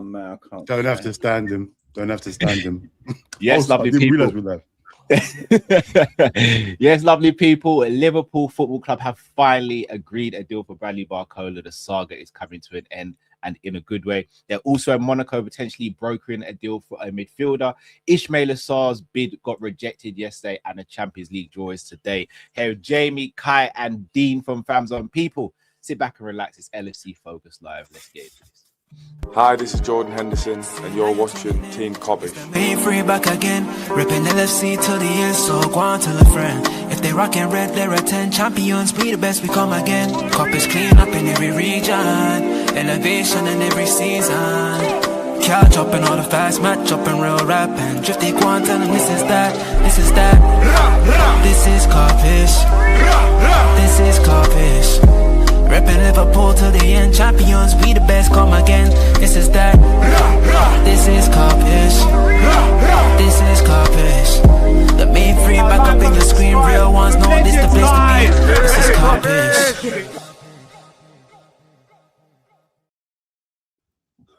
man, I can't. Don't have to stand him. Don't have to stand him. Yes, lovely people. Yes, lovely people. Liverpool Football Club have finally agreed a deal for Bradley Barcola. The saga is coming to an end, and in a good way. They're also in Monaco potentially brokering a deal for a midfielder. Ismaila Sarr's bid got rejected yesterday, and the Champions League draw is today. Here, Jamie, Kai, and Dean from Famzone. People, sit back and relax. It's LFC Focus Live. Let's get into this. Hi, this is Jordan Henderson, and you're watching Team Kop-ish. Being free back again, ripping LFC till the end, so go on tell a friend. If they rockin' red, they're a 10 champions, we the best, we come again. Kopish clean up in every region, elevation in every season. Catch up in all the fast match up in real rap and drifty go on tell them this is that, this is that. This is Kopish, this is Kopish. Reppin' Liverpool till the end, champions, we the best, come again. This is that. This is Kopish. This is Kopish. The main free back up in your screen, real ones know this the place to be. This is Kopish.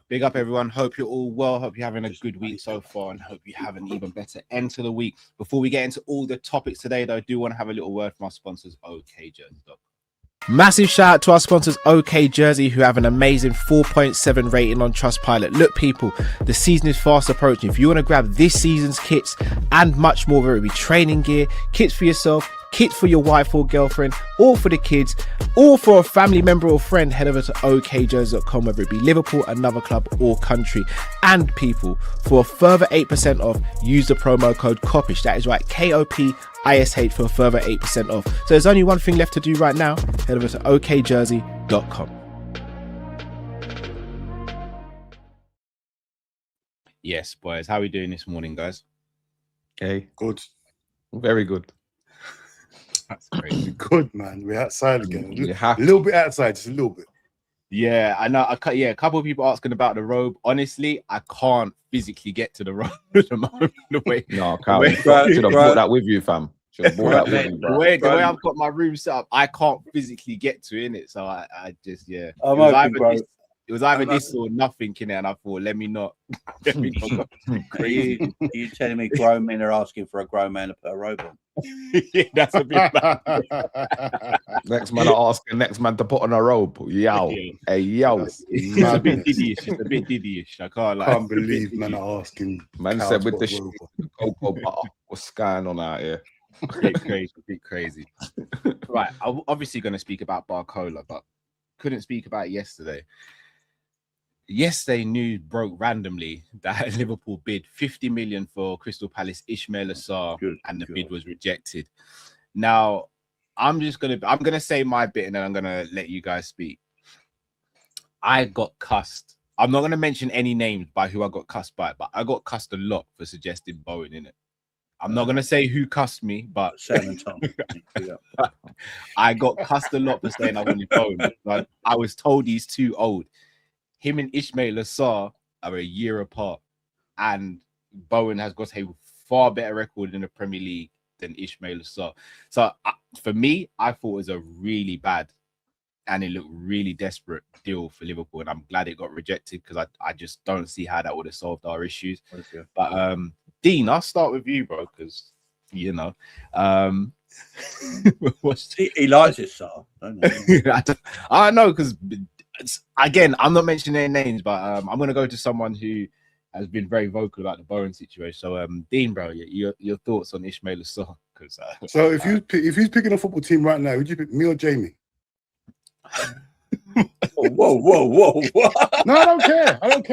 Big up, everyone. Hope you're all well. Hope you're having a good week so far, and hope you have an even better end to the week. Before we get into all the topics today, though, I do want to have a little word from our sponsors, OKJersey.com. Massive shout out to our sponsors OK Jersey, who have an amazing 4.7 rating on Trustpilot. Look, people, the season is fast approaching. If you want to grab this season's kits and much more, whether it be training gear, kits for yourself, kits for your wife or girlfriend, or for the kids, or for a family member or friend, head over to okjersey.com, whether it be Liverpool, another club, or country. And people, for a further 8% off, use the promo code Kopish. That is right, KOPISH, for a further 8% off. So there's only one thing left to do right now. Head over to okjersey.com. Yes, boys. How are we doing this morning, guys? Okay, Good. very good. That's crazy. Good, man. We're outside again. You have A little bit outside, just a little bit. Yeah, I know. A couple of people asking about the robe. Honestly, I can't physically get to the robe at the moment. No, Carl, you should have brought that with you, fam. Should have brought that with you, bro. The way I've got my room set up, I can't physically get to in it. So I just, yeah. It was either this or nothing in it, and I thought, let me not go crazy. You telling me grown men are asking for a grown man to put a robe on? Yeah, that's a bit bad. Next man are asking next man to put on a robe. Yo. Yeah. Hey, yo. It's a bit diddy-ish. It's a bit diddy-ish. I can't lie. Can't believe man are asking. Man said with the cocoa butter, what's going on out here? Bit crazy. Right, I'm obviously going to speak about Barcola, but couldn't speak about it yesterday. Yesterday, news broke randomly that Liverpool bid 50 million for Crystal Palace Ismaila Sarr, and the bid was rejected. Now, I'm gonna say my bit, and then I'm gonna let you guys speak. I got cussed. I'm not gonna mention any names by who I got cussed by, but I got cussed a lot for suggesting Bowen in it. I'm not gonna say who cussed me, but Sam and Tom. I got cussed a lot for saying I wanted Bowen. Like, I was told he's too old. Him and Ismaila Sarr are a year apart, and Bowen has got a far better record in the Premier League than Ismaila Sarr. So for me, I thought it was a really bad, and it looked really desperate deal for Liverpool, and I'm glad it got rejected because I just don't see how that would have solved our issues. Okay. But Dean, I'll start with you, bro, because you know. He likes his Sarr, don't he? I know, because again, I'm not mentioning any names, but I'm going to go to someone who has been very vocal about the Bowen situation. So, Dean, bro, your thoughts on Ismaila Sarr? So, if he's picking a football team right now, would you pick me or Jamie? Whoa! No, I don't care. I don't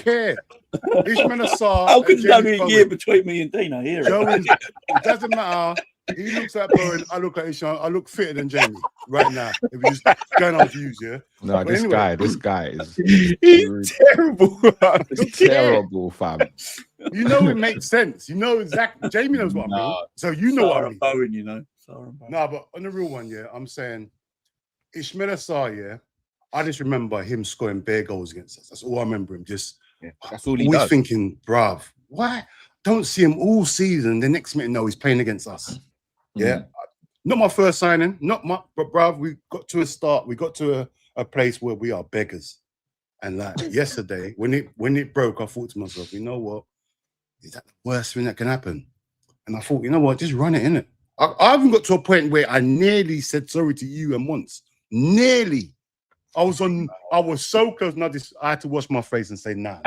care. Ismaila Sarr. How could that be a year between me and Dean? I hear it. It doesn't matter. He looks at Bowen. I look at Ishan. I look fitter than Jamie right now. If we're just going on views, yeah. No, this guy is he's terrible. He's terrible, fam. You know it makes sense. You know exactly. Jamie knows what I mean. So you know what I mean. Bowen, you know. No, but on the real one, yeah, I'm saying Ismaila Sarr, yeah. I just remember him scoring bare goals against us. That's all I remember him. Just that's all he always does. Thinking, bruv, why don't see him all season? The next minute, no, he's playing against us. Yeah, not my first signing, but bruv, we got to a start. We got to a place where we are beggars. And like yesterday, when it broke, I thought to myself, you know what? Is that the worst thing that can happen? And I thought, you know what? Just run it, innit? I haven't got to a point where I nearly said sorry to you and once. Nearly. I was so close. And I had to wash my face and say, nah.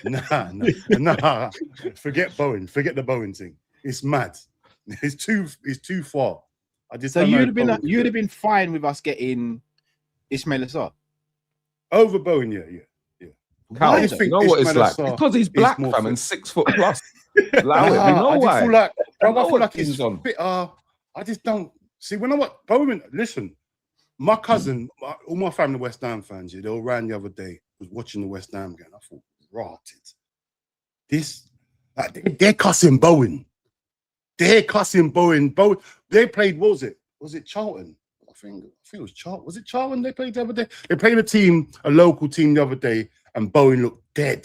nah. Forget Bowen. Forget the Bowen thing. It's mad. It's too far. I just so you'd have been fine with us getting Ismail Assar over Bowen, yeah. Cal, you know what it's like? Because he's black, fam, and 6 foot plus. Allow it. You know why? I feel like he's on. I just don't see when I watch Bowen. Listen, my cousin, all my family West Ham fans, they all ran the other day, was watching the West Ham game. I thought, rotted. They're cussing Bowen. They're cussing Bowen. They played, what was it? Was it Charlton? I think it was Charlton. Was it Charlton they played the other day? They played a local team the other day, and Bowen looked dead.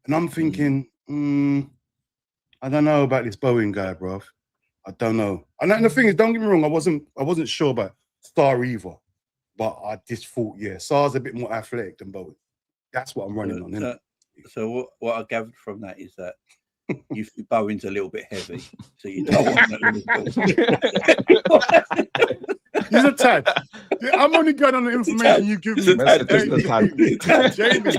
And I'm thinking, I don't know about this Bowen guy, bro. I don't know. And the thing is, don't get me wrong, I wasn't sure about Star either. But I just thought, yeah, Sar's a bit more athletic than Bowen. That's what I'm running on, isn't it? So what I gathered from that is that Bowen's a little bit heavy, so you don't want that. He's a tad. I'm only going on the information you give me. Jamie,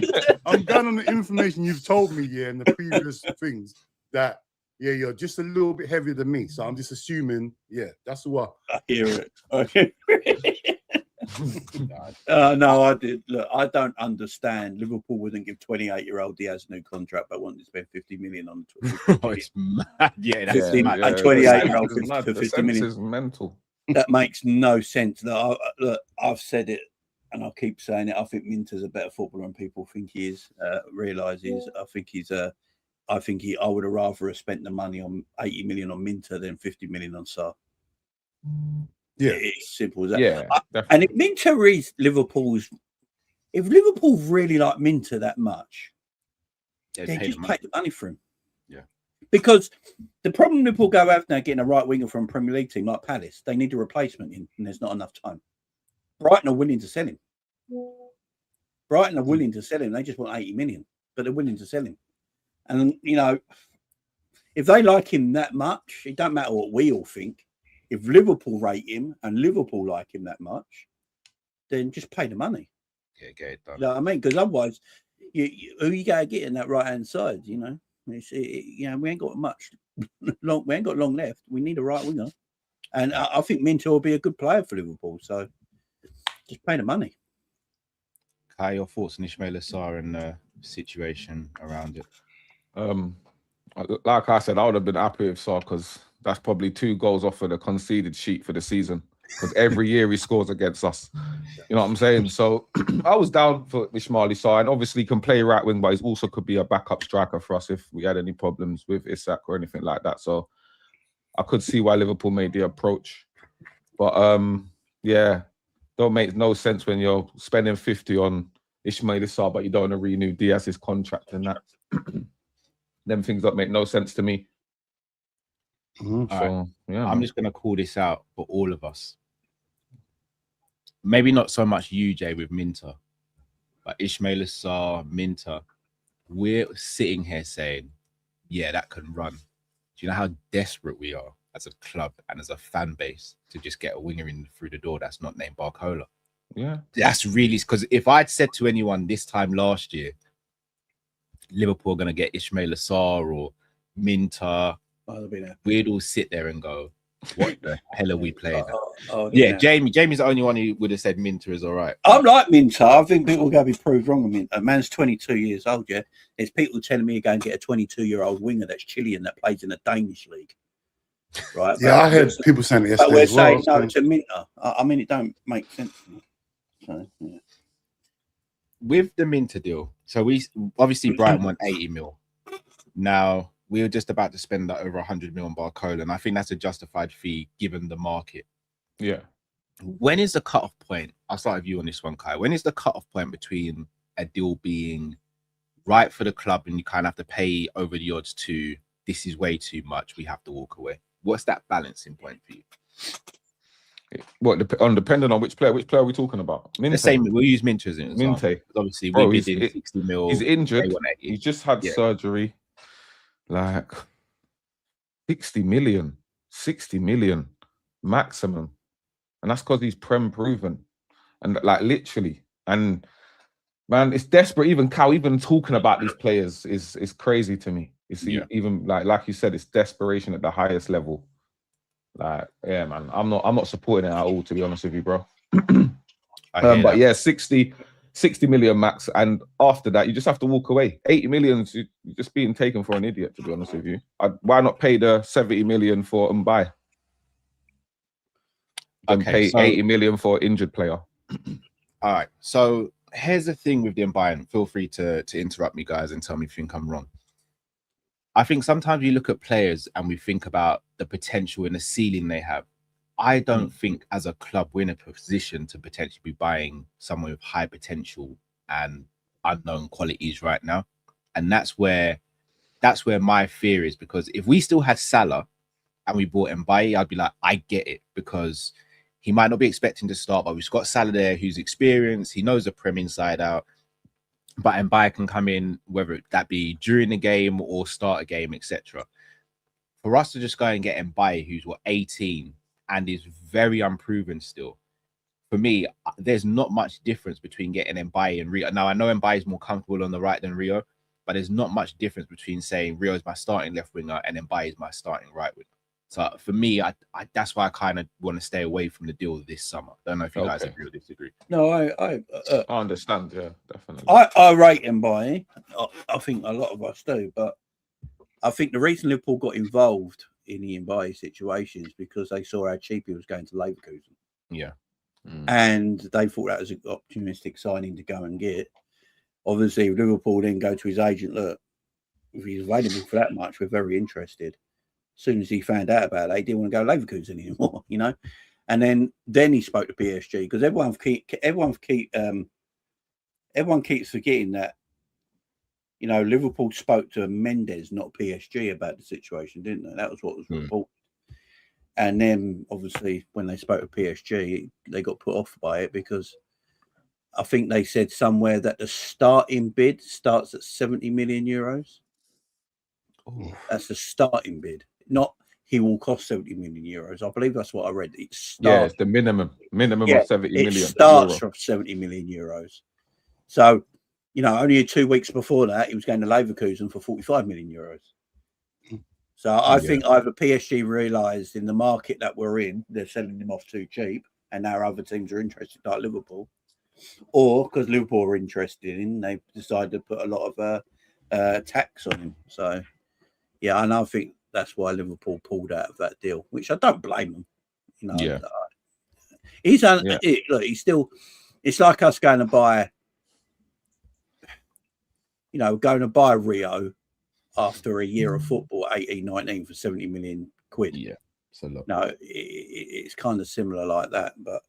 I'm going on the information you've told me, in the previous things that, you're just a little bit heavier than me. So I'm just assuming, that's what. I hear it. Okay. No, I did. Look, I don't understand. Liverpool wouldn't give 28-year-old Diaz a new contract, but wanted to spend 50 million on it. It's mad. Yeah, that's 28-year-old for 50 million is mental. That makes no sense. Look, I've said it, and I'll keep saying it. I think Minter's a better footballer than people think he is. Realizes. I think I would have rather have spent the money on 80 million on Minter than 50 million on Sarr. Yeah, it's simple as that. Yeah, and if Minter is if Liverpool really like Minter that much, they just pay the money for him. Yeah, because the problem Liverpool go have now getting a right winger from a Premier League team like Palace, they need a replacement in, and there's not enough time. Brighton are willing to sell him. They just want 80 million, but they're willing to sell him. And if they like him that much, it don't matter what we all think. If Liverpool rate him and Liverpool like him that much, then just pay the money. Yeah, get it done. You know what I mean? Because otherwise, who you gotta get in that right hand side? We ain't got much long. We ain't got long left. We need a right winger, and I think Minter will be a good player for Liverpool. So just pay the money. Kai, your thoughts on Ismail Assar and the situation around it? Like I said, I would have been happy with Sarr because that's probably 2 goals off of the conceded sheet for the season. Because every year he scores against us. You know what I'm saying? So I was down for Ismail Assar, and obviously he can play right wing, but he also could be a backup striker for us if we had any problems with Isak or anything like that. So I could see why Liverpool made the approach. But don't make no sense when you're spending 50 on Ismail Assar, but you don't want to renew Diaz's contract and that. Them things don't make no sense to me. So, I'm just going to call this out for all of us. Maybe not so much you, Jay, with Minter, but Ismail Assar, Minter, we're sitting here saying, that can run. Do you know how desperate we are as a club and as a fan base to just get a winger in through the door that's not named Barcola? Yeah. That's really, because if I'd said to anyone this time last year, Liverpool are going to get Ismail Assar or Minter, we'd all sit there and go, what the hell are we playing at? Jamie's the only one who would have said Minter is all right. I like Minter. I think people are going to be proved wrong with Minter. A man's 22 years old, There's people telling me to go and get a 22-year-old winger that's Chilean that plays in the Danish league. Right? Yeah, I heard people saying it yesterday. But we're saying no to Minter. I mean, it don't make sense to me. So, with the Minter deal, so we obviously Brighton won 80 mil. Now we were just about to spend that over 100 mil on Barcola, and I think that's a justified fee given the market. Yeah. When is the cutoff point? I'll start with you on this one, Kai. When is the cutoff point between a deal being right for the club and you kind of have to pay over the odds to this is way too much, we have to walk away? What's that balancing point for you? What depending on which player are we talking about? Minte. The same. We'll use Minter as an example. Minte. Obviously, Bro, we bid in 60 mil. He's injured. they want 80. He's just had Yeah. surgery. Like 60 million maximum, and that's because he's prem proven, and like literally, and man, it's desperate. Even talking about these players is crazy to me. It's even like you said, it's desperation at the highest level. Like, yeah, man, I'm not supporting it at all, to be honest with you, bro. But yeah, 60 million max, and after that, you just have to walk away. 80 million, you're just being taken for an idiot, to be honest with you. Why not pay the 70 million for Mbai? And pay 80 million for an injured player. All right. So here's the thing with the Mbai, and feel free to interrupt me, guys, and tell me if you think I'm wrong. I think sometimes you look at players and we think about the potential and the ceiling they have. I don't think as a club we're in a position to potentially be buying someone with high potential and unknown qualities right now. And that's where my fear is, because if we still had Salah and we bought Mbaye, I'd be like, I get it, because he might not be expecting to start, but we've got Salah there who's experienced, he knows the Prem inside out. But Mbaye can come in, whether that be during the game or start a game, etc. For us to just go and get Mbaye, who's 18 and is very unproven still, for me, there's not much difference between getting Mbaye and Rio. Now, I know Mbaye is more comfortable on the right than Rio, but there's not much difference between saying Rio is my starting left winger and Mbaye is my starting right winger. So for me, I that's why I kind of want to stay away from the deal this summer. I don't know if you guys agree or disagree. No, I understand. Yeah, definitely. I rate Mbaye. I think a lot of us do, but I think the reason Liverpool got involved in the Mbaye situation is because they saw how cheap he was going to Leverkusen. Yeah. And they thought that was an optimistic signing to go and get. Obviously, Liverpool then go to his agent, look, if he's available for that much, we're very interested. As soon as he found out about it, he didn't want to go to Leverkusen anymore, you know. And then he spoke to PSG, because everyone keeps forgetting that, you know, Liverpool spoke to Mendes, not PSG, about the situation, didn't they? That was what was reported. And then, obviously, when they spoke to PSG, they got put off by it, because I think they said somewhere that the starting bid starts at 70 million euros. Oh. That's the starting bid. Not he will cost 70 million euros. I believe that's what I read. It's the minimum of 70 million. It starts from 70 million euros. So, you know, only 2 weeks before that, he was going to Leverkusen for 45 million euros. So I think either PSG realised in the market that we're in, they're selling him off too cheap, and now other teams are interested, like Liverpool, or because Liverpool are interested in, they decided to put a lot of tax on him. So, yeah, and I think that's why Liverpool pulled out of that deal, which I don't blame them. You know, look, he's still. It's like us going to buy, you know, going to buy Rio after a year of football, 18, 19 for 70 million quid. Yeah, it's a lot. No, it's kind of similar like that. But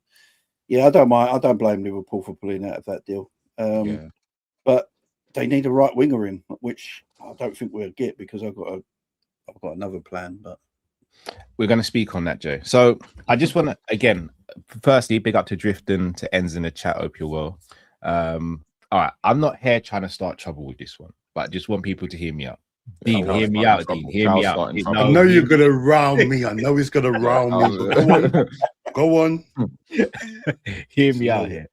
yeah, I don't mind. I don't blame Liverpool for pulling out of that deal. But they need a right winger in, which I don't think we'll get, because I've got another plan. But we're going to speak on that, Joe. So I just want to, again, firstly, big up to Drifton, to Enz in the chat. Hope you're well. All right, I'm not here trying to start trouble with this one, but I just want people to hear me out. Dean, hear me out, Dean. Hear me out. I know you're going to round me. I know he's going to round me. Go on. Hear me out here.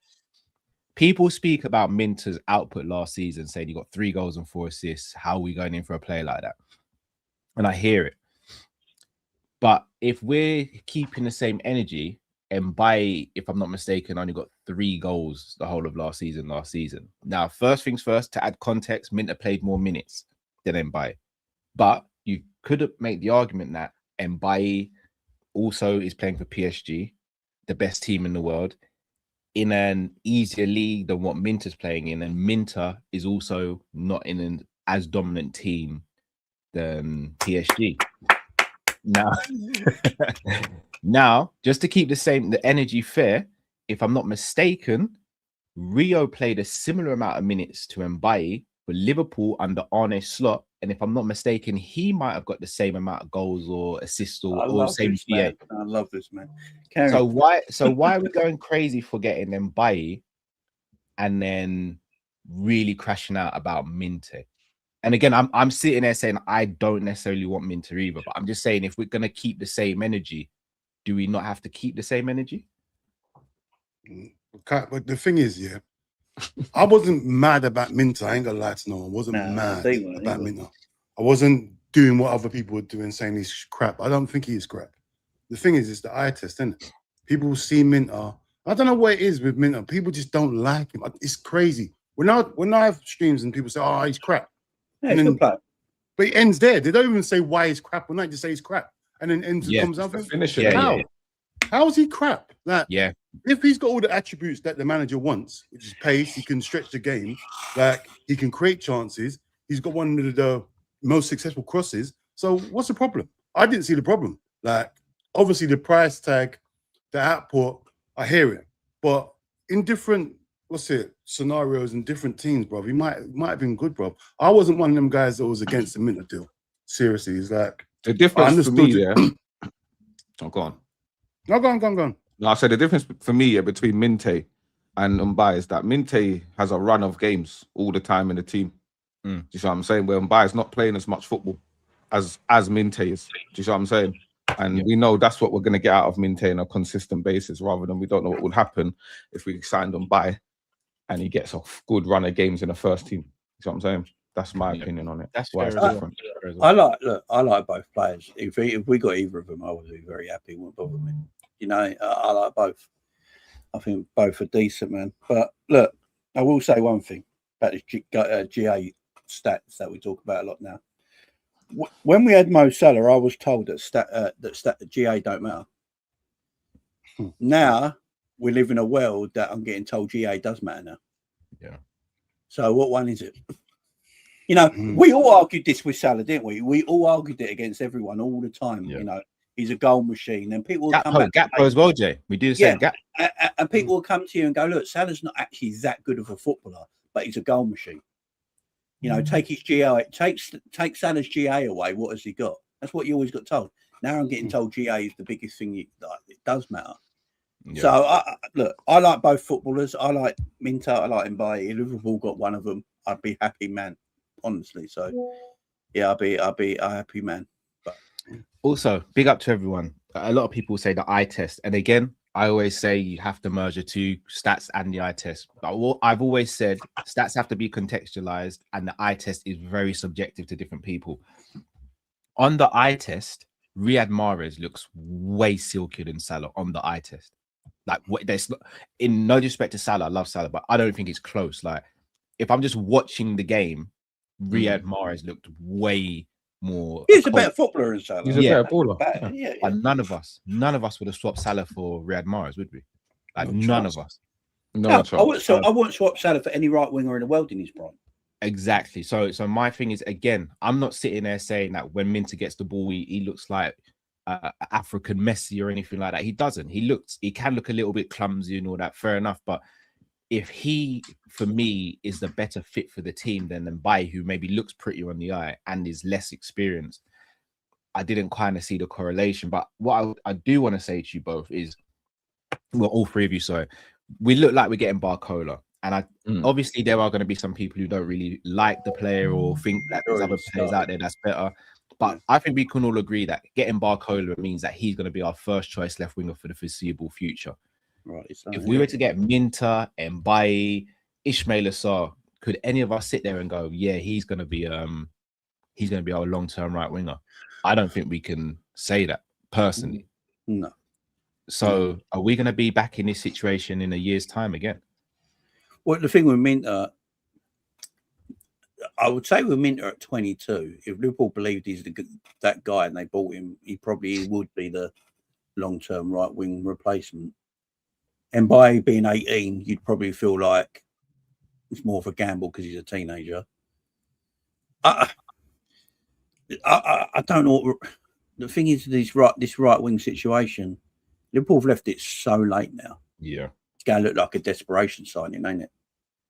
People speak about Minter's output last season, saying he got 3 goals and 4 assists. How are we going in for a play like that? And I hear it. But if we're keeping the same energy, and if I'm not mistaken, only got 3 goals the whole of last season. Now, first things first, to add context, Minter played more minutes than Mbaye. But you could make the argument that Mbaye also is playing for PSG, the best team in the world, in an easier league than what Minter's playing in. And Minter is also not in an as dominant team than PSG. Now, just to keep the energy fair, if I'm not mistaken, Rio played a similar amount of minutes to Mbaye, for Liverpool under Arne Slot, and if I'm not mistaken, he might have got the same amount of goals or assists or same this, GA. man. I love this, man. So why are we going crazy for getting them Bailly and then really crashing out about Minte? And again, I'm sitting there saying I don't necessarily want Minter either, but I'm just saying if we're gonna keep the same energy, do we not have to keep the same energy? Okay, but the thing is, yeah, I wasn't mad about Minter. I ain't gonna lie to no one. I wasn't mad about Minter. I wasn't doing what other people were doing, saying he's crap. I don't think he's crap. The thing is, it's the eye test, isn't it? People see Minter. I don't know what it is with Minter. People just don't like him. It's crazy. When I have streams and people say, "Oh, he's crap," Yeah, and then, but it ends there. They don't even say why he's crap or not. Just say he's crap, and then ends comes out and finish it. it. How is he crap? Like, yeah, if he's got all the attributes that the manager wants, which is pace, he can stretch the game, like he can create chances. He's got one of the most successful crosses. So what's the problem? I didn't see the problem. Like, obviously the price tag, the output, I hear it, but in different scenarios and different teams, bro, he might have been good, bro. I wasn't one of them guys that was against the Minter deal. Seriously, it's like the difference for me, yeah. Oh, go on. No, go on. No, I said the difference for me between Minte and Mbai is that Minte has a run of games all the time in the team. Do you see what I'm saying? Where Mbai is not playing as much football as Minte is. Do you see what I'm saying? And we know that's what we're going to get out of Minte on a consistent basis, rather than we don't know what would happen if we signed Mbai and he gets a good run of games in the first team. You see what I'm saying? That's my opinion on it. That's why fair it's as different. I like both players. If we got either of them, I would be very happy. It wouldn't bother me. You know, I like both. I think both are decent, man. But look, I will say one thing about the GA stats that we talk about a lot now. When we had Mo Salah, I was told that GA don't matter. Now we live in a world that I'm getting told GA does matter now. Yeah. So what one is it? You know, we all argued this with Salah, didn't we? We all argued it against everyone all the time. Yeah. You know, he's a goal machine, and people will Gakpo as well, Jay. We do the same. Gap. And people will come to you and go, "Look, Salah's not actually that good of a footballer, but he's a goal machine." You know, take his GA, take Salah's GA away. What has he got? That's what you always got told. Now I'm getting told GA is the biggest thing. It does matter. Yeah. So look, I like both footballers. I like Minter. I like Mbaye. If Liverpool got one of them, I'd be happy, man. Honestly, so yeah, I'll be a happy man. But also, big up to everyone. A lot of people say the eye test, and again, I always say you have to merge the two, stats and the eye test. But I've always said stats have to be contextualized, and the eye test is very subjective to different people. On the eye test, Riyad Mahrez looks way silkier than Salah on the eye test. Like, there's in no disrespect to Salah, I love Salah, but I don't think it's close. Like, if I'm just watching the game, Riyad Mahrez looked way more. He's a better footballer than Salah. He's a better baller. Yeah. And none of us would have swapped Salah for Riyad Mahrez, would we? Like, none of us. No, I wouldn't swap Salah for any right winger in the world in his prime. Exactly. So my thing is, again, I'm not sitting there saying that when Minter gets the ball, he looks like African Messi or anything like that. He doesn't. He can look a little bit clumsy and all that. Fair enough, but if he, for me, is the better fit for the team than Mbaye, who maybe looks prettier on the eye and is less experienced, I didn't kind of see the correlation. But what I do want to say to you both is, well, all three of you, sorry, we look like we're getting Barcola. And obviously there are going to be some people who don't really like the player or think that there's other players out there that's better. But I think we can all agree that getting Barcola means that he's going to be our first choice left winger for the foreseeable future. Right. If we were to get Minter, Mbaye, Ismail Assar, could any of us sit there and go, yeah, he's going to be our long-term right winger? I don't think we can say that personally. No. So are we going to be back in this situation in a year's time again? Well, the thing with Minter, I would say with Minter at 22, if Liverpool believed he's that guy and they bought him, he probably would be the long-term right wing replacement. And by being 18, you'd probably feel like it's more of a gamble because he's a teenager. I don't know. The thing is, this right wing situation, Liverpool have left it so late now. Yeah. It's going to look like a desperation signing, ain't it?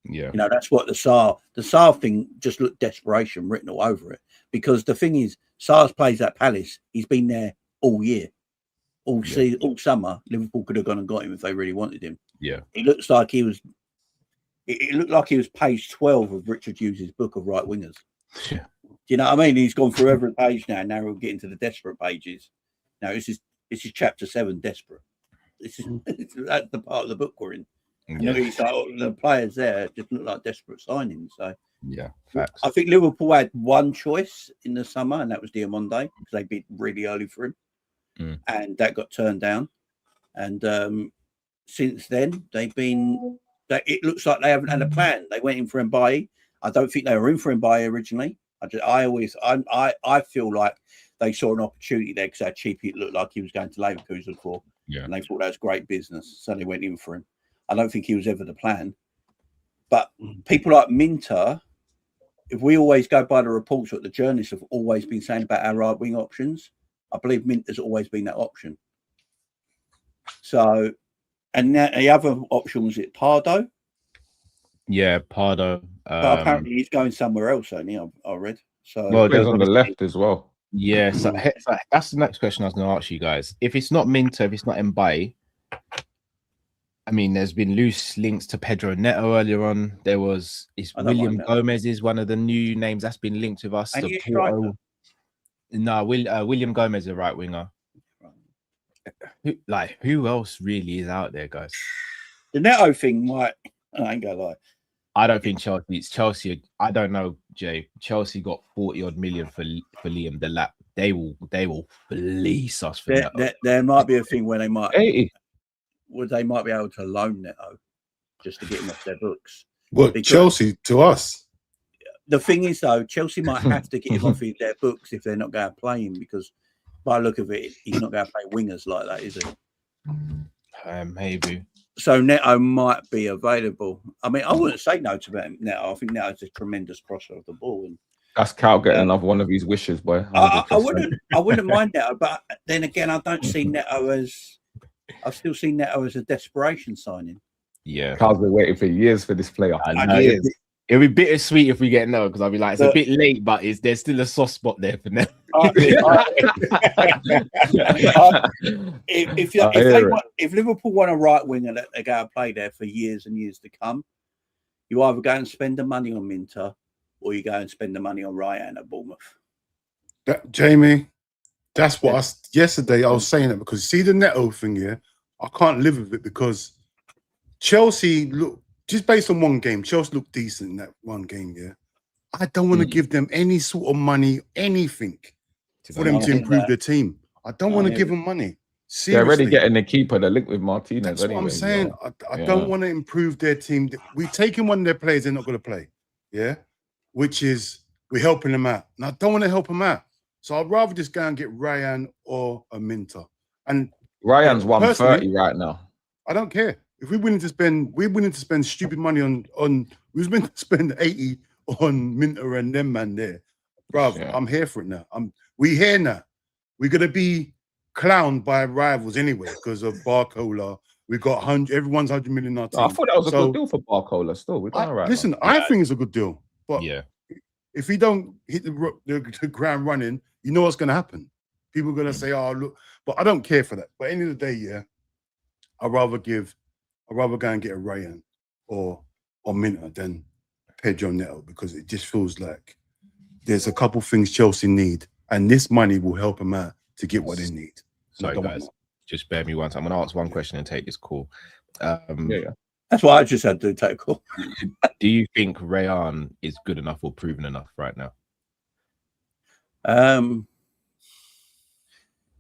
Yeah. You know, that's what the Sarr thing just looked desperation written all over it. Because the thing is, Sarr's plays at Palace. He's been there all year, all season, all summer. Liverpool could have gone and got him if they really wanted him. Yeah. It looks like he was. It looked like he was page 12 of Richard Hughes' book of right wingers. Yeah. Do you know what I mean? He's gone through every page now. Now we're getting to the desperate pages. Now this is chapter 7, desperate. This is that's the part of the book we're in. Yeah. He's like, the players there just look like desperate signings. So Yeah, facts. I think Liverpool had one choice in the summer, and that was Diamonde, because they bid really early for him, and that got turned down. And since then, they've been. It looks like they haven't had a plan. They went in for Mbaye. I don't think they were in for Mbaye originally. I feel like they saw an opportunity there because how cheap it looked like he was going to Leverkusen for, and they thought that was great business, so they went in for him. I don't think he was ever the plan. But people like Minter, if we always go by the reports what the journalists have always been saying about our right wing options, I believe Minter's always been that option. So, and now the other option was it Pardo? Yeah, Pardo. But apparently he's going somewhere else, only I read. So Well, there's on the left as well. Yeah, so that's the next question I was going to ask you guys. If it's not Minter, if it's not Mbaye, I mean, there's been loose links to Pedro Neto earlier on. William Gomez is one of the new names that's been linked with us. William Gomez is a right winger. Who else really is out there, guys? The Neto thing I ain't gonna lie. I don't think Chelsea. I don't know, Jay. Chelsea got 40 odd million for Liam Delap. They will fleece us for that. There might be a thing where they might 80. They might be able to loan Neto just to get him off their books. Well, Chelsea to us. The thing is, though, Chelsea might have to get him off their books if they're not going to play him, because by the look of it, he's not going to play wingers like that, is he? Maybe. So Neto might be available. I mean, I wouldn't say no to Neto. I think Neto's a tremendous crosser of the ball. And that's Cal getting another one of his wishes, boy. I wouldn't mind Neto, but then again, I don't see Neto as. I still see Neto as a desperation signing. Yeah, Cal's been waiting for years for this player. It'll be bittersweet if we get Neto, because I'll be like, it's a bit late, but there's still a soft spot there for Neto. If Liverpool want a right winger that they're going to play there for years and years to come, you either go and spend the money on Minter, or you go and spend the money on Ryan at Bournemouth. Jamie, that's what yesterday I was saying it, because see the Neto thing here, I can't live with it, because Chelsea look just based on one game, Chelsea looked decent in that one game. Yeah, I don't want to give them any sort of money, anything for them to improve their team. I don't want to give them money. Seriously. They're already getting the keeper, the link with Martinez. That's anyway, what I'm saying. I don't want to improve their team. We're taking one of their players they're not going to play. Yeah, which is we're helping them out, and I don't want to help them out. So I'd rather just go and get Ryan or a Minter. And Ryan's 130 right now. I don't care. If we're willing to spend stupid money on we're willing to spend 80 on Minter and them man there. Bruv, I'm here for it now. We here now. We're gonna be clowned by rivals anyway because of Barcola. We got 100, everyone's 100 million in our team. I thought that was a good deal for Barcola still. We're done all right. Listen, I think it's a good deal. But if we don't hit the ground running, you know what's gonna happen. People are gonna say, oh look, but I don't care for that. But at the end of the day, I'd rather go and get a Ryan or Minter than Pedro Neto, because it just feels like there's a couple things Chelsea need, and this money will help them out to get what they need. Sorry, guys, just bear me once. I'm going to ask one question and take this call. That's what I just had to take a call. Do you think Rayan is good enough or proven enough right now?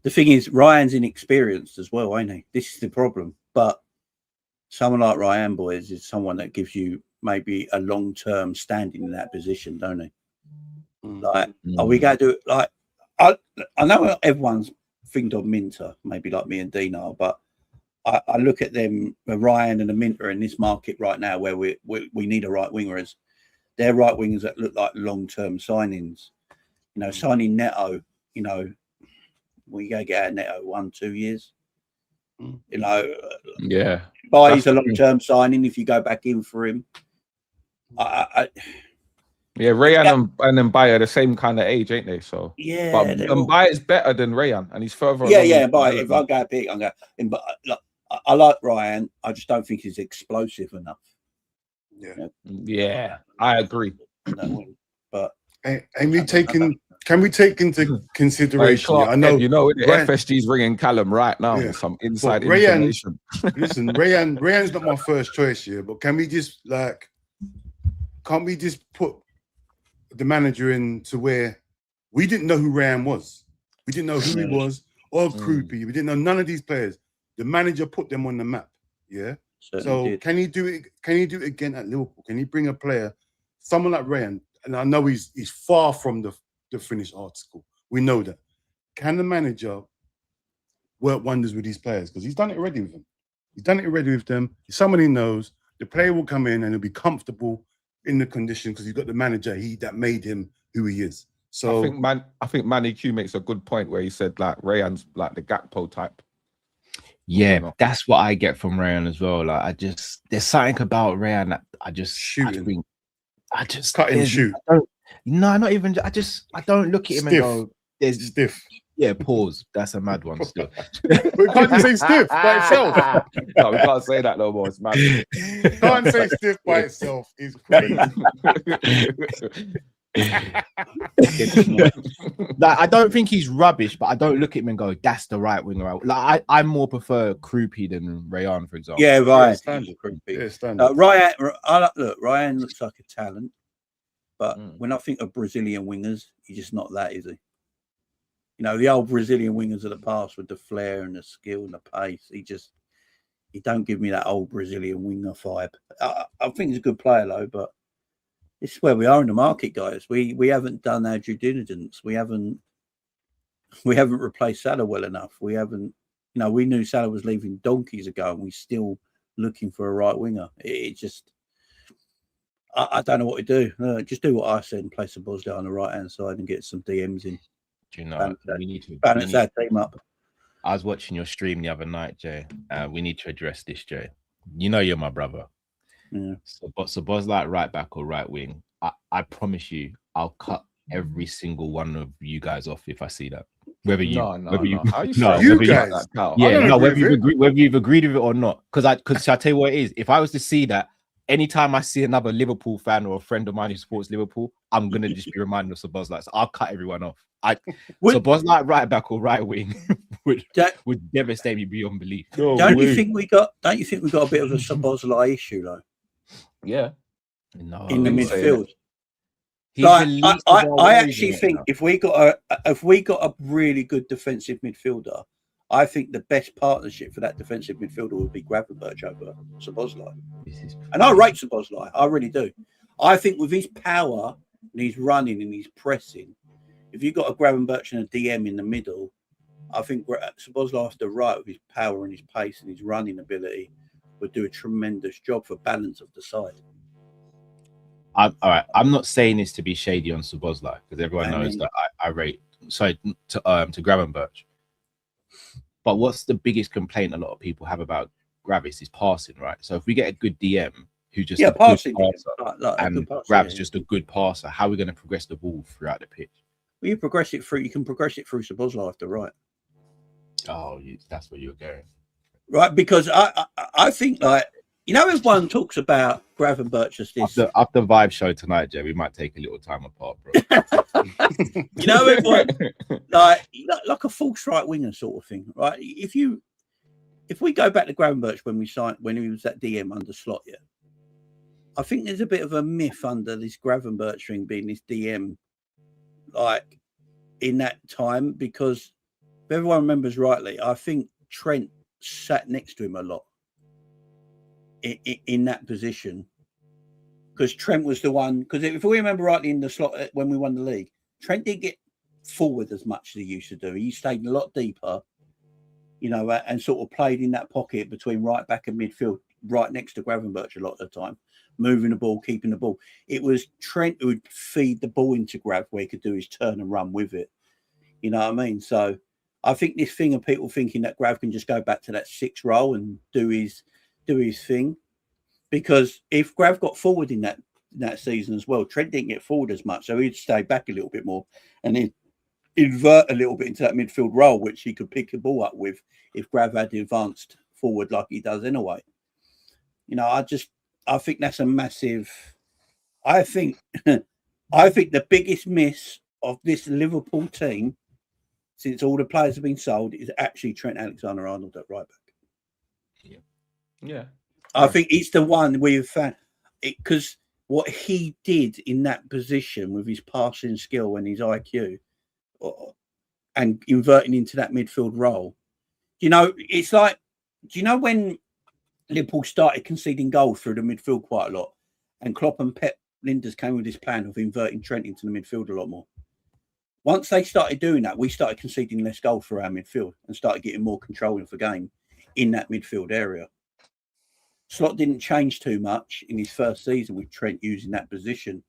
The thing is, Ryan's inexperienced as well, ain't he? This is the problem. But someone like Ryan, boys, is someone that gives you maybe a long-term standing in that position, don't he? Like, are we going to do it? Like, I know everyone's thinking of Minter, maybe like me and Dino, but I look at them, Ryan and the Minter in this market right now, where we need a right winger, as they're right wingers that look like long-term signings. You know, signing Neto, you know, we go get out Neto 1-2 years. You know, yeah, buy he's a long-term signing if you go back in for him. Yeah, Rayan and Mbaye are the same kind of age, ain't they? So yeah, but Mbaye is better than Rayan, and he's further. Yeah, along yeah. in But if I development. go big, I'm going. But look, I like Ryan. I just don't think he's explosive enough. Yeah, Yeah, I agree. But can we take into Hey, consideration? Clark, I know, you know, the Ryan, FSG's ringing Callum right now Yeah. with some but inside Rayan, information. listen, Rayan's not my first choice here, but can we just can't we just put the manager in to where we didn't know who Rayan was, we didn't know who he was, or Krupi, we didn't know none of these players. The manager put them on the map. Yeah. certainly So did. can he do it? Can he do it again at Liverpool? Can he bring a player, someone like Rayan? And I know he's far from the finished article. We know that. Can the manager work wonders with these players? Because he's done it already with them. He's done it already with them. Somebody knows the player will come in and he'll be comfortable in the condition because he's got the manager that made him who he is. So I think Manny Q makes a good point where he said like Rayan's like the Gakpo type. Yeah, You know? that's what I get from Rayan as well. Like, there's something about Rayan that I just cut and shoot. No, not even. I don't look at him and go, "There's stiff." Yeah, pause. That's a mad one still. We can't say stiff by itself. No, we can't say that no more. It's mad. Can't say stiff by itself. It's crazy. Like, I don't think he's rubbish, but I don't look at him and go, "That's the right winger." Like, I more prefer Krupi than Rayan, for example. Yeah, right. Yeah, standard. Yeah, standard. Ryan looks like a talent, but when I think of Brazilian wingers, he's just not that, is he? You know, the old Brazilian wingers of the past with the flair and the skill and the pace. He don't give me that old Brazilian winger vibe. I think he's a good player though, but this is where we are in the market, guys. We haven't done our due diligence. We haven't replaced Salah well enough. We haven't, you know, we knew Salah was leaving donkeys ago, and we're still looking for a right winger. It just, I don't know what to do. Just do what I said and place a Bosley on the right hand side and get some DMs in. Do you know, we need to balance that team up. I was watching your stream the other night, Jay. We need to address this, Jay. You know you're my brother. Yeah. So Boz like right back or right wing. I promise you, I'll cut every single one of you guys off if I see that. Whether you've agreed with it or not. Because I tell you what it is. If I was to see that, anytime I see another Liverpool fan or a friend of mine who supports Liverpool, I'm gonna just be reminded of Sabozlai. So I'll cut everyone off. Sabozlai right back or right wing would devastate me beyond belief. Don't you think we got a bit of a Sabozlai issue though? Yeah. No, in the midfield. Like, I actually think if we got a really good defensive midfielder, I think the best partnership for that defensive midfielder would be Gravenberch over Sabozlai. And I rate Sabozlai, I really do. I think with his power and his running and his pressing, if you've got a Gravenberch and a DM in the middle, I think Sabozlai off the right with his power and his pace and his running ability would do a tremendous job for balance of the side. All right. I'm not saying this to be shady on Sabozlai because everyone knows that I rate to Gravenberch. But what's the biggest complaint a lot of people have about Gravis is passing, right? So if we get a good DM who's just a passing, good passer, and Gravis just a good passer, how are we going to progress the ball throughout the pitch? Well, you can progress it through Sabozlai off the right. Oh, that's where you're going. Right, because I think, like, you know, everyone talks about Gravenberch as this. After Vibe show tonight, Jay, we might take a little time apart, bro. You know, everyone like a false right winger sort of thing, right? If we go back to Gravenberch when he was at DM under Slot, yeah, I think there's a bit of a myth under this Gravenberch thing being this DM, like in that time, because if everyone remembers rightly, I think Trent sat next to him a lot in that position, because Trent was the one. Because if we remember rightly, in the Slot when we won the league, Trent didn't get forward as much as he used to do. He stayed a lot deeper, you know, and sort of played in that pocket between right back and midfield, right next to Gravenberch a lot of the time, moving the ball, keeping the ball. It was Trent who would feed the ball into Grav where he could do his turn and run with it. You know what I mean? So I think this thing of people thinking that Grav can just go back to that 6 role and do his thing, because if Grav got forward in that that season as well. Trent didn't get forward as much, so he'd stay back a little bit more and then invert a little bit into that midfield role, which he could pick the ball up with if Grav had advanced forward like he does anyway. You know, I think that's a massive. I think the biggest miss of this Liverpool team since all the players have been sold is actually Trent Alexander-Arnold at right back. Yeah. I think it's the one we've found because what he did in that position with his passing skill and his IQ and inverting into that midfield role. You know, it's like, do you know when Liverpool started conceding goals through the midfield quite a lot and Klopp and Pep Linders came with this plan of inverting Trent into the midfield a lot more? Once they started doing that, we started conceding less goals for our midfield and started getting more control of the game in that midfield area. Slot didn't change too much in his first season with Trent using that position.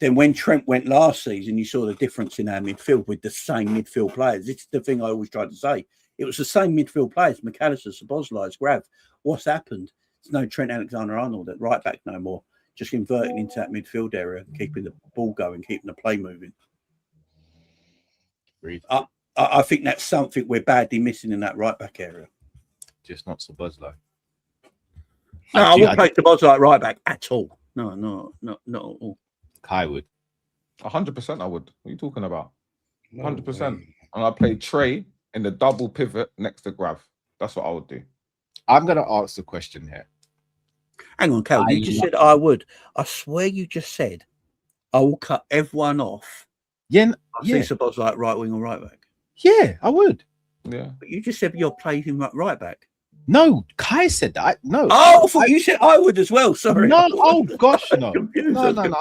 Then when Trent went last season, you saw the difference in our midfield with the same midfield players. This is the thing I always try to say. It was the same midfield players, McAllister, Szoboszlai, Grav. What's happened? There's no Trent Alexander-Arnold at right back no more. Just inverting into that midfield area, keeping the ball going, keeping the play moving. I think that's something we're badly missing in that right back area. Just not Szoboszlai. No, I wouldn't play Szoboszlai right back at all. No, not at all. Kai would. 100% I would. What are you talking about? 100%. way. And I played Trey in the double pivot next to Grav. That's what I would do. I'm going to ask the question here. Hang on, Cal. You just said I would. I swear you just said I will cut everyone off. Yeah, I see Szoboszlai right wing or right back. Yeah, I would. Yeah. But you just said you're playing him right back. No, Kai said that. No. Oh, I thought you said I would as well. Sorry. No. Oh gosh, no. Confused. No.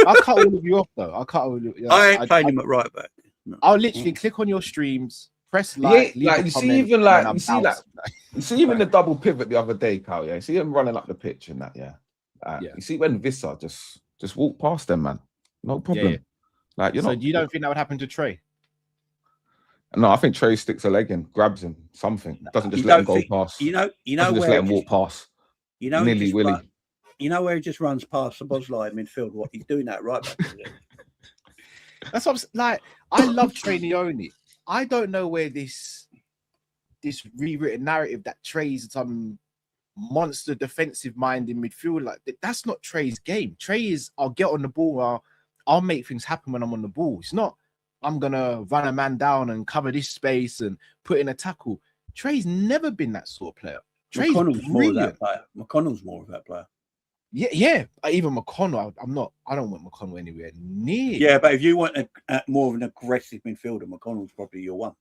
I'll cut all of you off though. I'll cut all of you. I ain't playing him at right back. No. I'll literally click on your streams, press like, Yeah, like leave you a see, comment, even and like I'm you see, out. like you see, even the double pivot the other day, Cal. Yeah, you see him running up the pitch and that. Yeah, Yeah. You see when Vissa just walk past them, man. No problem. Yeah. Like you So know, you don't think that would happen to Trey? no, I think Trey sticks a leg in, grabs him, something. Doesn't just You let him don't go think- past. You know Doesn't just where let him walk past. You know, Nilly willy. You know where he just runs past Szoboszlai in midfield. What he's doing that right back. That's what I'm like. I love Trey Leone. I don't know where this rewritten narrative that Trey's some monster defensive mind in midfield, like that's not Trey's game. Trey is I'll get on the ball, I'll make things happen when I'm on the ball. It's not I'm gonna run a man down and cover this space and put in a tackle. Trey's never been that sort of player. Trey's McConnell's more of brilliant. that player. McConnell's more of that player. Yeah. Even McConnell, I don't want McConnell anywhere near. Yeah, but if you want more of an aggressive midfielder, McConnell's probably your one.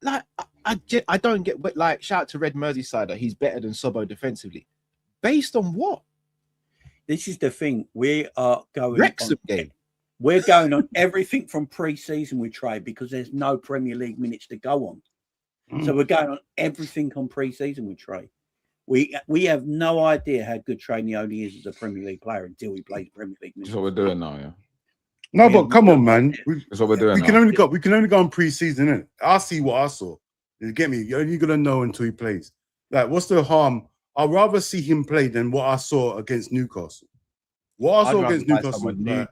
Like I don't get, but like shout out to Red Merseysider, he's better than Sobo defensively. Based on what? This is the thing. We are going Wrexham game. We're going on everything from pre-season with Trey because there's no Premier League minutes to go on. So we're going on everything on pre-season with Trey. We have no idea how good Trey Leone is as a Premier League player until he plays Premier League minutes. That's what we're doing now, yeah. No, but come on, man. That's what we're doing. We can now. only go on pre-season, innit? I see what I saw. You get me? You're only gonna know until he plays. Like, what's the harm? I'd rather see him play than what I saw against Newcastle. What I saw against Newcastle was like,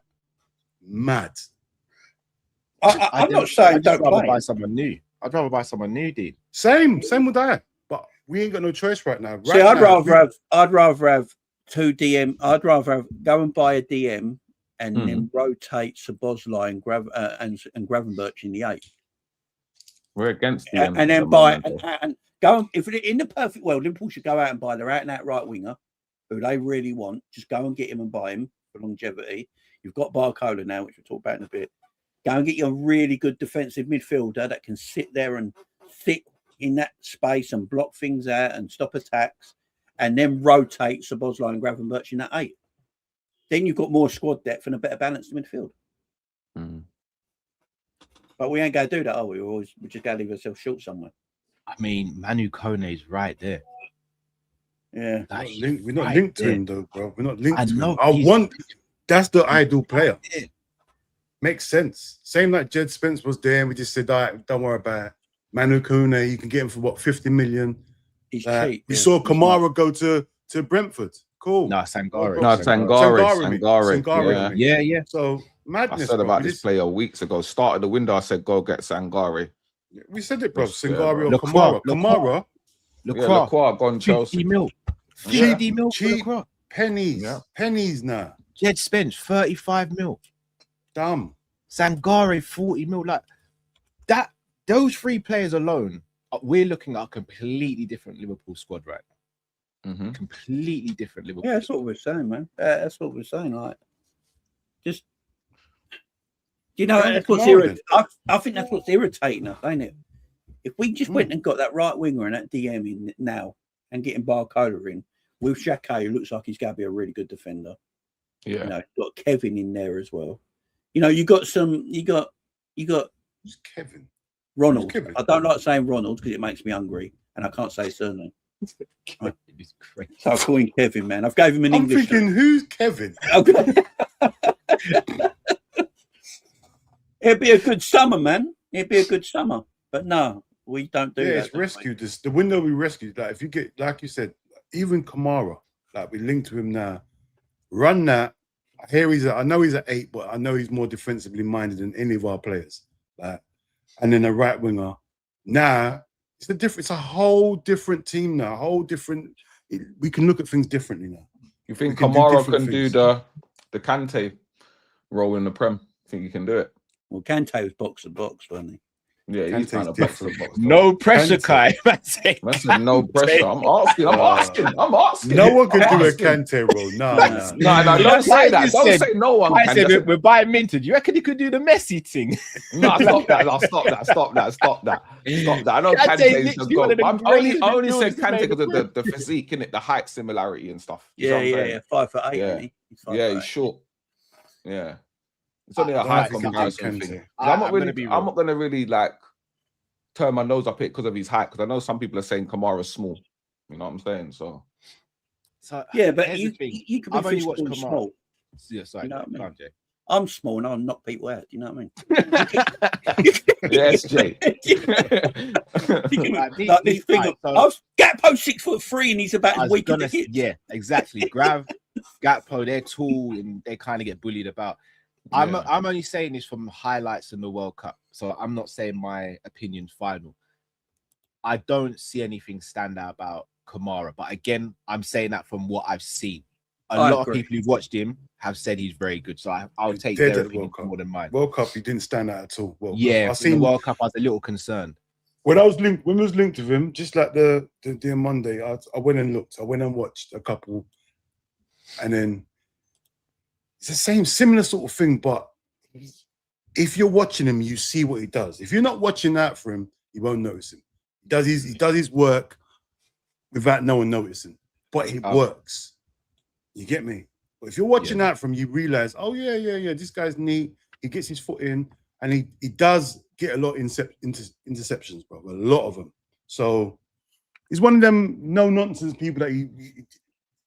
mad. I'm not saying don't rather play. buy someone new. I'd rather buy someone new, dude. Same with that. But we ain't got no choice right now. See, I'd rather have two DM. I'd rather go and buy a DM and then rotate Szoboszlai and Gravenberch in the 8. We're against the And then buy and go. If in the perfect world, Liverpool should go out and buy their out-and-out right winger, who they really want. Just go and get him and buy him for longevity. You've got Barcola now, which we'll talk about in a bit. Go and get you a really good defensive midfielder that can sit there and sit in that space and block things out and stop attacks, and then rotate Szoboszlai and Gravenberch in that 8. Then you've got more squad depth and a better balanced midfield. But we ain't going to do that, are we? We're just going to leave ourselves short somewhere. I mean, Manu Kone's right there. Yeah. We're not linked to him, though, bro. We're not linked I to know, him. That's the ideal player. Makes sense. Same like Jed Spence was there, and we just said, all right, don't worry about it. Manu Kone, you can get him for what, 50 million? He's cheap. We saw Kamara go to Brentford. Cool. No, Sangare. No, Sangare. Sangare. Yeah. So I madness. said bro. about We this player weeks ago. Started the window. I said, go get Sangare. We said it, bro. Yeah, Sangare or Lacroix. Kamara. Yeah, Lacroix gone 50 Chelsea. mil. 50 mil for cheap Lacroix. pennies. Yeah. Pennies now. Jed Spence, 35 mil. Damn. Sangare, 40 mil. Like that, those three players alone, we're looking at a completely different Liverpool squad right now. Mm-hmm. Completely different Liverpool. Yeah, that's what we're saying, man. That's what we're saying. Like, just that's what's irritating. I think that's what's irritating us, ain't it? If we just went and got that right winger and that DM in now and getting Barcola in with Xhaka, who looks like he's going to be a really good defender. Yeah. Got Kevin in there as well. You got Who's Kevin? Ronald. Kevin? I don't like saying Ronald because it makes me hungry and I can't say his surname. It's crazy. So I'm calling Kevin, man. I've gave him an I'm English. thinking, who's Kevin? Okay. It'd be a good summer, man. It'd be a good summer. But no, we don't do that. It's rescued. The window we rescued. Like if you get, like you said, even Kamara, like we linked to him now. Run that. I know he's at 8, but I know he's more defensively minded than any of our players. Like, and then a right winger. Now it's a whole different team now. A whole different. We can look at things differently now. You think We can do Kamara different can do things. the Kante role in the Prem? Think you can do it? Well, Kante was box to box, wasn't he? Yeah, he's Kante's kind of box to different. box. No pressure, Kante. Kai. That's no pressure. I'm asking. No one can do a asking. Kante role. No. No, don't say that. Don't say no one I can. said Just- we're buying minted. You reckon he could do the Messi thing? No, stop that. No, stop that. I know Kante's Kante is literally the one of goat. the I only greatest said midfielders Kante in because of the physique, innit? The height similarity and stuff. You know Yeah. what I'm saying? 5'8", Yeah. isn't he? He's 5'8". Yeah, he's short. Yeah. It's only a don't height think he can comparison Kante. thing. I'm I'm not gonna really like turn my nose up it because of his height. Because I know some people are saying Kamara's small. You know what I'm saying? So Yeah, but here's you the thing. can be I've only watched physical and Kamara. small. Yeah, sorry, You know what I mean? go on, Jay. I'm small and I'll knock people out. Do you know what I mean? yes, Jay. Like this thing. Right, so- I was Gakpo's 6'3" and he's I about was weak in gonna, the hips. yeah, exactly. Grav, Gakpo, they're tall and they kind of get bullied about. I'm only saying this from highlights in the World Cup, so I'm not saying my opinion's final. I don't see anything stand out about Kamara, but again, I'm saying that from what I've seen. A I lot agree. of people who've watched him have said he's very good, so I'll He's take dead their at opinion World Cup. more than mine. World Cup, he didn't stand out at all. World Yeah, Cup. in the World Cup, I was a little concerned. When we was linked with him, just like the Monday, I went and looked. I went and watched a couple, and then it's the similar sort of thing. But if you're watching him, you see what he does. If you're not watching out for him, you won't notice him. He does his work without no one noticing, but it works. You get me? But if you're watching out for him, you realize, oh yeah, this guy's neat. He gets his foot in, and he does get a lot of interceptions, bro. A lot of them. So he's one of them no nonsense people that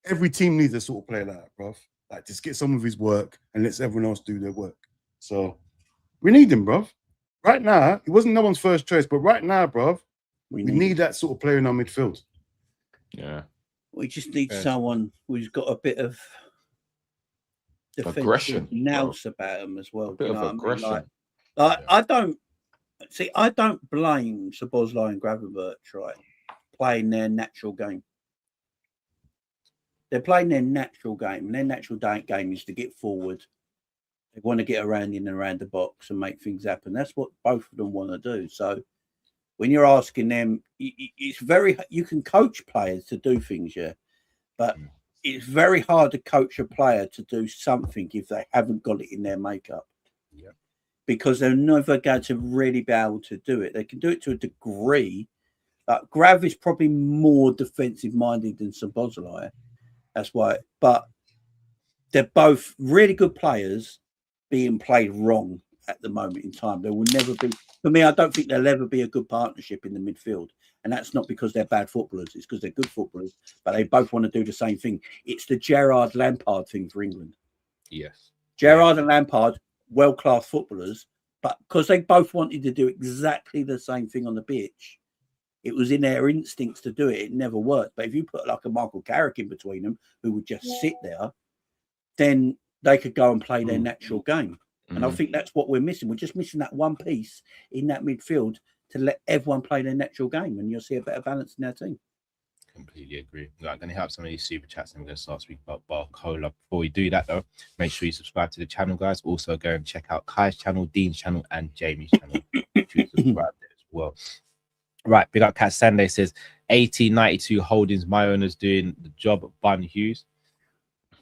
every team needs a sort of player like that, bro. Like just get some of his work and lets everyone else do their work. So we need him, bro. Right now, he wasn't no one's first choice, but right now, bro, we need that sort of player in our midfield. Yeah. We just need someone who's got a bit of Aggression, nous about him as well. A bit you of know what I mean? aggression. Like, I don't blame Szoboszlai and Gravenberch, right, playing their natural game. They're playing their natural game, and their natural game is to get forward. They want to get around in and around the box and make things happen. That's what both of them want to do. So when you're asking them, it's you can coach players to do things, yeah, but it's very hard to coach a player to do something if they haven't got it in their makeup. Yeah. Because they're never going to really be able to do it. They can do it to a degree. Grav is probably more defensive minded than Szoboszlai. That's why. But they're both really good players being played wrong at the moment in time. There will never be, for me, I don't think there'll ever be a good partnership in the midfield. And that's not because they're bad footballers. It's because they're good footballers, but they both want to do the same thing. It's the Gerrard Lampard thing for England. Yes. Gerrard and Lampard, world-class footballers, but because they both wanted to do exactly the same thing on the pitch, It was in their instincts to do it. It never worked. But if you put like a Michael Carrick in between them, who would just sit there, then they could go and play their natural game. And I think that's what we're missing. We're just missing that one piece in that midfield to let everyone play their natural game, and you'll see a better balance in our team. Completely agree. Right, I'm going to help some of these super chats and we're going to start speaking about Barcola. Before we do that, though, make sure you subscribe to the channel, guys. Also, go and check out Kai's channel, Dean's channel, and Jamie's channel. Make sure you subscribe there as well. Right, Big Up Cat Sunday says 1892 Holdings, my owner's doing the job at Bun Hughes.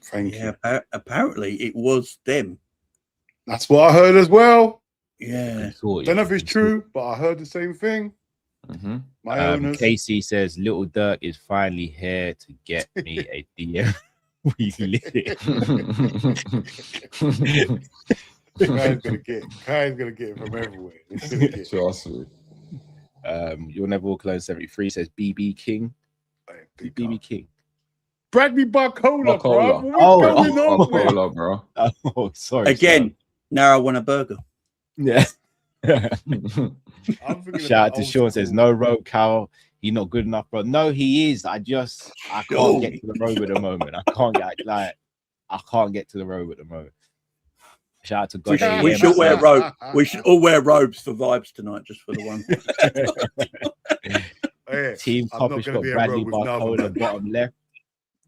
Thank you. Apparently, it was them. That's what I heard as well. Yeah. Don't know if it's true, but I heard the same thing. My owners. Casey says Little Dirk is finally here to get me a DM. We lit. Kai's gonna get it from everywhere. You'll Never Walk Alone 73 says BB King. BB King. Bradley Barcola, bro. Barcola, bro. Oh, sorry. Again, now I want a burger. Yeah. Shout out to Sean says no road, Cal. He's not good enough, bro. No, he is. I can't get to the road at the moment. I can't get to the road at the moment. Shout out to God. We should wear robes. We should all wear robes for vibes tonight, just for the one. Team Kopish got Bradley Barcola bottom left.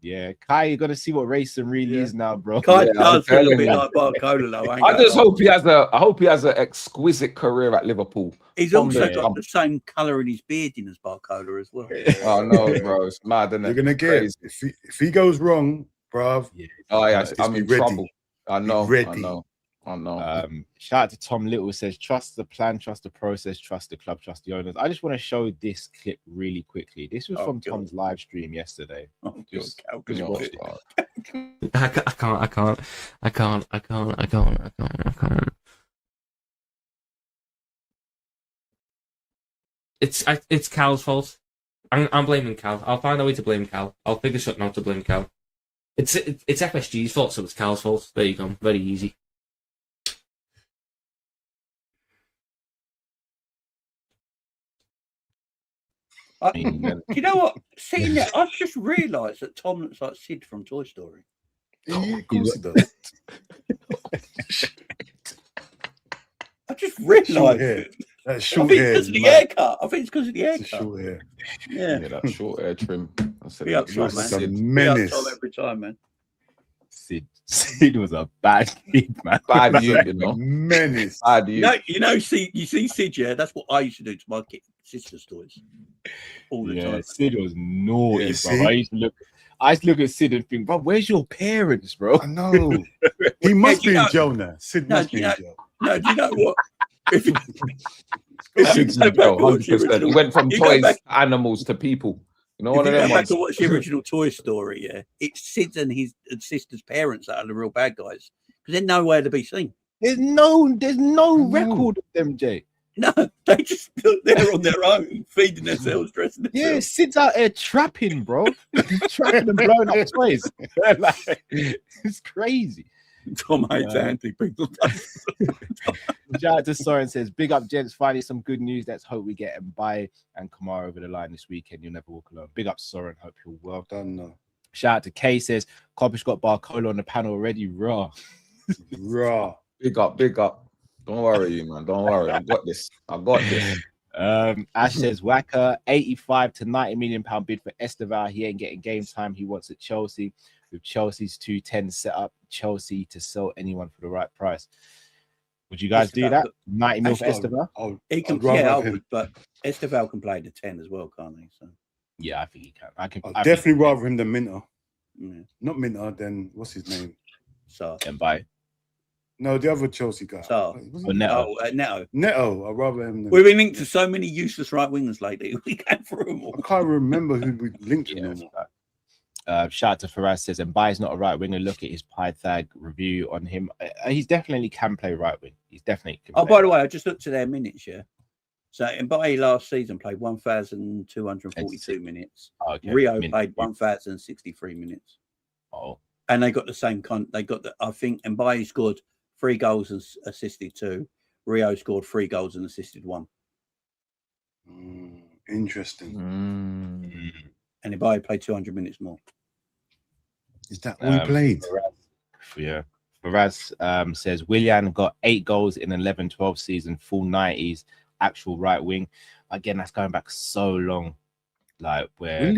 Yeah, Kai, you're gonna see what racing really is now, bro. Kai does feel a bit like Barcola, though. I just hope he has an exquisite career at Liverpool. He's also got the same colour in his bearding as Barcola as well. Oh no, bro, it's mad, isn't it? You're gonna get if he goes wrong, bruv. Yeah. Oh yeah, I'm in trouble. I know. Shout out to Tom Little, says trust the plan, trust the process, trust the club, trust the owners. I just want to show this clip really quickly. This was from Tom's live stream yesterday. I can't. It's Cal's fault. I'm blaming Cal. I'll find a way to blame Cal. I'll figure something out to blame Cal. It's FSG's fault, so it's Cal's fault. There you go. Very easy. You know what? Seeing that, I've just realised that Tom looks like Sid from Toy Story. Of course he does. I just realised it. That short I think hair. it's because of the haircut. I think it's because of the haircut. Short hair. Yeah, that short hair trim. Be up top, man. A menace. Be up top every time, man. Sid was a bad kid, man. Bad dude, you know. Menace. Bad dude. You see Sid, yeah? That's what I used to do to my sister's toys. All the time. Sid was naughty, bro. See? I used to look at Sid and think, bro, where's your parents, bro? I know. He must be in jail now. Sid must be in jail. No, do you know what? Sid's in jail, 100%. He went from toys to animals to people. You know, if one of you them go back ones. to watch the original Toy Story, yeah, it's Sid and his sister's parents that are the real bad guys because they're nowhere to be seen. There's no record of them, Jay. No, they're on their own, feeding themselves, dressing themselves. Yeah, Sid's out there trapping, bro. Trapping and blowing up toys. Like, it's crazy. Tom hates anti people. Shout out to Soren says, big up, gents. Finally, some good news. Let's hope we get Mbaye and Kamara over the line this weekend. You'll never walk alone. Big up, Soren. Hope you're well done. Shout out to Kay says, Kopish got Barcola on the panel already. Raw. Big up. Don't worry, you man. Don't worry. I got this. Ash says, Wacker, 85 to 90 million pound bid for Esteval. He ain't getting game time. He wants at Chelsea. With Chelsea's 210 set up, Chelsea to sell anyone for the right price. Would you guys do that? 90 mil for Esteval? He can, but Esteval can play the 10 as well, can't he? So. Yeah, I think he can. I'd definitely rather him than Minter. Yeah. Not Minter, then what's his name? Mbaye. No, the other Chelsea guy. Neto. Neto. I'd rather him than... We've been linked to so many useless right wingers lately. We can't through them all. I can't remember who we linked to them. Shout out to Faraz says, Mbaye's not a right winger. Look at his Pythag review on him. He's definitely can play right wing. He's definitely can by the way, I just looked at their minutes, yeah. So Mbaye last season played 1,242 minutes. Okay. Rio played 1,063 minutes. Oh. And they got the same I think Mbaye scored 3 goals and assisted 2. Rio scored 3 goals and assisted 1. Interesting. And Ibai played 200 minutes more. Is that all he played? Yeah. Faraz says Willian got 8 goals in 11-12 season, full 90s, actual right wing. Again, that's going back so long. Like where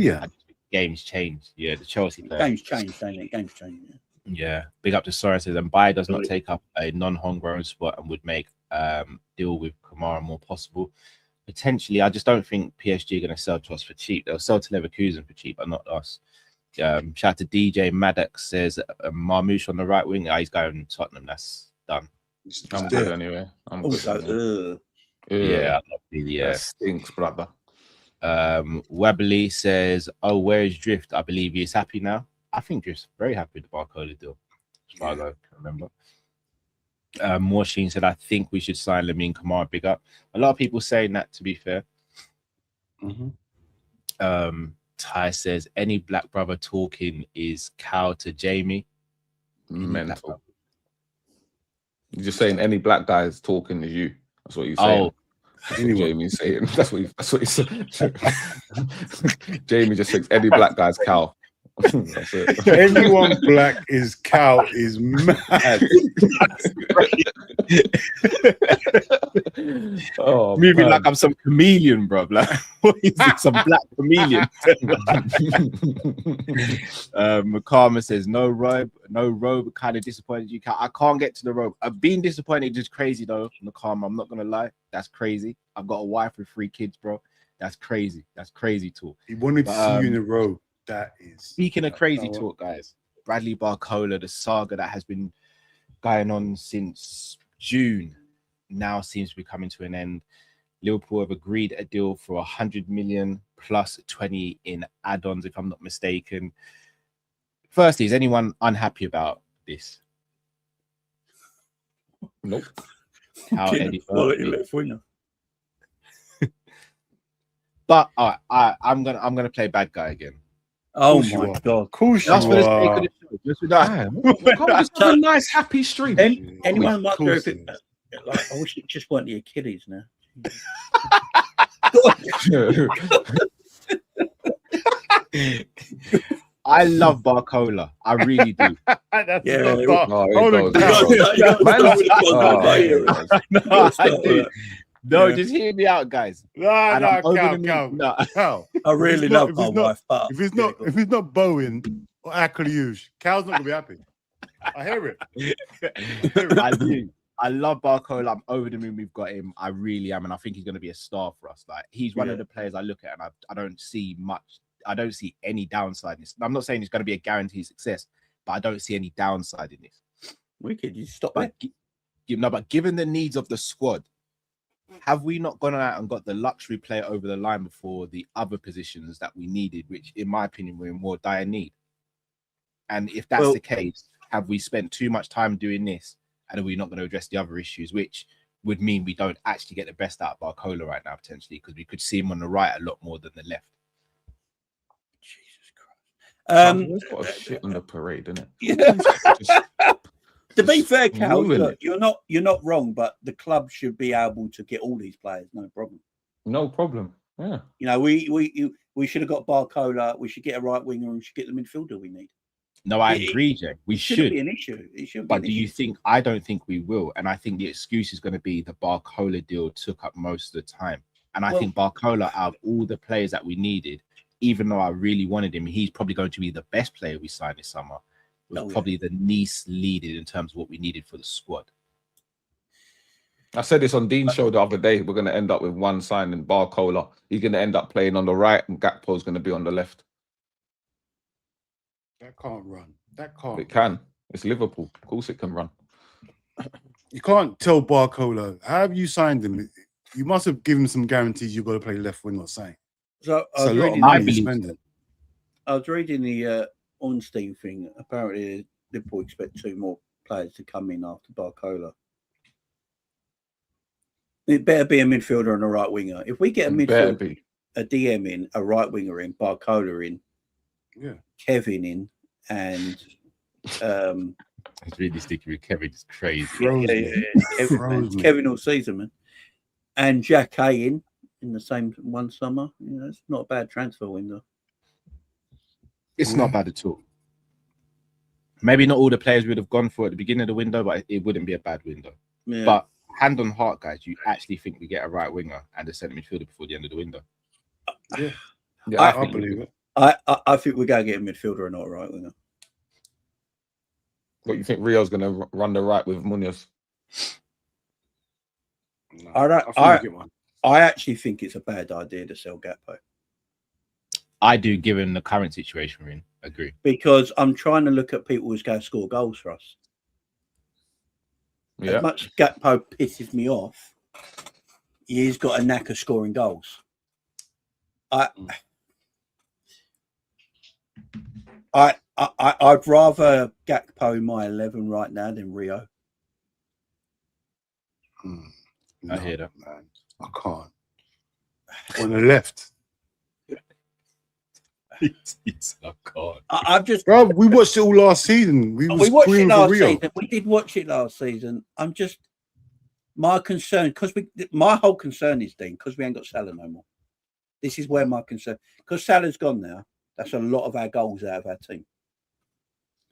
games changed. Yeah, the Chelsea player. Games changed, don't it? Games changed. Yeah. Big up to Soren says, and Baye does not take up a non-homegrown spot and would make deal with Kamara more possible. Potentially, I just don't think PSG are going to sell to us for cheap. They'll sell to Leverkusen for cheap, but not us. Shout out to DJ Maddox says Marmouche on the right wing. He's going Tottenham. That's done. I'm good anyway. I'm good. Yeah, that stinks, brother. Webley says, "Oh, where is Drift? I believe he is happy now. I think Drift's very happy with the Barcola deal, as far as I can remember." Morsheen said, "I think we should sign Lamine Kamara. Big up." A lot of people saying that. To be fair. Ty says, "Any black brother talking is cow to Jamie." Mental. You're just saying any black guy is talking is you. That's what you're saying. Oh, that's what Jamie's saying. That's what he said. Jamie just thinks any black guy's cow. That's it. Anyone black is cow is mad. Oh, moving like I'm some chameleon, bro. Like, what is it? Some black chameleon. Makama says no robe, kind of disappointed. I can't get to the robe. I've been disappointed, just crazy though. Makama, I'm not gonna lie, that's crazy. I've got a wife with 3 kids, bro. That's crazy. That's crazy talk. He wanted to see you in the robe. That is. Speaking of crazy talk, guys. Bradley Barcola, the saga that has been going on since June, now seems to be coming to an end. Liverpool have agreed a deal for 100 million plus 20 in add-ons, if I'm not mistaken. Firstly, is anyone unhappy about this? Nope. How Eddie quality left winger. But I'm gonna play bad guy again. Oh my god! Of course Just you for the are. sake of the show. Just have a nice, happy stream. Anyone might go if it, like, I wish it just weren't the Achilles now. I love Barcola. I really do. No, just hear me out, guys. Cow. I really love my wife, but if it's not Bowen or Akaliush, Cal's not gonna be happy. I hear it. I do. I love Barcola. I'm over the moon we've got him. I really am, and I think he's going to be a star for us. Like, he's one of the players I look at, and I don't see much. I don't see any downside in this. I'm not saying it's going to be a guaranteed success, but I don't see any downside in this. Wicked, you stop but but given the needs of the squad, have we not gone out and got the luxury player over the line before the other positions that we needed, which, in my opinion, we're in more dire need? And if that's the case, have we spent too much time doing this? And are we not going to address the other issues, which would mean we don't actually get the best out of Barcola right now, potentially, because we could see him on the right a lot more than the left. Jesus Christ. It's got a shit on the parade, isn't it? Yeah. To be fair, Cal, look, you're not wrong, but the club should be able to get all these players, no problem. No problem. Yeah. You know, we should have got Barcola. We should get a right winger, and we should get the midfielder we need. No, I agree, Jay. We should be an issue. It should. But do you think? I don't think we will, and I think the excuse is going to be the Barcola deal took up most of the time. And I think Barcola, out of all the players that we needed, even though I really wanted him, he's probably going to be the best player we signed this summer. Was probably the least needed in terms of what we needed for the squad. I said this on Dean's show the other day. We're going to end up with one signing, Barcola. He's going to end up playing on the right, and Gakpo's going to be on the left. That can't run. That can't. It can. It's Liverpool. Of course, it can run. You can't tell Barcola. How have you signed him? You must have given him some guarantees you've got to play left wing or something. So it's a lot of money spending. I was reading the Ornstein thing. Apparently, Liverpool expect 2 more players to come in after Barcola. It better be a midfielder and a right winger. If we get a midfielder, a DM in, a right winger in, Barcola in, Kevin in, and it's really sticky with Kevin. It's crazy. Kevin all season, man. And Jack A in, in the same one summer. You know, it's not a bad transfer window. It's not bad at all. Maybe not all the players would have gone for at the beginning of the window, but it wouldn't be a bad window. Yeah. But hand on heart, guys, you actually think we get a right winger and a centre midfielder before the end of the window? Yeah, I I believe it. I think we're going to get a midfielder and not a right winger. What you think Rio's going to run the right with Munoz? No, I think we get one. I actually think it's a bad idea to sell Gakpo I do, given the current situation we're in. Agree. because I'm trying to look at people who's going to score goals for us. Yeah. As much as Gakpo pisses me off, he's got a knack of scoring goals. I'd rather Gakpo in my 11 right now than Rio. I hear that. Man, I can't. On the left, I can't. I've just bro. We watched it all last season. We watched it screaming for last Rio. season. We did watch it last season. I'm just my concern because my whole concern is Dean because we ain't got Salah no more. This is where my concern because Salah's gone now. That's a lot of our goals out of our team.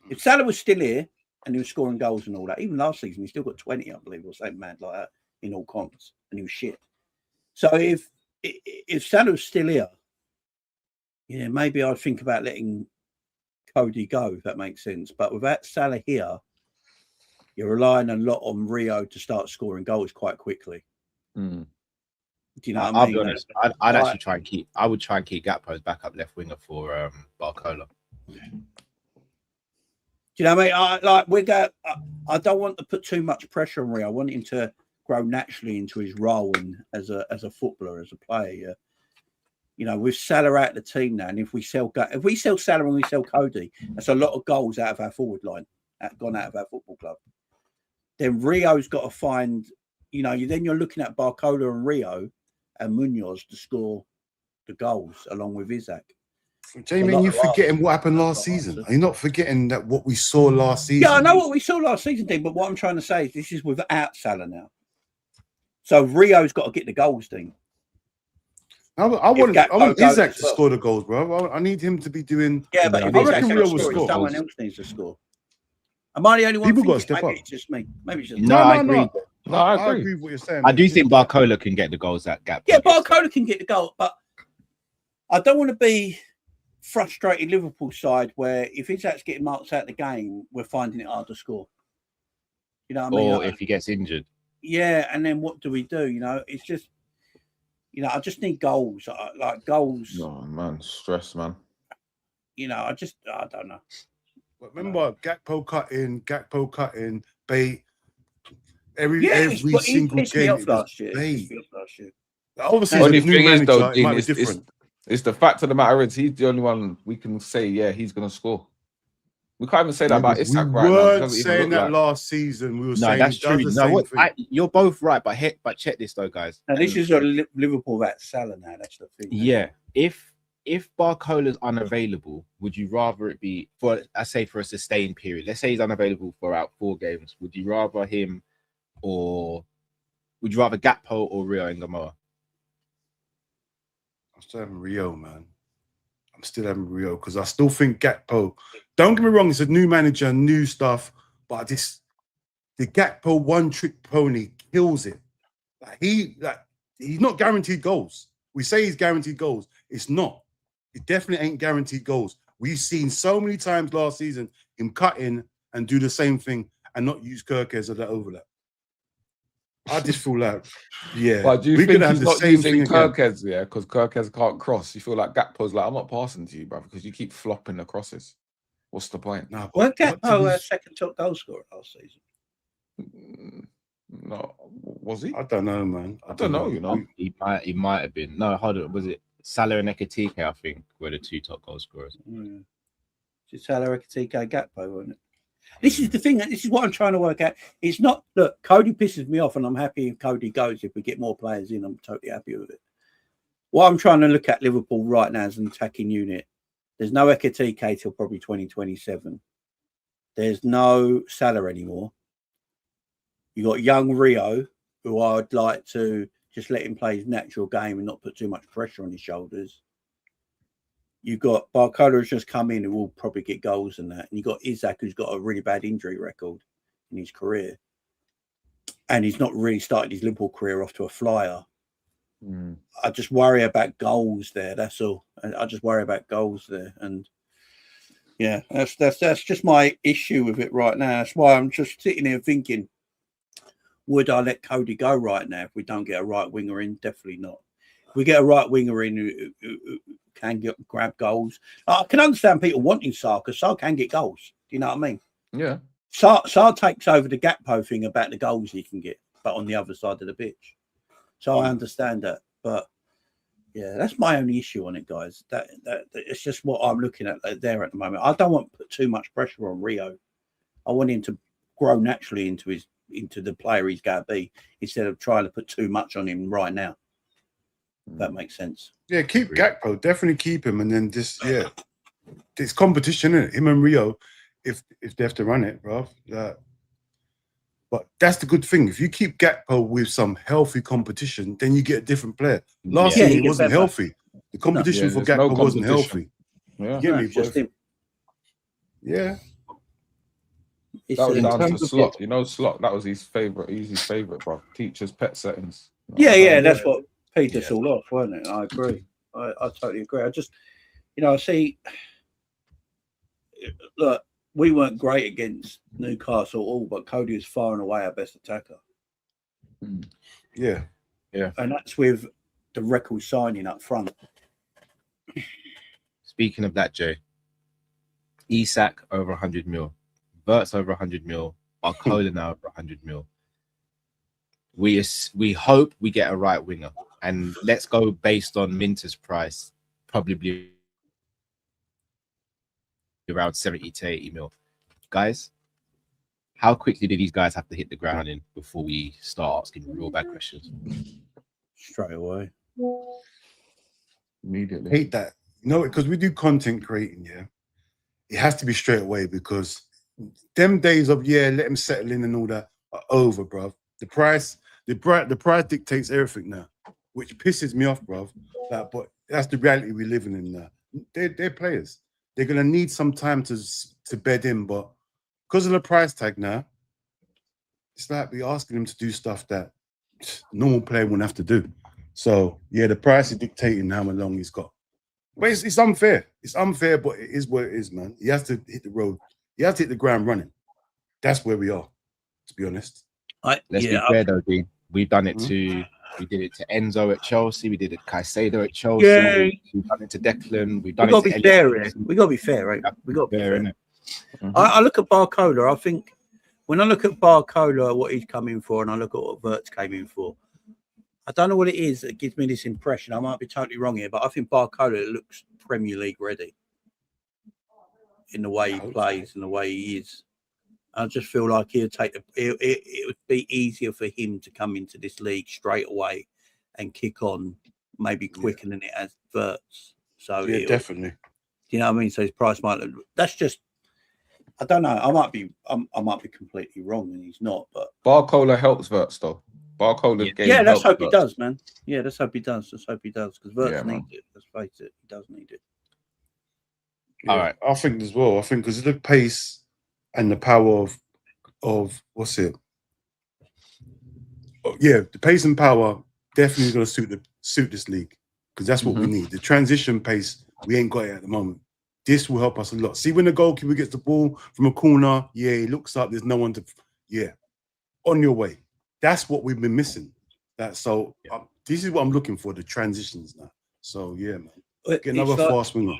If Salah was still here and he was scoring goals and all that, even last season he still got 20, I believe, or something mad like that in all comps, and he was shit. So if Salah was still here, yeah, maybe I'd think about letting Cody go, if that makes sense. But without Salah here, you're relying a lot on Rio to start scoring goals quite quickly. Mm. Do you know what I I'll mean? be honest. I'd actually try and keep. I would try and keep Gakpo as backup left winger for Barcola. Do you know what I mean? I don't want to put too much pressure on Rio. I want him to grow naturally into his role and as a footballer, as a player. Yeah. You know, with Salah out of the team now, and if we sell Salah and we sell Cody, that's a lot of goals out of our forward line, gone out of our football club. Then Rio's got to find, you know, then you're looking at Barcola and Rio and Munoz to score the goals along with Isaac. Jamie, you're forgetting what happened last season. Are you not forgetting that what we saw last season? Yeah, I know what we saw last season, Dean, but what I'm trying to say is this is without Salah now. So Rio's got to get the goals, Dean. I want Isaac to score the goals, bro. I need him to be doing. Yeah, but if I Isaac reckon Rio will score, score. someone else needs to score. Am I the only one? People got to thinking? step Maybe up. it's just me. Maybe it's just No, I agree. No, I I agree. agree with what you're saying. I do think Barcola can get the goals that Gakpo. Yeah, gets. Barcola can get the goal, but I don't want to be frustrated Liverpool side where if Isaac's getting marks out of the game, we're finding it hard to score. You know what I mean? Or if he gets injured. Yeah, and then what do we do? You know, it's just, you know, I just need goals. Like goals. No, man, stress, man. You know, I don't know. But remember, Gakpo cut in, bait. Every He single pissed me game. off it was last year. bait. Last year. Obviously, The only as a new thing is, manager, though, it Dean, might be it's different. the fact of the matter is he's the only one we can say, yeah, he's going to score. We can't even say that about Isak we right now. It weren't doesn't even saying look that like. last season. We were No, saying that's he does true. the No, same thing. you're both right, but check this though, guys. Now, this is a Liverpool without Salah now. That's the thing. Yeah, if Barcola's unavailable, would you rather it be for a sustained period? Let's say he's unavailable for about 4 games. Would you rather him, or would you rather Gakpo or Rio and Gamora? I'm still having Rio, man. I'm still having Rio because I still think Gakpo. Don't get me wrong, it's a new manager, new stuff, but the Gakpo one-trick pony kills it. He's not guaranteed goals. We say he's guaranteed goals. It's not. It definitely ain't guaranteed goals. We've seen so many times last season him cut in and do the same thing and not use Kirk as that overlap. I just feel like, yeah. But do you we're think gonna have he's the not same using thing again. Kirkez, yeah? Because Kirkez can't cross. You feel like Gakpo's like, I'm not passing to you, bro, because you keep flopping the crosses. What's the point? Nah, Weren't but Gakpo second top goal scorer last season? No, was he? I don't know, man. I don't know, you know. He might have been. No, hold on. Was it Salah and Ekitike? I think were the 2 top goal scorers. Yeah. It's Salah, Ekitike, Gakpo, wasn't it? This is the thing. This is what I'm trying to work out. It's not, look, Cody pisses me off and I'm happy if Cody goes. If we get more players in, I'm totally happy with it. What I'm trying to look at Liverpool right now as an attacking unit, there's no Ekitike till probably 2027. There's no Salah anymore. You got young Rio, who I'd like to just let him play his natural game and not put too much pressure on his shoulders. You've got Barcola who's just come in and will probably get goals and that. And you've got Isaac who's got a really bad injury record in his career. And he's not really started his Liverpool career off to a flyer. I just worry about goals there. That's all. I just worry about goals there. And yeah, that's just my issue with it right now. That's why I'm just sitting here thinking, would I let Cody go right now if we don't get a right winger in? Definitely not. If we get a right winger in who can grab goals, I can understand people wanting Sarr because Sarr can get goals. Do you know what I mean? Yeah. Sarr takes over the Gakpo thing about the goals he can get, but on the other side of the pitch. So I understand that, but yeah, that's my only issue on it, guys. That it's just what I'm looking at there at the moment. I don't want to put too much pressure on Rio. I want him to grow naturally into the player he's going to be instead of trying to put too much on him right now. If that makes sense. Yeah, keep Gakpo. Definitely keep him, and then just it's competition, isn't it? Him and Rio, if they have to run it, bro. But that's the good thing. If you keep Gakpo with some healthy competition, then you get a different player. Last year he wasn't healthy. The competition for Gakpo wasn't healthy. Yeah, you get me, just him. Yeah. That was down to Slot. You know, Slot. That was his favorite. He's his favorite, bro. Teacher's pet settings. Yeah, that's what peed us all off, wasn't it? I agree. I totally agree. I just, I see. Look, we weren't great against Newcastle at all, but Cody is far and away our best attacker. Yeah. And that's with the record signing up front. Speaking of that, Jay, Isak over 100 mil, Verts over 100 mil, Barcola now over 100 mil. We hope we get a right winger, and let's go based on Minter's price, probably around 70 to 80 mil. Guys, how quickly do these guys have to hit the ground in before we start asking real bad questions? Straight away. Immediately. Hate that. Because we do content creating, it has to be straight away because them days of let them settle in and all that are over, bruv. The price dictates everything now, which pisses me off, bruv. But that's the reality we're living in now. They're players. They're gonna need some time to bed in, but because of the price tag now, it's like we're asking them to do stuff that normal player wouldn't have to do. So the price is dictating how long he's got. But it's unfair. It's unfair, but it is what it is, man. He has to hit the road. He has to hit the ground running. That's where we are, to be honest. Let's be fair though, Dean. We've done it we did it to Enzo at Chelsea. We did it to Caicedo at Chelsea. Yeah. We've done it to Declan. We got to be fair here. We got to be fair, right? We got to be fair. Mm-hmm. I look at Barcola. I think when I look at Barcola, what he's coming for, and I look at what Verts came in for, I don't know what it is that gives me this impression. I might be totally wrong here, but I think Barcola looks Premier League ready in the way he plays and the way he is. I just feel like it would be easier for him to come into this league straight away and kick on maybe quicker than it has Verts. So definitely. You know what I mean? So his price might look, that's just, I don't know. I might be completely wrong and he's not, but Barcola helps Verts though. Barcola's game. Yeah, let's hope he does, man. Yeah, let's hope he does. Let's hope he does because Verts needs it. Let's face it, he does need it. All right, I think as well. I think because of the pace and the power of what's it? The pace and power definitely going to suit this league because that's what we need. The transition pace we ain't got it at the moment. This will help us a lot. See when the goalkeeper gets the ball from a corner, he looks up. There's no one to, on your way. That's what we've been missing. This is what I'm looking for, the transitions now. So, man. Get another fast winger.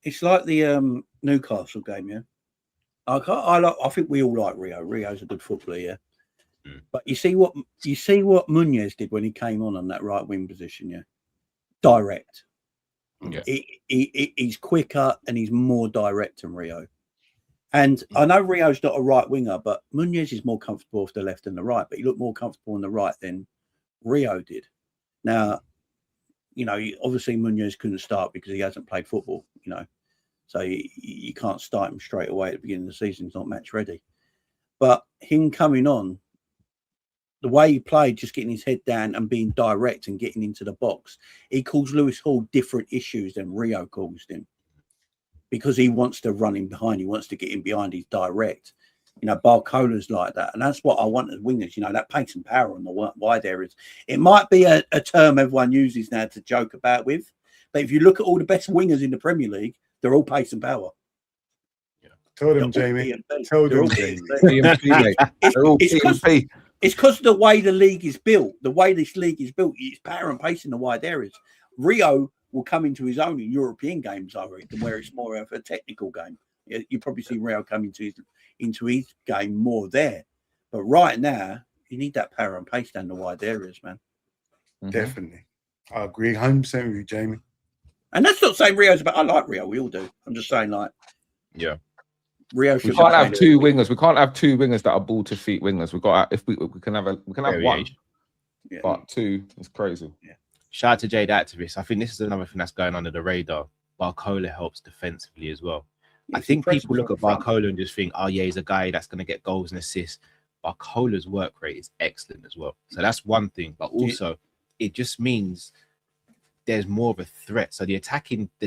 It's like the Newcastle game, I think we all like Rio. Rio's a good footballer, But you see what Muñoz did when he came on that right wing position, direct. Yeah. He's quicker and he's more direct than Rio. And I know Rio's not a right winger, but Muñoz is more comfortable off the left than the right. But he looked more comfortable on the right than Rio did. Now, obviously Muñoz couldn't start because he hasn't played football, So you can't start him straight away at the beginning of the season. He's not match ready. But him coming on, the way he played, just getting his head down and being direct and getting into the box, he caused Lewis Hall different issues than Rio caused him, because he wants to run him behind. He wants to get him behind. He's direct. You know, Barcola's like that. And that's what I want as wingers, you know, that pace and power on the wide areas. It might be a term everyone uses now to joke about with, but if you look at all the best wingers in the Premier League, they're all pace and power. Tell them, Jamie. Tell them, Jamie. It's because of the way the league is built. The way this league is built, it's power and pace in the wide areas. Rio will come into his own in European games, I reckon, where it's more of a technical game. You probably see Rio come into his game more there. But right now, you need that power and pace down the wide areas, man. Definitely. I agree 100% with you, Jamie. And that's not saying Rio's about. I like Rio. We all do. I'm just saying, like, yeah. Rio. We can't have two wingers. We can't have two wingers that are ball to feet wingers. We got if we can have one, but two is crazy. Yeah. Shout out to Jade Activist. I think this is another thing that's going under the radar. Barcola helps defensively as well. I think people look at Barcola and just think, oh yeah, he's a guy that's going to get goals and assists. Barcola's work rate is excellent as well. So that's one thing. But also, it just means there's more of a threat. So the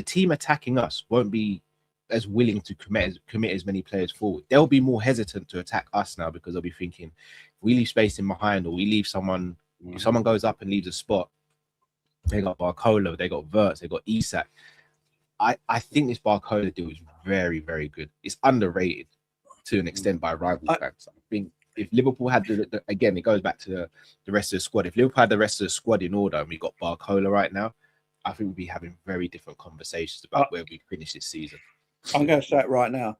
team attacking us won't be as willing to commit as many players forward. They'll be more hesitant to attack us now, because they'll be thinking, if we leave space in behind, or we leave someone, if someone goes up and leaves a spot, they got Barcola, they got Verts, they got Isak. I think this Barcola deal is very, very good. It's underrated to an extent by rival fans. I think if Liverpool had again, it goes back to the rest of the squad. If Liverpool had the rest of the squad in order and we got Barcola right now, I think we'd be having very different conversations about where we finish this season. I'm going to say it right now.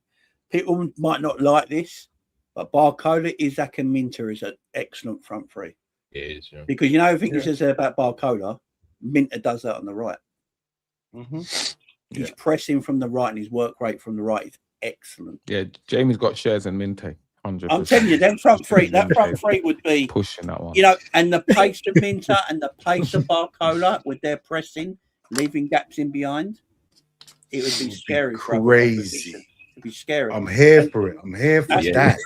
People might not like this, but Barcola, Isak and Minter is an excellent front three. It is, yeah. Because you know everything he says about Barcola, Minter does that on the right. He's pressing from the right and his work rate from the right is excellent. Yeah, Jamie's got shares in Minte. 100%. I'm telling you, that front three would be pushing that one. You know, and the pace of Minter and the pace of Barcola with their pressing, leaving gaps in behind, it would be scary. Crazy. It'd be scary. I'm here for it. I'm here for that.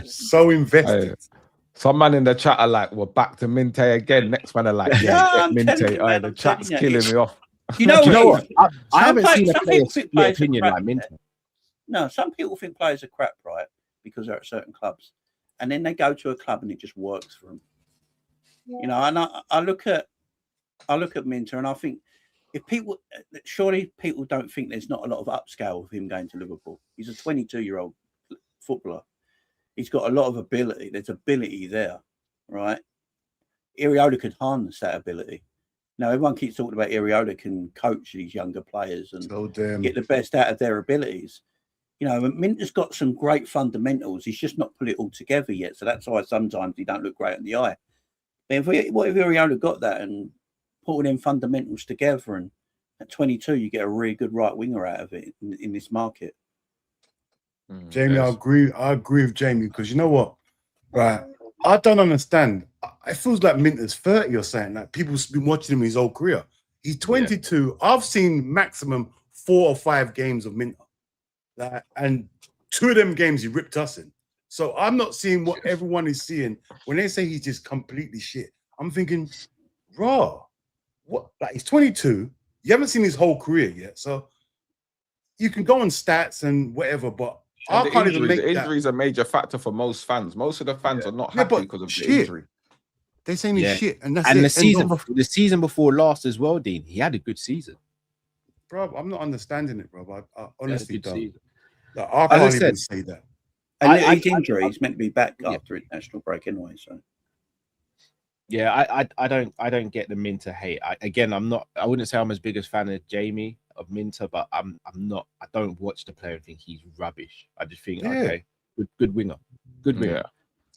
So invested. Some man in the chat are like, we're back to Minte again. Next man are like, yeah, Minte. The chat's killing me off. You know what? I haven't seen a player split opinion like Minter. No, some people think players are crap, right? Because they're at certain clubs. And then they go to a club and it just works for them. You know, and I look at Minter and I think, surely people don't think there's not a lot of upscale with him going to Liverpool. He's a 22-year-old footballer. He's got a lot of ability. There's ability there, right? Iriola could harness that ability. Now, everyone keeps talking about Iriola can coach these younger players and get the best out of their abilities. You know, Minter's got some great fundamentals. He's just not put it all together yet. So that's why sometimes he don't look great in the eye. But what if Iriola got that and put all them fundamentals together, and at 22 you get a really good right winger out of it in this market. Jamie, I agree with Jamie, because you know what, right? I don't understand. It feels like Minter's 30 or something. Like people's been watching him his whole career. He's 22. I've seen maximum 4 or 5 games of Minter, and 2 of them games he ripped us in. So I'm not seeing what everyone is seeing when they say he's just completely shit. I'm thinking, raw. What? Like, he's 22. You haven't seen his whole career yet, so you can go on stats and whatever, but I can't even make the injury is a major factor for most fans. Most of the fans are not happy because of the injury. They're saying he's shit, and that's and it. The season before last as well, Dean. He had a good season, bro. I'm not understanding it, bro. I honestly don't. Like, I can't even say that. And his injury, he's meant to be back after international break anyway. So. Yeah, I don't get the Minter hate. I wouldn't say I'm as big as fan of Jamie of Minter, but I'm not. I don't watch the player and think he's rubbish. I just think okay, good winger, good winger.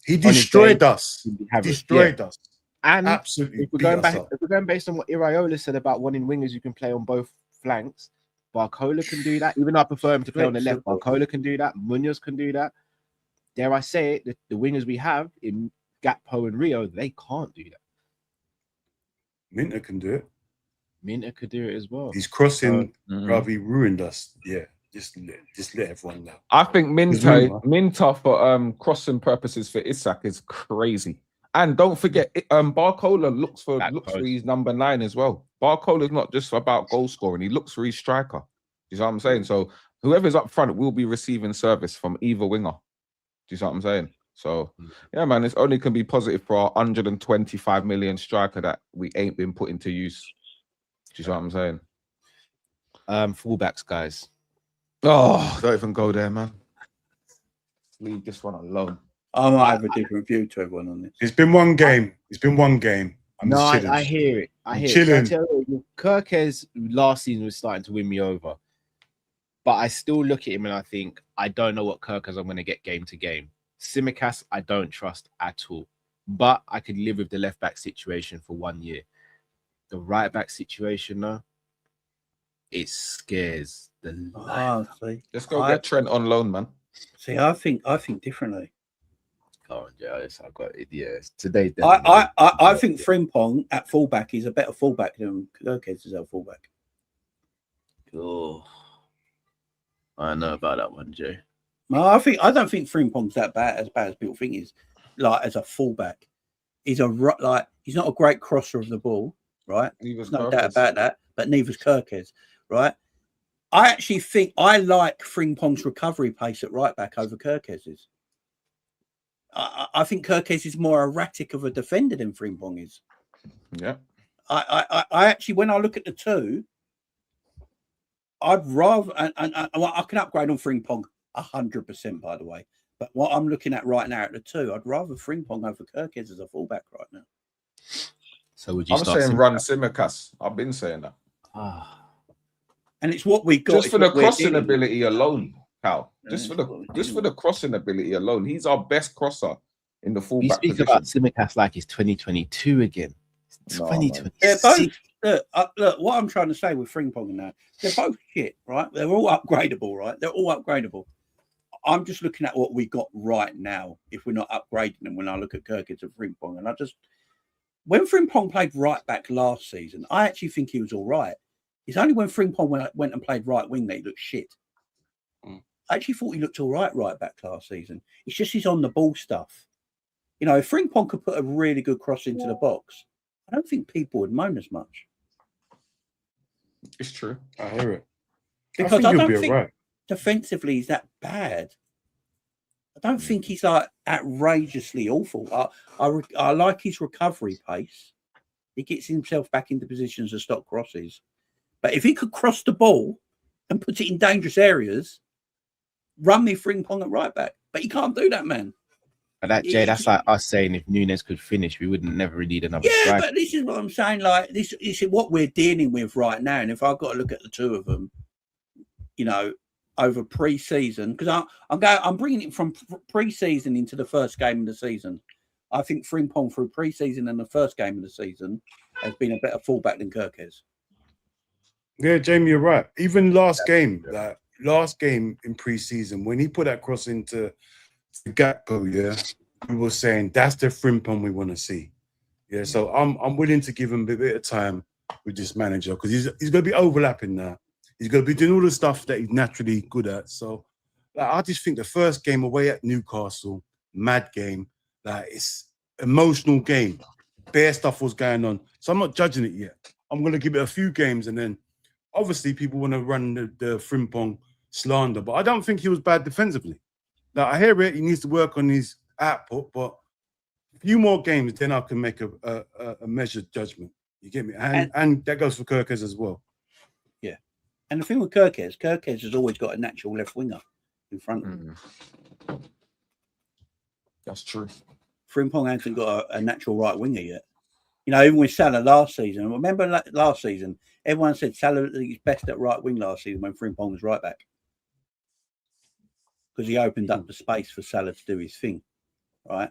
He destroyed us. Destroyed us. And absolutely. If we're going based on what Iriola said about wanting wingers who can play on both flanks, Barcola can do that. Even though I prefer him to play on the left, Barcola can do that. Munoz can do that. Dare I say it? The wingers we have in Gakpo and Rio, they can't do that. Minter can do it. Minter could do it as well. He's crossing, he ruined us. Yeah. Just let everyone know. I think Minta. Minta for crossing purposes for Isak is crazy. And don't forget, Barcola looks for his number 9 as well. Barcola's not just about goal scoring; he looks for his striker. You know what I'm saying? So whoever's up front will be receiving service from either winger. Do you see what I'm saying? So yeah, man, it's only can be positive for our 125 million striker that we ain't been put into use. Do you see what I'm saying? Fullbacks, guys. Oh, don't even go there, man. Leave this one alone. I might have a different view to everyone on this. It's been one game. I'm No, chilling. I hear it. I hear chilling. it. Kirkes last season was starting to win me over. But I still look at him and I think, I don't know what Kirkes I'm going to get game to game. Tsimikas, I don't trust at all. But I could live with the left-back situation for 1 year. The right-back situation, though, it scares the life. Let's go get Trent on loan, man. See, I think differently. Oh, yes, I've got it. Yes, today. I think Frimpong at fullback is a better fullback than Kirkes is at fullback. Oh, I know about that one, Jay. No, I don't think Frimpong's that bad as people think he's like as a fullback. He's he's not a great crosser of the ball, right? There's no doubt about that. But neither's Kirkes, right? I actually think I like Frimpong's recovery pace at right back over Kirkes's. I think Kirkes is more erratic of a defender than Frimpong is. Yeah. I actually, when I look at the two, I'd rather, and I can upgrade on Frimpong 100%, by the way. But what I'm looking at right now at the two, I'd rather Frimpong over Kirkes as a fullback right now. So would you? I'm saying run Tsimikas. I've been saying that. And it's what we got just for the crossing ability alone, Cal. Just for the crossing ability alone, he's our best crosser in the fullback position. You speak about Tsimikas like it's 2022 again. It's 2026. Look, what I'm trying to say with Frimpong now, they're both shit, right? They're all upgradable, right? They're all upgradable. I'm just looking at what we got right now. If we're not upgrading them, when I look at Kirkes and Frimpong, and when Frimpong played right back last season, I actually think he was all right. It's only when Frimpong went and played right wing that he looked shit. I actually thought he looked all right back last season. It's just his on the ball stuff. You know, if Frimpong could put a really good cross into the box, I don't think people would moan as much. It's true. I hear it. Because I don't think defensively he's that bad. I don't think he's like outrageously awful. I like his recovery pace. He gets himself back into positions to stop crosses. But if he could cross the ball and put it in dangerous areas, run me Frimpong at right back. But he can't do that, man. But that, Jay, that's like us saying if Nunes could finish, we wouldn't never need another striker. But this is what I'm saying. Like this is what we're dealing with right now. And if I've got to look at the two of them, you know, over pre-season, because I'm bringing it from pre-season into the first game of the season. I think Frimpong through pre-season and the first game of the season has been a better fullback than Kirkes. Yeah, Jamie, you're right. Even last game in pre-season, when he put that cross into the Gakpo, we were saying that's the Frimpong we want to see. Yeah, so I'm willing to give him a bit of time with this manager because he's going to be overlapping now. He's going to be doing all the stuff that he's naturally good at. So I just think the first game away at Newcastle, mad game, it's emotional game. Bare stuff was going on. So I'm not judging it yet. I'm going to give it a few games and then obviously people want to run the Frimpong slander, but I don't think he was bad defensively. Now, I hear it. He needs to work on his output, but a few more games, then I can make a measured judgment. You get me? And that goes for Kirkes as well. Yeah. And the thing with Kirkes has always got a natural left winger in front of him. That's true. Frimpong hasn't got a natural right winger yet. You know, even with Salah last season, remember last season, everyone said Salah was best at right wing last season when Frimpong was right back. Because he opened up the space for Salah to do his thing, right?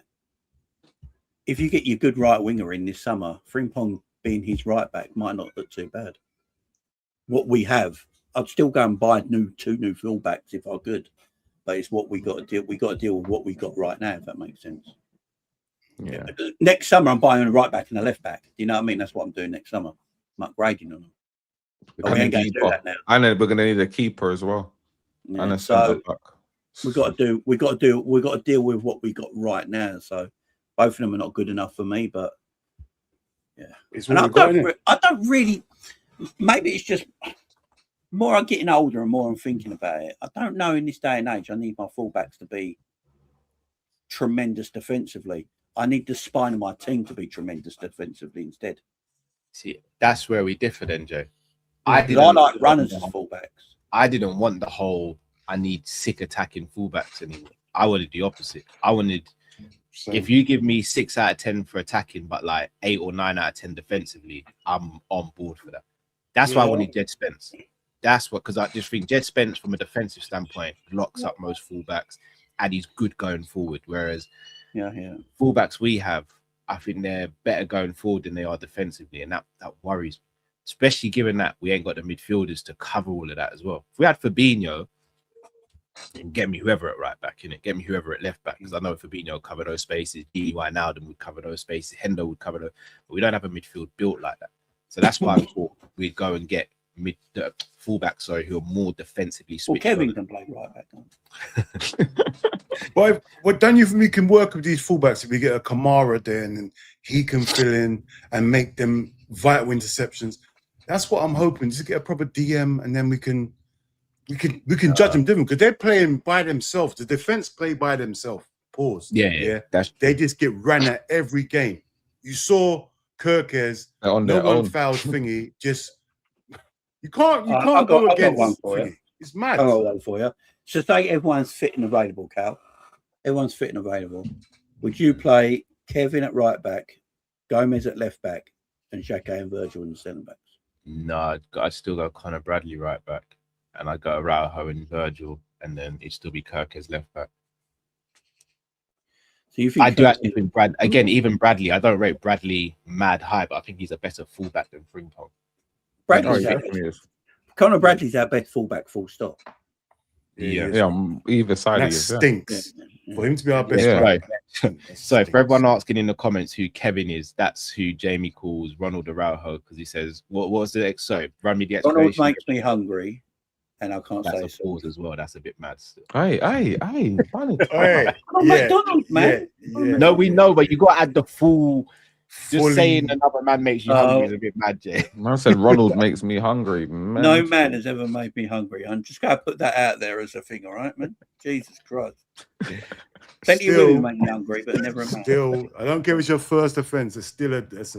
If you get your good right winger in this summer, Frimpong being his right back might not look too bad. What we have, I'd still go and buy two new fullbacks if I could, but it's what we got to deal. We got to deal with what we got right now, if that makes sense. Yeah. Next summer, I'm buying a right back and a left back. Do you know what I mean? That's what I'm doing next summer. I'm upgrading on them. We ain't going to do that now. I know we're going to need a keeper as well. Yeah, And a so centre back. we got to deal with what we got right now. So both of them are not good enough for me, but yeah. It's And what we got, innit? I don't really. Maybe it's just more I'm getting older and more I'm thinking about it. I don't know in this day and age. I need my fullbacks to be tremendous defensively. I need the spine of my team to be tremendous defensively instead. See, that's where we differ then, Joe. I like runners as fullbacks. I didn't want the whole I need sick attacking fullbacks anymore. I wanted the opposite. I wanted if you give me 6 out of 10 for attacking, but like 8 or 9 out of 10 defensively, I'm on board for that. That's why I wanted Jed Spence. That's what, because I just think Jed Spence, from a defensive standpoint, locks up most fullbacks and he's good going forward. Whereas, fullbacks we have, I think they're better going forward than they are defensively, and that worries me. Especially given that we ain't got the midfielders to cover all of that as well. If we had Fabinho, and get me whoever at right back, get me whoever at left back, because I know Fabinho will cover those spaces, DY Nowden would cover those spaces, Hendo would cover those, but we don't have a midfield built like that. So that's why I thought we'd go and get fullbacks, who are more defensively switched. Well, Kevin can play right back. But don't you think we can work with these fullbacks if we get a Kamara there and then he can fill in and make them vital interceptions? That's what I'm hoping, just get a proper DM, and then we can judge them different, because they're playing by themselves. The defense play by themselves. Pause. Yeah. They just get ran at every game. You saw Kirkes, no one fouled thingy. Just you can't go against thingy. It's mad. I'll go one for you. So say everyone's fit and available, Cal. Everyone's fit and available. Would you play Kevin at right back, Gomez at left back, and Xhaka and Virgil in the centre backs? No, I'd still go Conor Bradley right back, and I'd go Araujo and Virgil, and then it'd still be Kirkes left back. So you think I do actually think even Bradley, I don't rate Bradley mad high, but I think he's a better fullback than Frimpong. Conor Bradley's our best fullback, full stop. Either side that of stinks. For him to be our best right. So for everyone asking in the comments who Kevin is, that's who Jamie calls Ronald Araujo, because he says, what was the so run me the explanation. Ronald makes me hungry, and I can't say a pause as well. That's a bit mad still. Hey, McDonald's, man. No, we know, but you got to add the full. Just saying another man makes you hungry is a bit mad, Jay. Man said Ronald makes me hungry. Man. No man has ever made me hungry. I'm just going to put that out there as a thing, all right, man? Jesus Christ. Plenty of women make me hungry, but never a man. Still, I don't care if it's your first offence. It's still it's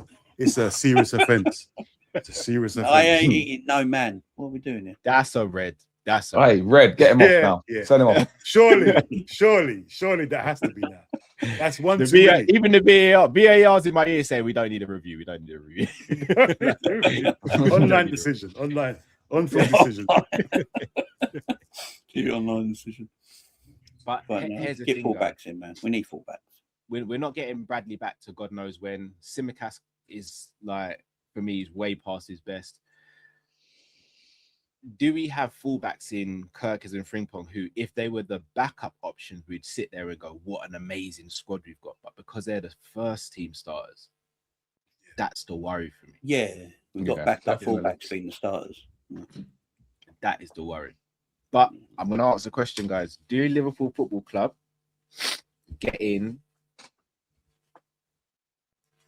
a serious offence. It's a serious offence. I ain't eating no man. What are we doing here? That's a red. That's a Red. Get him off now. Yeah. Send him off. Surely that has to be now. That's one. Even the VAR's in my ear saying we don't need a review. We don't need a review. Online decision. On-field decision. Keep online decision. But here's the get thing, fullbacks in, man. We need fullbacks. We're not getting Bradley back to God knows when. Tsimikas is like, for me, he's way past his best. Do we have fullbacks in Kirkes and Frimpong who, if they were the backup options, we'd sit there and go, what an amazing squad we've got. But because they're the first team starters, that's the worry for me. Yeah, we've got backup fullbacks being the starters. That is the worry. But I'm going to ask the question, guys. Do Liverpool Football Club get in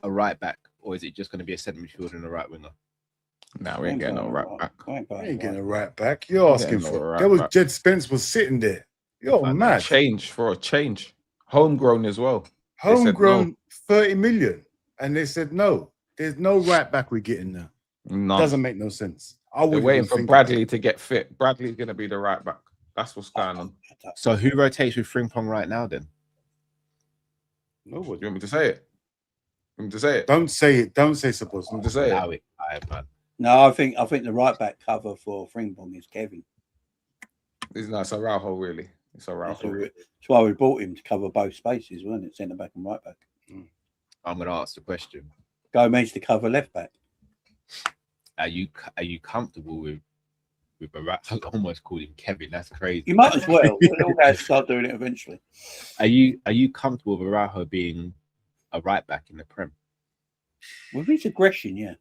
a right back, or is it just going to be a centre midfielder and a right winger? No, we ain't getting no right back. We ain't getting a right back. You're asking for it. That was Jed Spence was sitting there. You're mad. For a change. Homegrown as well. Homegrown, 30 million. And they said no. There's no right back we're getting now. No. Doesn't make no sense. They're waiting for Bradley to get fit. Bradley's going to be the right back. That's what's going on. So who rotates with Frimpong right now then? Nobody. You want me to say it? Don't say it. Don't say suppose. I'm to say it. No, I think the right back cover for Frimpong is Kevin. It's Araujo, really. It's Araujo. That's why we bought him, to cover both spaces, wasn't it? Centre back and right back. I'm going to ask the question. Gomez to cover left back. Are you comfortable with Araujo? I almost called him Kevin. That's crazy. You might as well. We'll all guys start doing it eventually. Are you comfortable with Araujo being a right back in the Prem? With his aggression, yeah.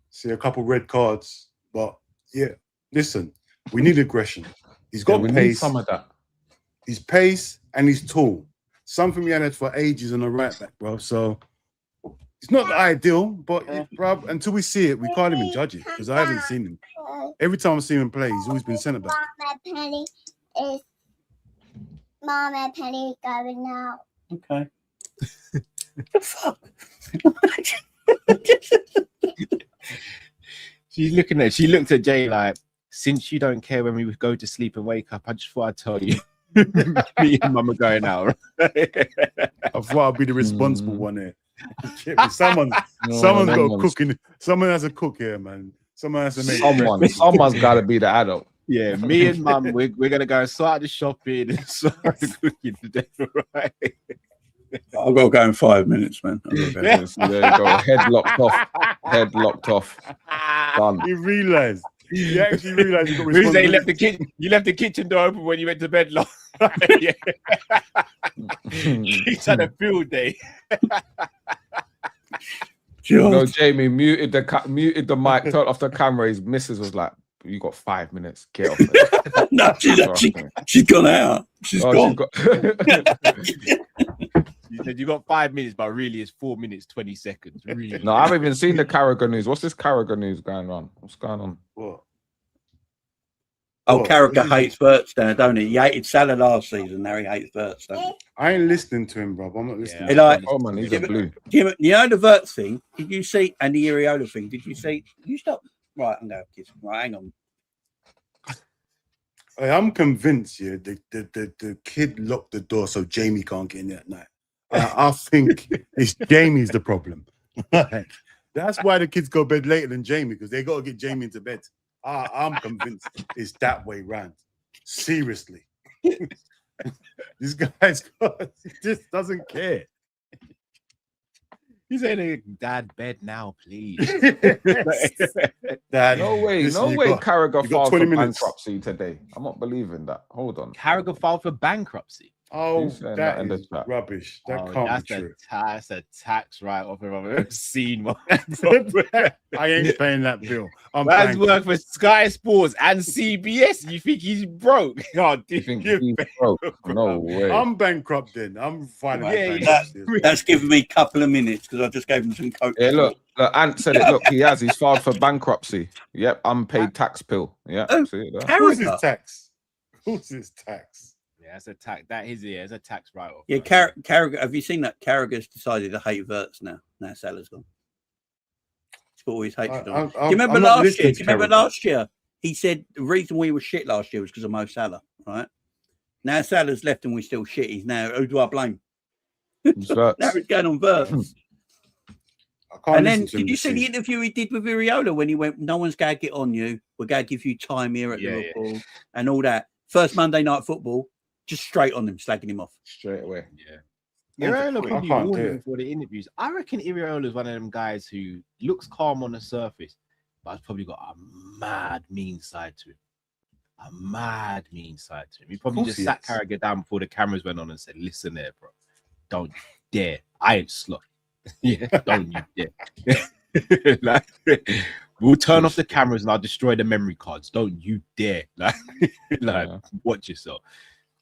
See a couple red cards, but yeah. Listen, We need aggression. He's Yeah, got we need pace. some of that. He's pace and he's tall. Something we had for ages on the right back, bro. So it's not ideal, but bro, until we see it, we can't even judge it because I haven't seen him. Every time I've seen him play, he's always been centre back. Mom and Penny going now. Okay. The fuck? She looked at Jay like, since you don't care when we would go to sleep and wake up, I just thought I'd tell you. Me and mum are going out. Right? I thought I'd be the responsible one here. Someone's got a cooking. Someone has a cook here, man. Someone has to make Someone's got to be the adult. Yeah, me and mum, we're gonna go and sort out the shopping and sort out the cooking today, right? I've got to go in 5 minutes, man. Yeah. So there you go. Head locked off. Head locked off. Done. You realise. You actually realise you got You left responsibility. you left the kitchen door open when you went to bed last night. Yeah. She's had a field day. No, Jamie muted the mic, turned off the camera. His missus was like, "You got 5 minutes. Get off." No, she's gone out. She's gone. You said you got 5 minutes, but really it's 4 minutes 20 seconds. Really? No, I haven't even seen the Carragher news. What's this Carragher news going on? What's going on? What? Oh, Carragher hates Verts now, don't he? He hated Salah last season. Now he hates Verts, don't he? I ain't listening to him, bro. I'm not listening. He like, Oh man, he's a blue. you know the Verts thing? Did you see? And the Iriola thing? Did you see? You stop. Right, I'm going to kiss him. Right, hang on. I'm convinced, the kid locked the door so Jamie can't get in there at night. I think it's Jamie's the problem. That's why the kids go to bed later than Jamie, because they got to get Jamie into bed. I'm convinced it's that way round. Seriously. This guy's he just doesn't care. He's saying, "Dad, bed now, please." Dad, No way, listen, Carragher you got filed 20 for minutes. bankruptcy today. I'm not believing that. Hold on. Carragher filed for bankruptcy. Oh, Who's saying that in the is chat? rubbish. That can't be true. That's a tax write-off if I've ever seen one. I ain't paying that bill. I'm Man's bankrupt. work for Sky Sports and CBS. You think he's broke? Oh, You think he's broke? No way. I'm bankrupt then. I'm filing Yeah, bankruptcy. That's given me a couple of minutes because I just gave him some coke. Yeah, look, Ant said it. Look, he's filed for bankruptcy. Yep, unpaid tax bill. Yeah, Oh, see it there. Who's Carragher. his tax? Who's his tax? Yeah, that's a tax. That is it's a tax write-off. Yeah, Carragher. Have you seen that? Carragher's decided to hate Verts now. Now Salah's gone. He's got all his hatred on. Do you remember I'm not last year? listening Do you to remember Carragher. last year? He said the reason we were shit last year was because of Mo Salah, right? Now Salah's left and we're still shit. He's now, who do I blame? Now it's going on Verts. I can't And then, listen to him did you this see the season. interview he did with Iriola when he went, "No one's going to get on you. We're going to give you time here at Yeah, Liverpool," and all that. First Monday Night Football, just straight on him, slagging him off. Straight away. Yeah. Iriola I probably can't warned do him it. for the interviews. I reckon Iriola is one of them guys who looks calm on the surface, but has probably got a mad mean side to him. A mad mean side to him. He probably just sat Carragher down before the cameras went on and said, "Listen there, bro. Don't you dare. I ain't slow. Yeah, don't you dare." Like, we'll turn off the cameras and I'll destroy the memory cards. Don't you dare. Like, watch yourself.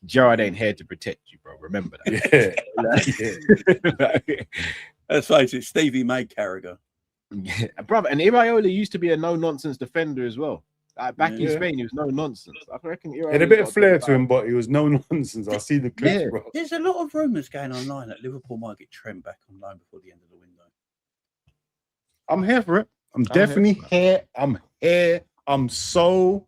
Gerard ain't here to protect you, bro. Remember that. Yeah. Let's face it, Stevie made Carragher. Yeah, brother. And Iriola used to be a no-nonsense defender as well. Back in Spain, he was no nonsense. I reckon He had a bit of flair to him, but he was no nonsense. I see the clips, bro. There's a lot of rumours going online that Liverpool might get Trent back on loan before the end of the window. I'm here for it. I'm definitely here. I'm here. I'm so.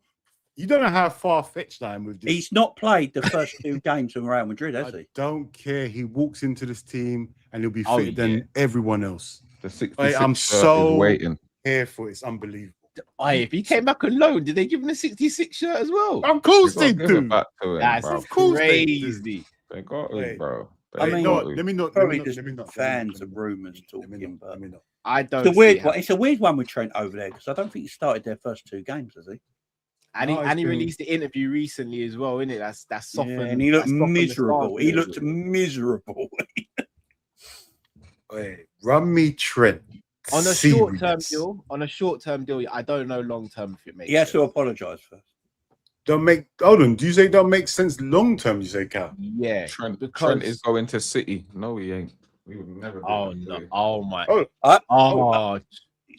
You don't know how far-fetched I am with this. He's not played the first 2 games from Real Madrid, has he? Don't care. He walks into this team and he'll be Oh, fitter than everyone else. The 66 I'm shirt so is waiting. here for it. It's unbelievable. If he came back on loan, did they give him a 66 shirt as well? Of course they Give it do. back to him, That's bro. Of course they do. crazy. They got Wait. it, bro. I mean, No, let me not. Probably let just me not. fans of rumours Let me talking, not. but Let me not. I don't. it's a weird see one. It's a weird one with Trent over there because I don't think he started their first 2 games, has he? And he released the interview recently as well, innit? That's softened. Yeah, and he looked that's softened the miserable. stance He a looked little bit. miserable. Wait, run me Trent. On a Serious. short-term deal, I don't know long-term if it makes He has to sense. apologise first. don't make. Hold on. Do you say don't make sense long term? You say, Cal? Yeah, Trent because is going to City. No, he ain't. We would never. do oh that to no, you. oh my, Oh,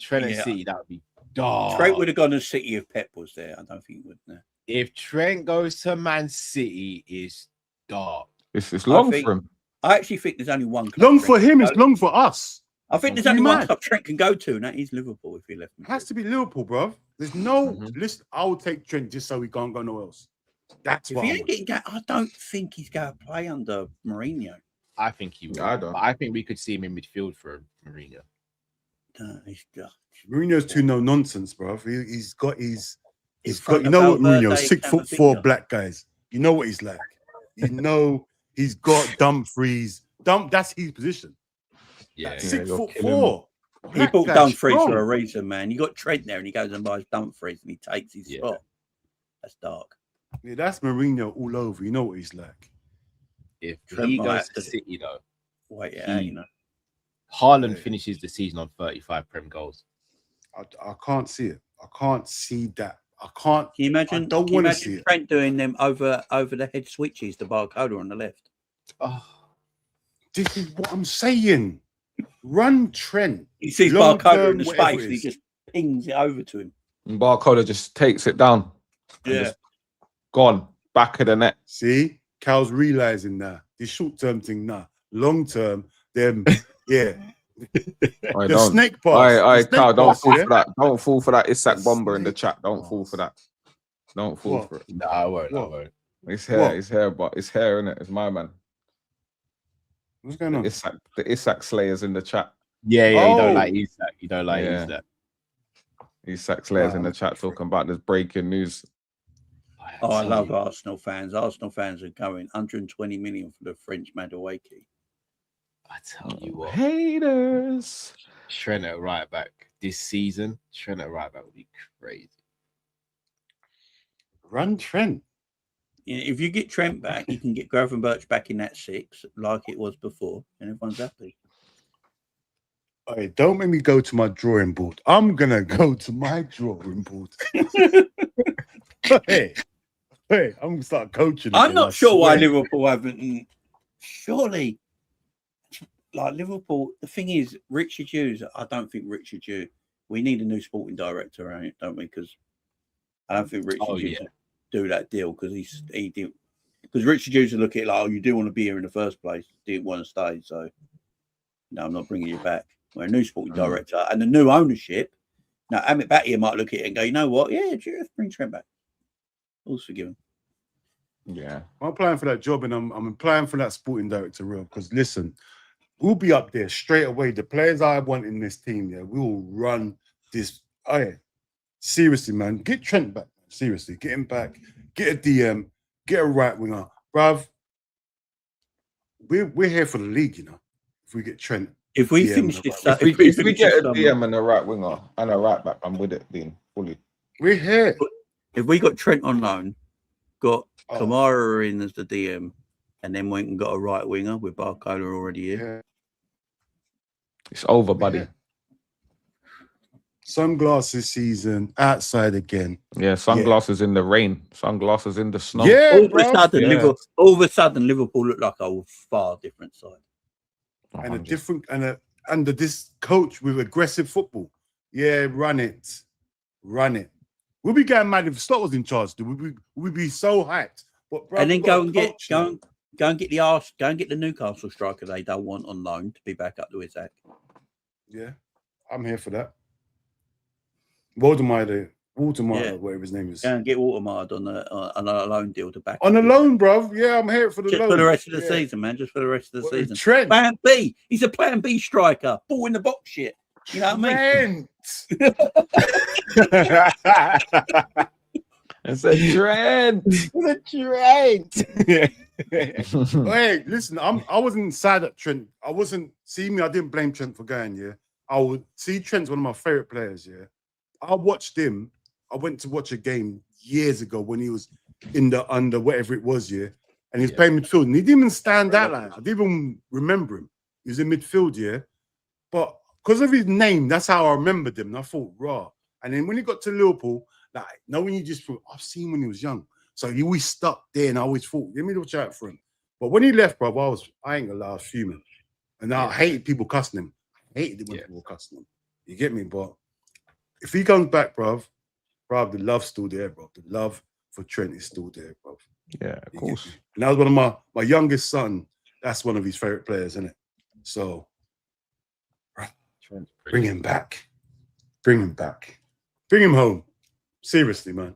Trent and yeah. City, that would be dark. Trent would have gone to City if Pep was there. I don't think he would. No. If Trent goes to Man City, is dark. It's long think- for him. I actually think there's only one. Club long Trent for him. can It's go. long for us. I think there's You only one mad? club Trent can go to, and that is Liverpool. If he left, It has to be Liverpool, bro. There's no Mhm. listen. I will take Trent just so he can't go nowhere else. That's If what he I ain't getting go, I don't think he's going to play under Mourinho. I think he would. I don't. But I think we could see him in midfield for Mourinho. No, he's just, Mourinho's too no nonsense, bro. He's got his. He's front got. You of know what Valverde, Mourinho? 6'4" Camavinga. black guys. You know what he's like. You know he's got Dumfries. That's his position. Yeah, Like, you're 6'4". he Black bought guy, Dumfries strong. for a reason, man. You got Trent there, and he goes and buys Dumfries, and he takes his Yeah. spot. That's dark. Yeah, that's Mourinho all over. You know what he's like. if Trent he might goes have to to- City though, Wait, yeah, He- you know. Haaland Yeah. finishes the season on 35 Prem goals. I can't see it. I can't see that. I can't. Can you imagine? I don't can you wanna imagine see it. Trent doing them over the head switches to Barcola on the left. Oh, This is what I'm saying. Run Trent. He sees Long Barcola term, in the whatever space, it and he is. just pings it over to him. And Barcola just takes it down. and Yeah. just gone back of the net. See, Cal's realizing now. This short term thing now. Long term, them, yeah. I The don't. snake pass. I the snake Carl, don't pass, fall yeah? for that. Don't fall for that The Isak bomber in the snake chat. Don't fall for that. Don't fall What? for it. no, I won't. I What? won't. It's hair. What? It's hair, but it's hair, innit? It's my man. What's going on? The Isak slayers in the chat. Yeah, you Oh. don't like Isak. You don't like Yeah. Isak. Isak slayers in the Wow. chat talking about this breaking news. Oh, I love it. Arsenal fans. Arsenal fans are going 120 million for the French Madueke. I tell you what, Haters. Trent at right back this season. Trent at right back would be crazy. Run Trent. If you get Trent back, you can get Gravenberch back in that 6 like it was before, and everyone's happy. Hey, don't make me go to my drawing board. I'm gonna go to my drawing board. hey, I'm gonna start coaching. I'm again, not I sure why swear. Liverpool haven't. Surely, like Liverpool, the thing is, Richard Hughes. I don't think Richard Hughes. We need a new sporting director, right? Don't we? Because I don't think Richard Oh, Hughes yeah. do that deal because he didn't. Because Richard Hughes would look at it like, oh, you do want to be here in the first place. Didn't want to stay, so no, I'm not bringing you back. We're a new sporting director and the new ownership. Now, Amit Bhatia might look at it and go, you know what? Yeah, just bring Trent back. All's forgiven. Yeah. I'm applying for that job and I'm applying for that sporting director role. Because listen, we'll be up there straight away. The players I want in this team, yeah, we will run this. Oh, yeah. Seriously, man. Get Trent back. Seriously, get him back. Get a DM. Get a right winger. Bruv, we're here for the league, you know. If we get Trent. If we Yeah, finish man, this, If we finish get this a summer- DM and a right winger and a right back, I'm with it, Dean. Fully. We're here. if we got Trent on loan, got Oh. Kamara in as the DM, and then went and got a right winger with Barcola already here. Yeah. It's over, buddy. Yeah. Sunglasses season, outside again. Yeah, sunglasses in the rain, sunglasses in the snow. Yeah, All of a bruv. sudden, Yeah. Liverpool looked like a far different side. And a different and this coach with aggressive football. Yeah, run it. We'll be getting mad if Stott was in charge. We'd be so hyped. But bruv, And then we've got go a and get coach go now. and, go and get the Newcastle striker they don't want on loan to be back up to Isak. Yeah, I'm here for that. Waldemar, Yeah. whatever his name is. Go and get Watermard on a loan deal to back On up a Isak. loan, bruv. Yeah, I'm here for the Just loan. for the rest of the Yeah. season, man. Just for the rest of the What, season. Trent. Plan B. He's a plan B striker. Ball in the box shit. You know what I mean? Trent. It's a trend. Hey, listen, I wasn't sad at Trent. I didn't blame Trent for going, yeah. I would see Trent's one of my favorite players, yeah. I watched him. I went to watch a game years ago when he was in the under whatever it was, yeah. And he was playing midfield. And he didn't even stand out like that. I didn't even remember him. He was in midfield, yeah. But because of his name, that's how I remembered him. And I thought, raw. And then when he got to Liverpool, like, when you just thought, I've seen when he was young. So he always stuck there, and I always thought, let me watch out for him. But when he left, bro, I ain't gonna lie, I was fuming. And I hated people cussing him. I hated it when people were cussing him. You get me? But if he comes back, bro, the love's still there, bro. The love for Trent is still there, bro. Yeah, of course. And that was one of my youngest son. That's one of his favorite players, isn't it? So bring him back. Bring him back. Bring him home. Seriously, man.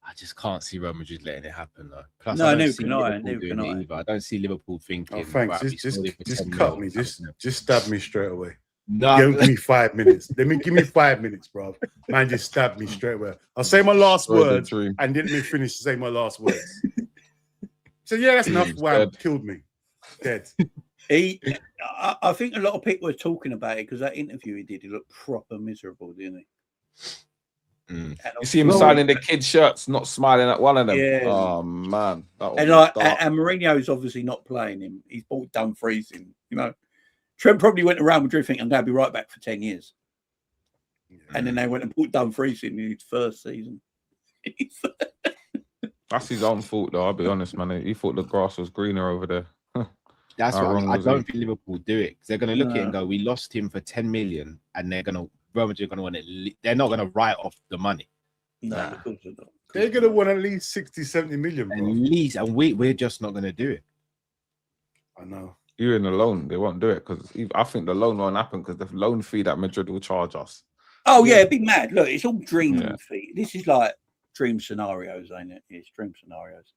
I just can't see Real Madrid letting it happen, though. Plus, No, I don't neither see can I, Liverpool neither doing can it I. either. I don't see Liverpool thinking. Oh, thanks. right, we Just sold it for 10 cut mil. me. Just stab me straight away. No, Give me 5 minutes. Give me 5 minutes, bro. Man, just stab me straight away. I'll say my last words and didn't me finish to say my last words. So yeah, that's enough. Wow, killed me. Dead. I think a lot of people are talking about it because that interview he did, he looked proper miserable, didn't he? You see him signing the kids' shirts, not smiling at one of them. Yeah. Oh man. And Mourinho's obviously not playing him. He's bought Dumfries in, you know. Trent probably went around Madrid thinking, I'm going to be right back for 10 years. And then they went and put Dumfries in his first season. That's his own fault, though. I'll be honest, man. He thought the grass was greener over there. That's How what wrong I was don't he? think Liverpool do it because they're going to look at it and go, we lost him for 10 million, and they're going to Real Madrid are going to want it. They're not going to write off the money. No, of course not. They're gonna want at least 60, 70 million, bro. At least, and we're just not going to do it. I know. You're in the loan. They won't do it because I think the loan won't happen because the loan fee that Madrid will charge us. Oh yeah, it'd be mad. Look, it's all dreaming feet. This is like dream scenarios, ain't it? It's dream scenarios.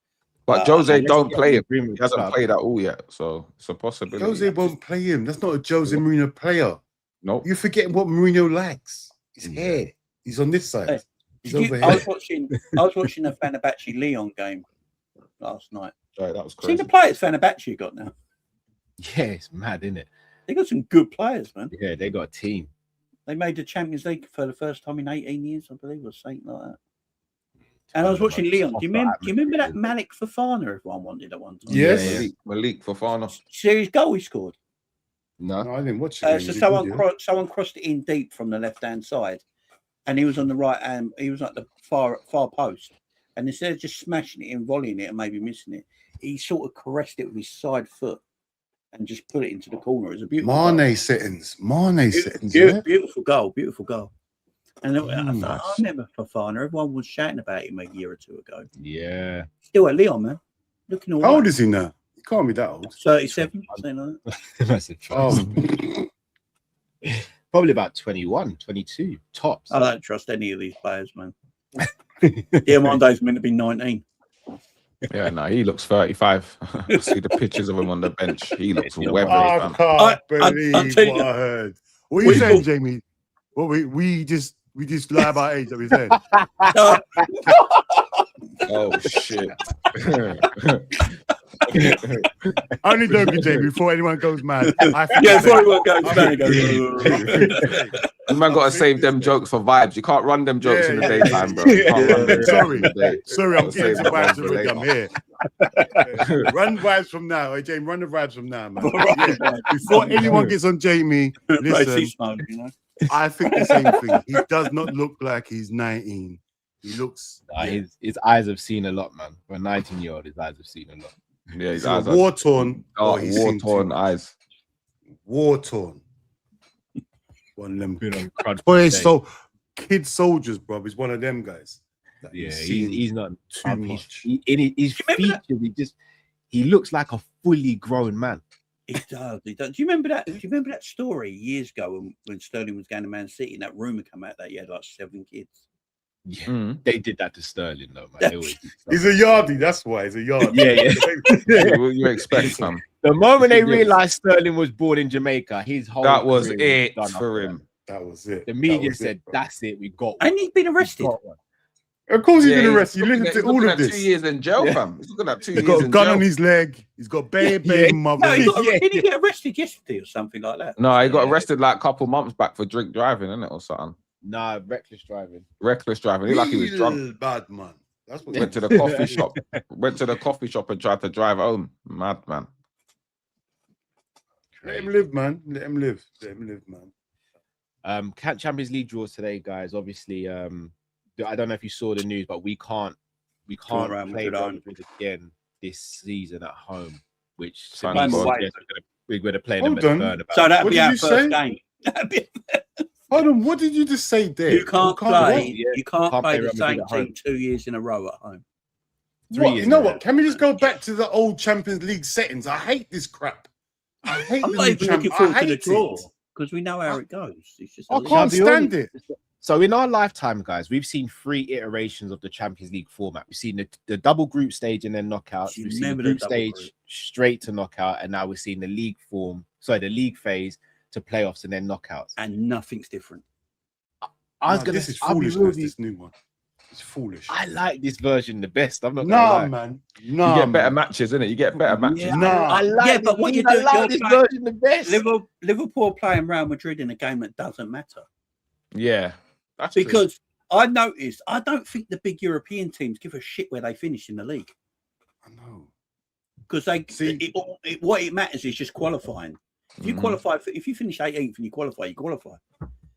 But Jose don't play him. He hasn't played at all yet, so it's a possibility. Jose won't play him. That's not a Jose Mourinho player. No, you're forgetting what Mourinho likes. His hair. He's on this side. He's over here. I was watching the Fenerbahce Lyon game last night. Right, that was crazy. See the players Fenerbahce got now. Yeah, it's mad, isn't it? They got some good players, man. Yeah, they got a team. They made the Champions League for the first time in 18 years, I believe, or something like that. And I was watching Lyon. Do you remember that Malik Fofana everyone wanted at one time? Yes. Yeah. Malik Fofana. See his goal he scored? No, I didn't watch it. So someone crossed it in deep from the left-hand side, and he was on the right hand. He was at the far post, and instead of just smashing it in, volleying it, and maybe missing it, he sort of caressed it with his side foot and just put it into the corner. It was a beautiful Mane settings. Beautiful goal. And I remember Fofana. Everyone was shouting about him a year or two ago. Yeah. Still at Lyon, man. Looking all How right. old is he now? He can't be that old. 37, something like that. Probably about 21, 22, tops. I don't trust any of these players, man. Diamando's meant to be 19. Yeah, no, he looks 35. I see the pictures of him on the bench. He looks weathered. I can't believe what I heard. What are you saying, Jamie? Well, we just lie about age that we said. Oh shit. Only joking, Jamie, before anyone goes mad. Before anyone goes mad. You man got to save them jokes for vibes. You can't run them jokes in the daytime, bro. You can't run them Sorry, I'm getting some vibes for already. I'm here. Run vibes from now. Hey, Jamie, run the vibes from now, man. Yeah. Before anyone gets on Jamie, listen, I think the same thing. He does not look like he's 19. He looks... His eyes have seen a lot, man. For a 19-year-old, his eyes have seen a lot. Yeah, his eyes war-torn. War-torn eyes. War-torn. One of them. Boy, so kid soldiers, bro. He's one of them guys. Yeah, he's not too much. His features, he looks like a fully grown man. He does. He does. Do you remember that? Do you remember that story years ago when Sterling was going to Man City and that rumor came out that he had like 7 kids? Yeah, they did that to Sterling, though, man. He's a yardie. That's why he's a yardie. Yeah. What you expect, fam? The moment they realized Sterling was born in Jamaica, his whole that was career it for him. That was it. The media said, "That's it. We got." And he's been arrested. Of course, he's been arrested. You listen to all of this. 2 years in jail, fam. He's looking at 2 years. He's got a gun in jail. on his leg. He's got mother. No, didn't he get arrested yesterday or something like that? No, he got arrested like a couple months back for drink driving, innit, or something. Nah, reckless driving. Reckless driving. He like he was drunk. Bad man. That's what Went to the coffee shop. Went to the coffee shop and tried to drive home. Mad man. Let him live, man. Let him live. Let him live, man. Champions League draws today, guys. Obviously, I don't know if you saw the news, but we can't we can't Real play Madrid Real home. Madrid again this season at home, which to Thank me God. suggests we're going to play them Hold at the on. Bernabeu. So that'd What be did our you first say? game. That'd be- Hold on, what did you just say there? you can't play. Yeah, You can't can't play play the Real Madrid same at home. team 2 years in a row at home. Three What? years You know in a what? Can we just go back to the old Champions League settings? I hate this crap. I hate I'm the not new even looking champ. I forward to the hate draw it. because we know how it goes. It's just. I a league. can't Shall we stand only- it. So in our lifetime, guys, we've seen 3 iterations of the Champions League format. We've seen the double group stage and then knockouts. Do you We've seen the remember the group double stage group? straight to knockout, and now we're seeing the league phase to playoffs and then knockouts. And nothing's different. This is I'll be foolishness. real with you. This new one. It's foolish. I like this version the best. I'm not Nah, gonna lie. man. You Nah, get better man. matches, innit? You get better matches. Yeah, Nah. I like Yeah, this, but what you I do- like you're this playing- version the best. Liverpool playing Real Madrid in a game that doesn't matter Yeah, that's true. because I noticed. I don't think the big European teams give a shit where they finish in the league I know. because they. See- What it matters is just qualifying. If you qualify, if you finish 18th and you qualify, you qualify.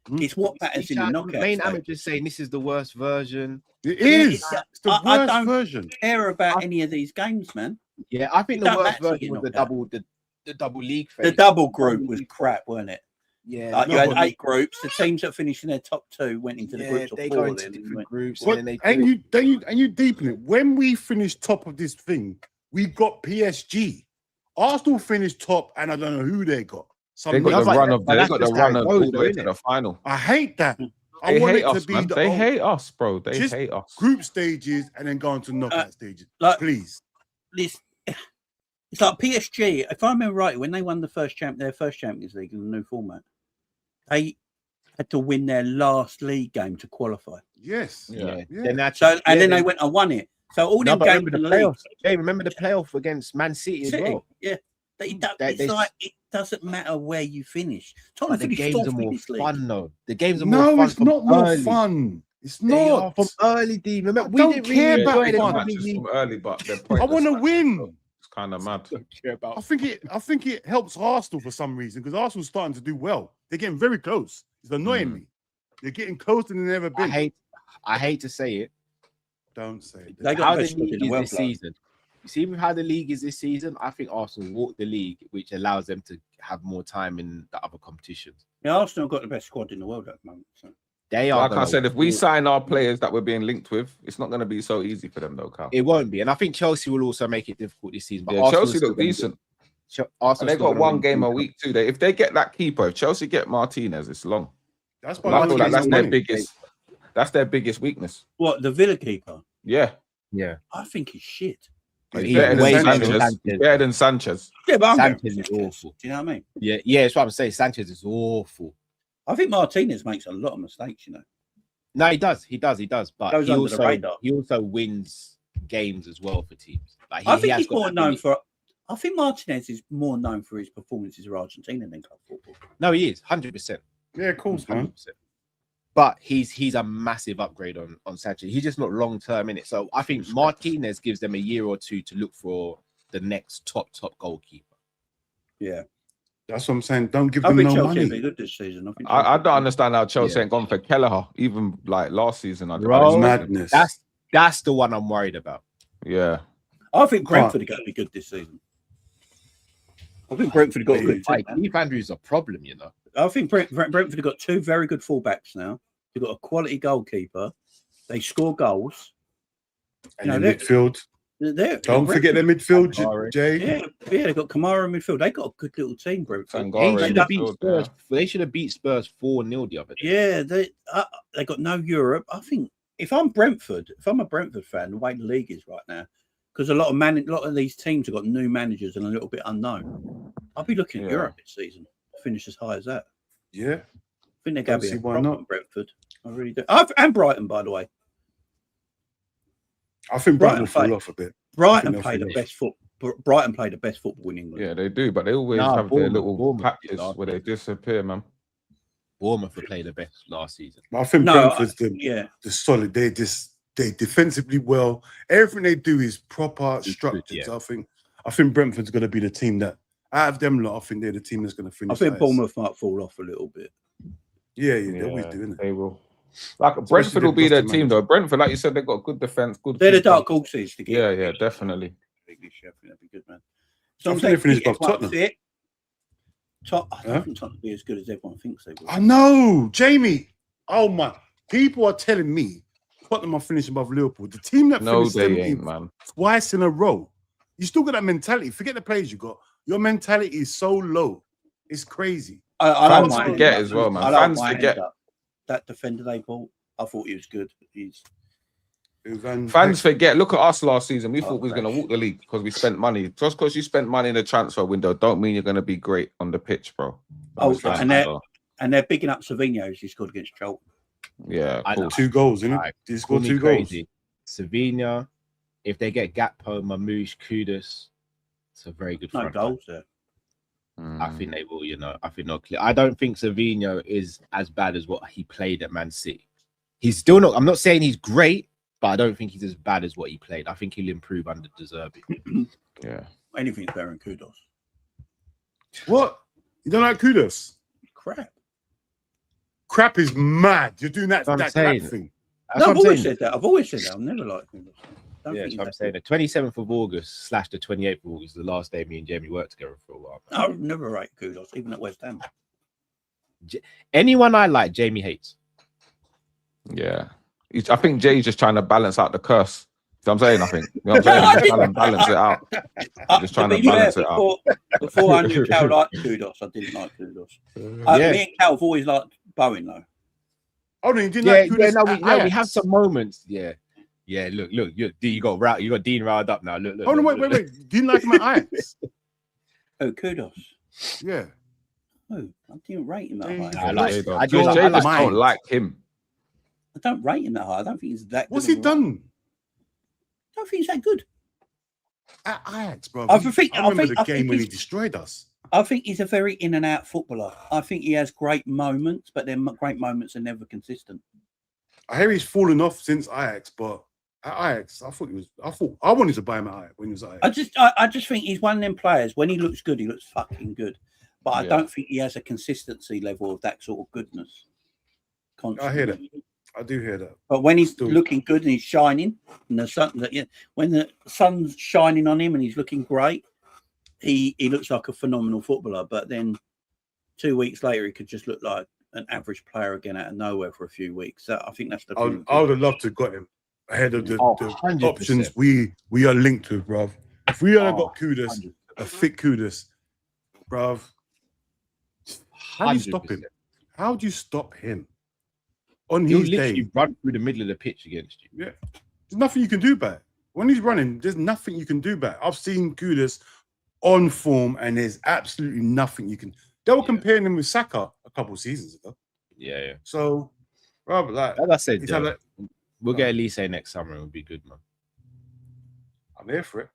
Mhm. It's what matters in the knockout. Main stage. amateurs saying this is the worst version. It is. Yeah, It's the I worst don't version. care about any of these games, man. Yeah, I think It the don't worst matter, version you was the know, double league phase. The double group was crap, weren't it? Yeah, Like no, you had but- 8 groups. The teams that finished in their top 2 went into the groups of they 4. go into then, different went- groups But and then and you deepen it. When we finished top of this thing, we got PSG. Arsenal finished top, and I don't know who they got. Some They got niggas. the run of. but They that's got the just how run it of goes, all the though, way innit? to the final. I hate that. I They want hate it to us, be man. the They old hate us, bro. They Just hate us. group stages and then go on to knockout stages. like- Please. This, it's like PSG. If I remember right, when they won their first Champions League in the new format, they had to win their last league game to qualify. Yes. Yeah. Yeah. Then that's So then they went and won it. So all them games remember in the the league, playoffs. Hey, remember the playoff against Man City as City, well. yeah. It's They- like it doesn't matter where you finish. Tottenham But the finished games fourth are in more this league. fun though. The games are more No, fun. it's from not more early. fun. It's They are not. from early, D. Remember, I we don't didn't care really about enjoy the fun. Champions matches League. from early, but they're I pointless want to matches, win. so It's kind of mad. I think it helps Arsenal for some reason because Arsenal's starting to do well. They're getting very close. It's annoying me. They're getting closer than they've ever been. I hate to say it. Don't say it. They got How the the best squad league in the is world, this bloke. season. You see how the league is this season? I think Arsenal walked the league, which allows them to have more time in the other competitions. Yeah, Arsenal got the best squad in the world at the moment. So. They are. Like I gonna said, if we walk- sign our players that we're being linked with, it's not going to be so easy for them, though, Carl. it won't be, and I think Chelsea will also make it difficult this season. But Yeah, Arsenal's Chelsea still look gonna decent. win. And Arsenal's they still got gonna one win game a two week too. If they get that keeper, if Chelsea get Martinez, it's long. That's I why feel like Martinez that's is their winning. biggest. That's their biggest weakness. What, the Villa keeper? Yeah, Yeah, I think he's shit. but he's better way than better than Sanchez. He's better than Sanchez. Yeah, but I'm Sanchez going is for awful. Do you know what I mean? Yeah, that's what I'm saying. Sanchez is awful. I think Martinez makes a lot of mistakes, you know. No, he does. But Goes he under the radar. also wins games as well for teams. Like I think has he's got more that known ability. for. I think Martinez is more known for his performances for Argentina than club football. No, he is 100%. Yeah, of course, man. 100%. But he's a massive upgrade on Sanchez. He's just not long term in it. So I think Martinez gives them a year or two to look for the next top goalkeeper. Yeah, That's what I'm saying. Don't give I them think no Chelsea will be money. good this season. I, think I don't understand how Chelsea Yeah. ain't gone for Kelleher, even like last season. Bro, madness. That's the one I'm worried about. Yeah, I think Brentford are going to be good this season. I think Brentford have got a good team. Like, Man. Keith Andrews is a problem, you know. I think Brentford have got 2 very good fullbacks now. They've got a quality goalkeeper. They score goals. And You in know, midfield. Don't forget the midfield, Jay. Yeah, they've got Kamara in midfield. They got a good little team, Brentford. Sangare They in should have beat midfield, Spurs. yeah. They should have beat Spurs 4-0 the other day. Yeah, they got no Europe. I think if I'm a Brentford fan, the way the league is right now, because a lot of these teams have got new managers and a little bit unknown. I'll be looking at Yeah. Europe this season. Finish as high as that. Yeah. I think they're going Don't to see be a why problem not. at Brentford. I really do. And Brighton, by the way. I think Brighton will fall played- off a bit. Brighton they'll play the finish. best Brighton played the best football in England. yeah, they do, but they always Nah, have their Bournemouth- little Bournemouth patches did last where they disappear, man. Bournemouth would play the best last season. I think No, Brentford's Yeah, the solid. They defensively well. Everything they do is proper It's good, structured. yeah. So I think Brentford's going to be the team that out of them lot. I think they're the team that's going to finish. I think highest. Bournemouth might fall off a little bit. Yeah, they always do, innit? They will. Like Brentford will be they've their lost team the though. Brentford, like you said, they've got good defense, good. They're the keeper. dark horses to get. Yeah, definitely. This year. I think that'd be good, man. I think they finished above Tottenham. I don't Huh? think Tottenham will be as good as everyone thinks they will. I know, Jamie. Oh my! People are telling me Tottenham are finishing above Liverpool. The team that No, finished they 17th ain't, man. twice in a row. You still got that mentality. Forget the players you got. Your mentality is so low. It's crazy. I Fans don't mind forget him. as well, man. I don't Fans mind forget. that defender they bought. I thought he was good. Fans forget. Look at us last season. We Oh, thought we was going to fresh. walk the league because we spent money. Just because you spent money in the transfer window, don't mean you're going to be great on the pitch, bro. Oh, That's and they're bigging up Savinho as he scored against Charlton. yeah, I know. 2 goals, isn't it? Right. Did he Call score me 2 goals? crazy. Savinho, if they get Gakpo, Mamouche, Kudus, it's a very good No front. goals there. I think they will, I think they'll clear. I don't think Savinho is as bad as what he played at Man City. He's still not, I'm not saying he's great, but I don't think he's as bad as what he played. I think he'll improve under De Zerbi. Yeah. Anything's better than Kudos. What? You don't like Kudos? Crap. Crap is mad. You're doing that, That's what I'm that crap saying. thing. That's No, what I've I'm always saying. said that. I've always said that. I've never liked Kudos. Yeah, so I'm saying the 27th of August / the 28th of August, the last day me and Jamie worked together for a while. I've never rated Kudos, even at West Ham. Anyone I like, Jamie hates. Yeah. I think Jay's just trying to balance out the curse. You know what I'm saying? I think. You know what I'm saying? He's trying to balance it out. Just trying to balance it out. Before I knew Cal liked Kudos, I didn't like Kudos. Me and Cal have always liked Bowen, though. Oh, no, you didn't like Kudos? We have some moments. Yeah. Look, you got Dean riled up now. Look. Oh, no, wait. Didn't like him at Ajax? Oh, Kudos. Yeah. Oh, I didn't rate him that Yeah, high. I Jay just just mind. don't like him. I don't rate him that high. I don't think he's that good. What's he done I don't think he's that good. at Ajax, bro? I remember the game when he destroyed us. I think he's a very in and out footballer. I think he has great moments, but then great moments are never consistent. I hear he's fallen off since Ajax, but at Ajax, I wanted to buy him at Ajax when he was at Ajax. I just think he's one of them players. When he looks good, he looks fucking good. But I don't think he has a consistency level of that sort of goodness. Constantly. I hear that. I do hear that. But when he's looking good and he's shining, and the sun, when the sun's shining on him and he's looking great, he looks like a phenomenal footballer. But then 2 weeks later, he could just look like an average player again out of nowhere for a few weeks. So I think that's the. I would have loved to have got him ahead of the 100%. options we are linked with, bruv. If we had got Kudos, a thick Kudos, bruv, how do you stop him? How do you stop him on He'll his literally day? run through the middle of the pitch against you. Yeah, there's nothing you can do about it. When he's running, there's nothing you can do about it. I've seen Kudos on form, and there's absolutely nothing you can. They were comparing him with Saka a couple of seasons ago. Yeah. So, bruv, like As I said, he's had that- we'll get Elise next summer. It would be good, man. I'm here for it.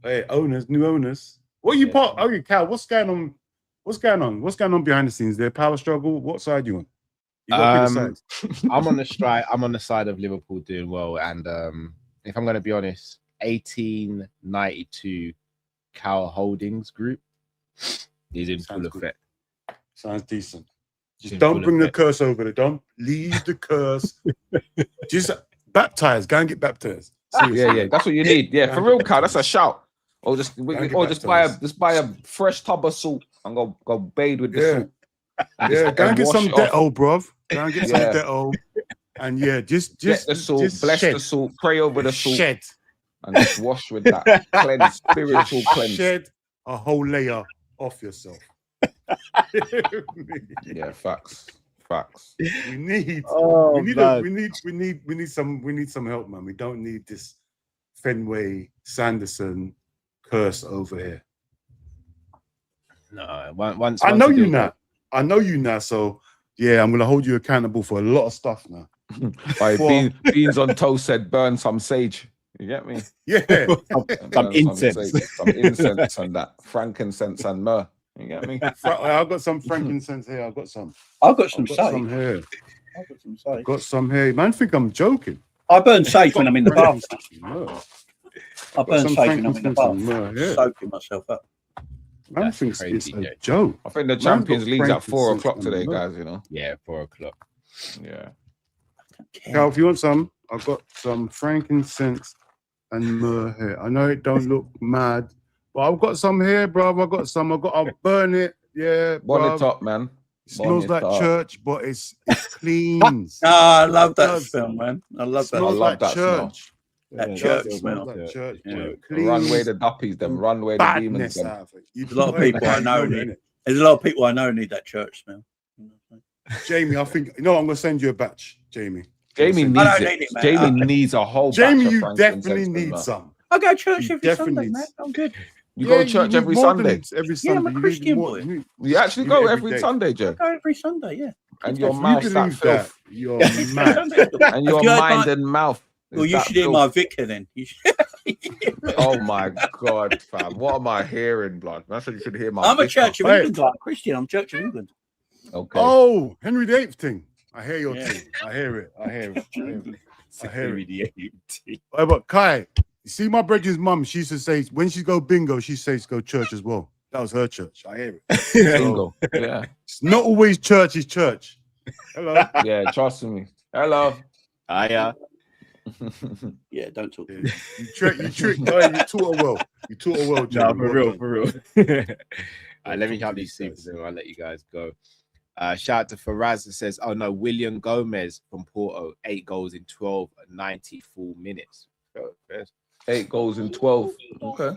Hey, new owners. What are you part? Oh, you Cal. What's going on? What's going on behind the scenes? There, power struggle. What side you on? You got to pick a side. I'm on the strike. I'm on the side of Liverpool doing well, and if I'm going to be honest, 1892 Cal Holdings Group is in full effect. Sounds decent. Just don't bring the curse over there. Don't leave the curse. Just baptize. Go and get baptized. Seriously. Yeah. That's what you need. Yeah, for real, Cal. That's a shout. Or just buy a fresh tub of salt and go bathe with the salt. Yeah, go and get some wash it Dettol, bruv. Go and get some Dettol. And just get the salt, bless the salt, pray over the salt, shed, and just wash with that cleanse, spiritual cleanse. Shed a whole layer off yourself. Yeah, facts. We need some help, man. We don't need this Fenway Sanderson curse over here. No, once I know you now. So yeah, I'm gonna hold you accountable for a lot of stuff now. Beans on toast said burn some sage. You get me? Yeah. some incense. Some incense and that frankincense and myrrh. You get me? I've got some frankincense here. I've got some some here. I've got some sage. Got some here. Man, think I'm joking. I burn sage when I'm in the bath. I burn some sage when I'm in the bath. yeah. Soaking myself up. Man thinks it's a joke. I think the Champions League's at 4 o'clock today, guys. You know? Yeah, 4 o'clock. Yeah. Cal, if you want some, I've got some frankincense and myrrh here. I know it don't look mad, but I've got some here, bro. I'll burn it. Yeah, Burn it bruv. up, man. It smells Burn like it up. church, but it's clean. I love that does. smell, man. I love that. I Smells love like that smell. church. That It church does. It smell. smells like church. Yeah. bro. Run away Clean. the duppies, them. No Run away the demons, Badness them. out of it. There's a lot of people I know need. There's a lot of people I know need that church smell. Jamie, I think I'm gonna send you a batch, Jamie. Jamie I needs don't it. need it, man. Jamie needs a whole Jamie, batch of you frankincense definitely and need myrrh. I some. go to church You every Sunday, definitely- man. I'm good. You go to church need every more than Sunday. Every Yeah, I'm Sunday. a You need Christian more- boy. you- You actually You go do it every every day. Sunday, I Joe. go every Sunday, yeah. And your If you mouth's that believe filth. that, you're mad. And your If you heard mind my- and mouth. is Well, you that should hear filth. my vicar then. You should... Oh my God, fam. What am I hearing, blood? That's what you should hear my I'm a vicar. Church of Hey. England guy. Christian. I'm Church of England. Okay. Oh, Henry VIII thing. I hear your Yeah. thing. I hear it. I hear it. I hear it. I Oh, but Kai, you see my brother's mum, she used to say when she go bingo, she says go church as well. That was her church. I hear it. Bingo. Yeah. It's not always church is church. Hello. Yeah, trust me. Hello. Yeah, don't talk. Yeah. You taught her well. You taught her well, No, Jamie. for Well real, done. for real. Let me talk have to these these guys. supers and I'll let you guys go. Shout out to Faraz that says, oh no, William Gomez from Porto, 8 goals in 12 and 94 minutes. Oh, that's 8 goals in 12. Okay.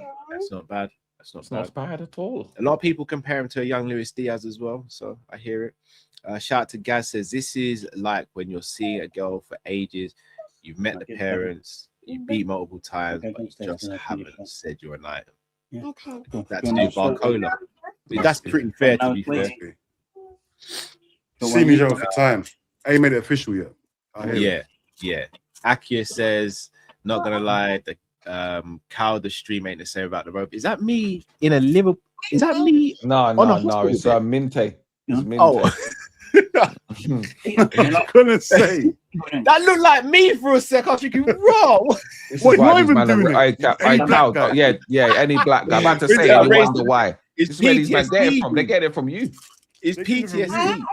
not bad. That's not It's bad. not bad at all. A lot of people compare him to a young Luis Diaz as well, so I hear it. Shout out to Gaz says, this is like when you're seeing a girl for ages, you've met the parents, you beat multiple times, but you just haven't said you're an item. Okay. That's new Barcola. That's pretty fair to be fair. See me over for time. I ain't made it official yet. I hear it. Yeah. Akia says, not gonna lie, the Cow the stream ain't the same about the rope. Is that me in a Liverpool? Is that me? No, On a no, no. hospital It's bed? Minte. It's Minte. Oh, I'm gonna say. that looked like me for a sec. I was thinking, raw. This is What, why not these even man are- doing it? I Any black doubt. guy? Yeah, any black guy. I'm about to say, Yeah, you raised wonder why. This It's is where these men get it PTSD. from. They get it from you. It's They give it from PTSD.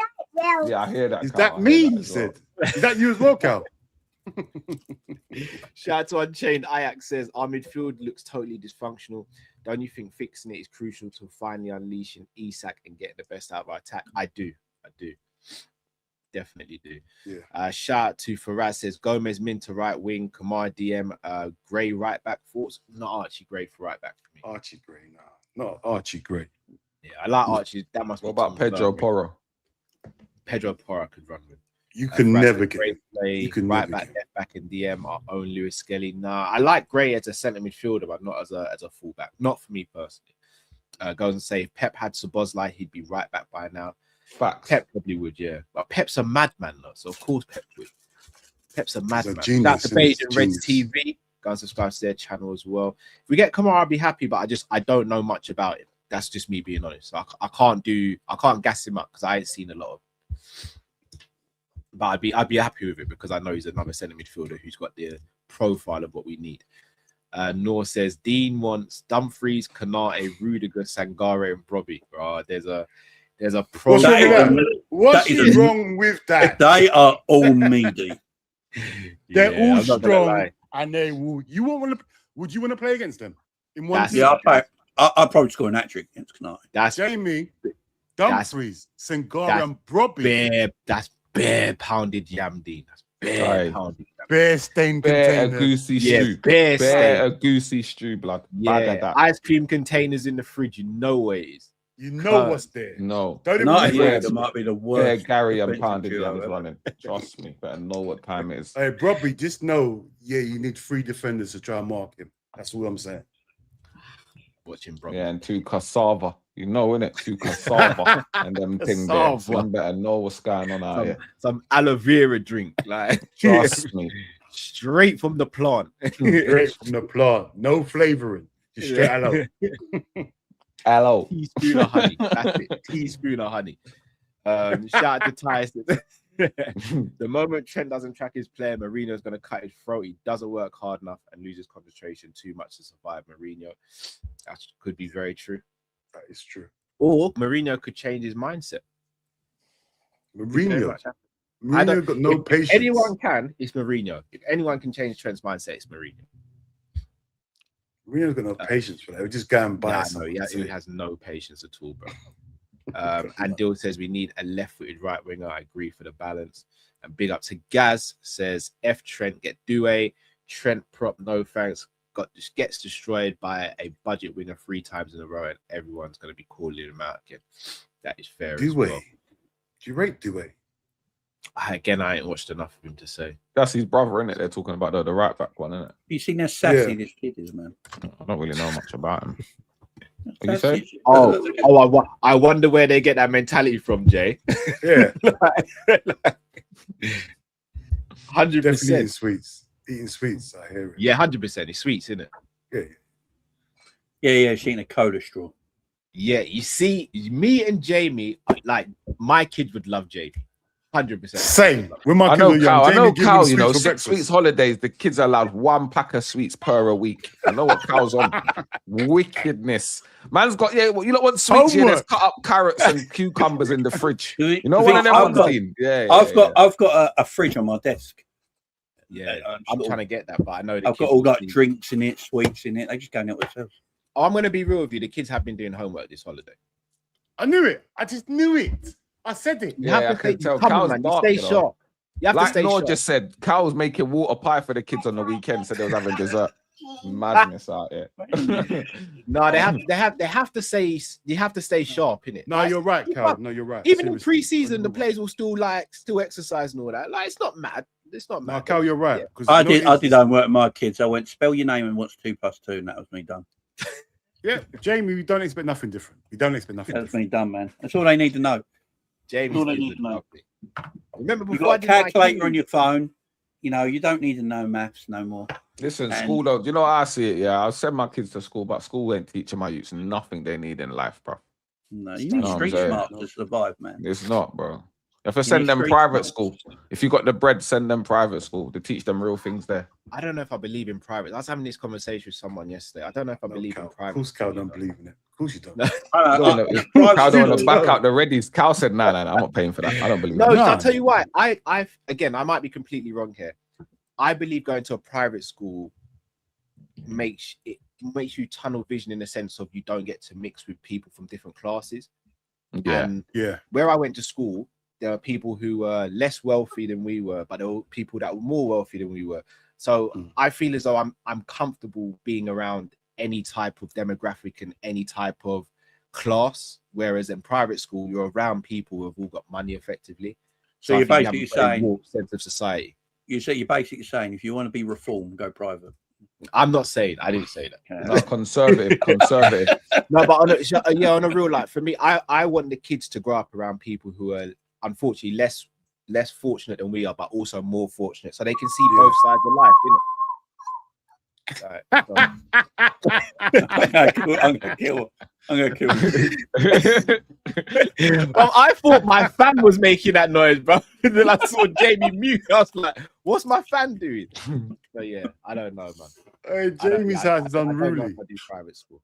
Yeah, I hear that. Is Carl. that I hear me? that He as well. said. Is that you as well, Cal? Shout out to Unchained. Ajax says our midfield looks totally dysfunctional. Don't you think fixing it is crucial to finally unleashing Isak and getting the best out of our attack? I do. Definitely do. Yeah. Shout out to Faraz says Gomez Minter right wing, Kamar DM, Gray right back. Thoughts? Not Archie Gray for right back for me. Archie Gray, nah. Not Archie Gray. Yeah, I like Archie. That must What be about Tom's Pedro favorite. Porro? Pedro Porro could run with. You can Faraz never says get. Gray play, you can right never back, get- left back, and DM. Our own Lewis Skelly. Nah, I like Gray as a centre midfielder, but not as a fullback. Not for me personally. Goes and say if Pep had Szoboszlai, he'd be right back by now. Facts. Pep probably would, yeah. But Pep's a madman, though, so of course Pep would. Pep's a madman. genius, That's the page isn't and he? Reds Genius. TV. Go and subscribe to their channel as well. If we get Kamara, I'll be happy, but I don't know much about it. That's just me being honest. So I can't gas him up because I ain't seen a lot of. But I'd be happy with it because I know he's another centre midfielder who's got the profile of what we need. Noor says Dean wants Dumfries, Kanate, Rudiger, Sangare, and Brobby. Bro, there's a pro. What's wrong with that? What's that is a- wrong with that? They are all meaty. They're Yeah, all I'm not gonna strong, lie. and they will. You won't want to. Would you want to play against them in one That's- team? Yeah, I'll probably score an hat-trick against Canati. That's Jamie, Dumfries, Sangare, that's and Brobby. bare pounded yam, Dean. That's bare Right. pounded yam. Bare stain Bear a container. goosey Yeah, stew. bare Bear steak. a goosey stew, blood. Bad at Yeah, that. ice cream containers in the fridge. You know what it is. You know what's there. No. Don't even Canati say yeah, it. that might be the Bear worst. Gary and defensive pounded duo yam is ever. running. Trust me. Better know what time it is. Hey, Brobby, just know, yeah, you need 3 defenders to try and mark him. That's all I'm saying. Watching, bro. Yeah, and 2 cassava. You know, innit? 2 cassava and them thing there. Cassava. Man better know what's going on out here. Some aloe vera drink, like Trust me. straight from the plant. Straight from the plant. No flavoring. Just straight out. Hello. Teaspoon of honey. That's it. Teaspoon of honey. Shout out to Tyson. The moment Trent doesn't track his player, Mourinho's going to cut his throat. He doesn't work hard enough and loses concentration too much to survive Mourinho. That could be very true. That is true. Or Mourinho could change his mindset. Could very Mourinho. much happen. Mourinho got no patience. Anyone can, it's Mourinho. If anyone can change Trent's mindset, it's Mourinho. Mourinho's got no patience for that. He'll just go and buy He has no patience at all, bro. And Dill says we need a left-footed right winger. I agree for the balance. And big up to Gaz says F Trent get Doué. Trent prop, no thanks. Gets destroyed by a budget winger 3 times in a row, and everyone's going to be calling him out again. That is fair. Doué. Well. Do you rate Doué? Again, I ain't watched enough of him to say. That's his brother, isn't it? They're talking about the right back one, isn't it? You seen how sassy this kid is, man? I don't really know much about him. What you say? I wonder where they get that mentality from, Jay. Yeah. 100%. Definitely eating sweets. I hear it. Yeah, 100%. It's sweets, isn't it? Yeah. She's eating a cola straw. Yeah, you see, me and Jamie, like my kids would love Jamie. 100%. Same. With my I know kids, Cal. I know Jamie Cal. gives me You know, sweets for 6 breakfast. weeks holidays. The kids are allowed 1 pack of sweets per a week. I know what Cal's on. Wickedness. Man's got you know what sweets here? There's cut up carrots and cucumbers in the fridge. You know one of them ones seen? Yeah. I've got a fridge on my desk. Yeah, I'm trying to get that, but I know I've got all like drinks in it, sweets in it. They just go out themselves. I'm going to be real with you. The kids have been doing homework this holiday. I knew it. I just knew it. I said it. You have to stay, stay sharp. You have to stay Noor sharp. just said, Cal was making water pie for the kids on the weekend, said they was having dessert. Madness out here. No, they have to say you have to stay sharp in it. No, you're right, Cal. No, you're right. Even in pre-season, the players will still exercise and all that. Like it's not mad. It's not mad. No, Cal, you're right. Yeah. I did homework with my kids. I went, spell your name and what's 2 + 2, and that was me done. Yeah, Jamie, we don't expect nothing different. We don't expect nothing That's me done, man. That's all they need to know. Jamie, all they need to know. Remember, you got a calculator on your phone. You know, you don't need to know maths no more. Listen, school though, you know how I see it, yeah. I'll send my kids to school, but school ain't teaching my youths nothing they need in life, bro. No, you need street smart to survive, man. It's not, bro. If I send them private school, if you got the bread, send them private school to teach them real things there. I don't know if I believe in private. I was having this conversation with someone yesterday. I don't know if I believe in private. Of course, Cal don't believe in it. Of course you don't. Cal don't want to back out the readies. Cal said, no, I'm not paying for that. I don't believe No, that. I'll tell you why. I might be completely wrong here. I believe going to a private school makes you tunnel vision in the sense of you don't get to mix with people from different classes. Yeah. And yeah. Where I went to school, there are people who were less wealthy than we were, but there were people that were more wealthy than we were. So I feel as though I'm comfortable being around any type of demographic and any type of class. Whereas in private school, you're around people who have all got money effectively. So you're basically saying sense of society. You're basically saying if you want to be reformed, go private. I'm not saying. I didn't say that. No, conservative. No, but on a real life, for me, I want the kids to grow up around people who are unfortunately less fortunate than we are, but also more fortunate, so they can see both sides of life. I'm gonna kill. Well, I thought my fan was making that noise, bro. And then I saw Jamie mute. I was like, "What's my fan doing?" So yeah, I don't know, man. Hey, Jamie's house is unruly. I don't know if I do private school.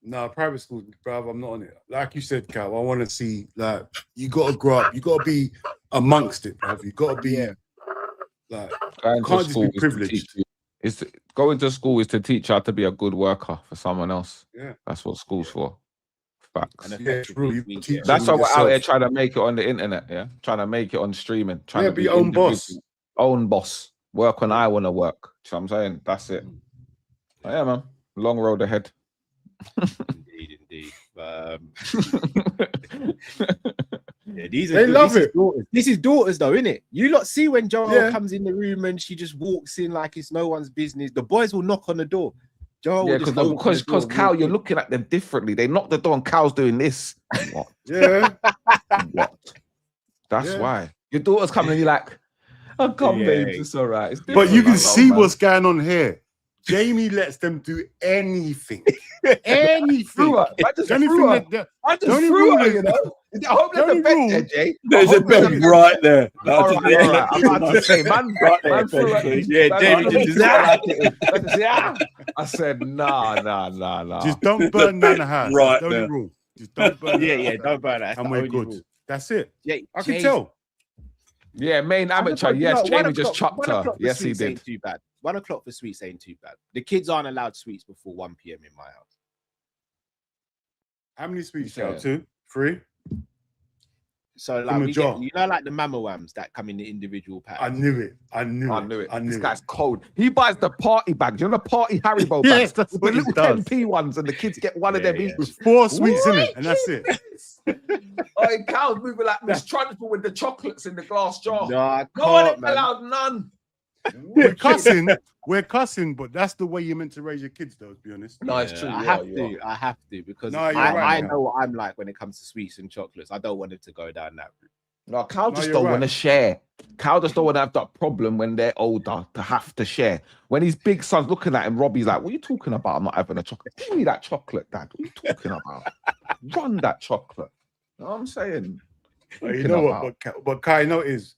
No, private school, bro. I'm not on it. Like you said, Cal, I want to see, like, you got to grow up. You got to be amongst it, bro. You got to be, like, you can't just be privileged. Going to school is to teach you how to be a good worker for someone else. Yeah. That's what school's for. Facts. Yeah, true. That's why we're out here trying to make it on the internet, yeah? Trying to make it on streaming. Trying to be your own boss. Own boss. Work when I want to work. You know what I'm saying? That's it. But yeah, man. Long road ahead. Indeed. Yeah, they love it. This is daughters, though, isn't it? You lot see when Joel comes in the room and she just walks in like it's no one's business. The boys will knock on the door. Joel, yeah, because Cal, you're looking at them differently. They knock the door and Cal's doing this. What? Yeah. What? That's why your daughter's coming and you're like, "Oh, come, babes, it's all right." But you can see what's going on here. Jamie lets them do anything. Anything. I just threw her, you know. I hope there's a bed there, Jay. There's a bed right there. All right. I'm about to say, man threw it. Yeah, Jamie just I said, nah. Just don't burn down the house. Right That's the there. only rule. Just don't burn. Yeah, don't burn that. And we're good. That's it. Yeah, I can tell. Yeah, main amateur. Yes, Jamie just chopped her. Yes, he did. Ain't too bad. 1 o'clock for sweets ain't too bad. The kids aren't allowed sweets before 1 p.m. in my house. How many sweets? Yeah. 2, 3. So like we get, like the mama whams that come in the individual packs. I knew it. This guy's cold. He buys the party bags. You know the party Haribo bags? Yes, that's the what he little does. 10p ones, and the kids get one of them each. With 4 sweets in it, and that's it. Oh, Cal's moving like Miss Transfer with the chocolates in the glass jar. Nah, no one ain't allowed none. We're cussing, but that's the way you're meant to raise your kids, though, to be honest. No, it's true. I have to because I know what I'm like when it comes to sweets and chocolates. I don't want it to go down that route. No, Cal just don't want to share. Cal just don't want to have that problem when they're older to have to share. When his big son's looking at him, Robbie's like, what are you talking about? I'm not having a chocolate. Give me that chocolate, Dad. What are you talking about? Run that chocolate. You know what I'm saying? You know what? But Kai, you know, is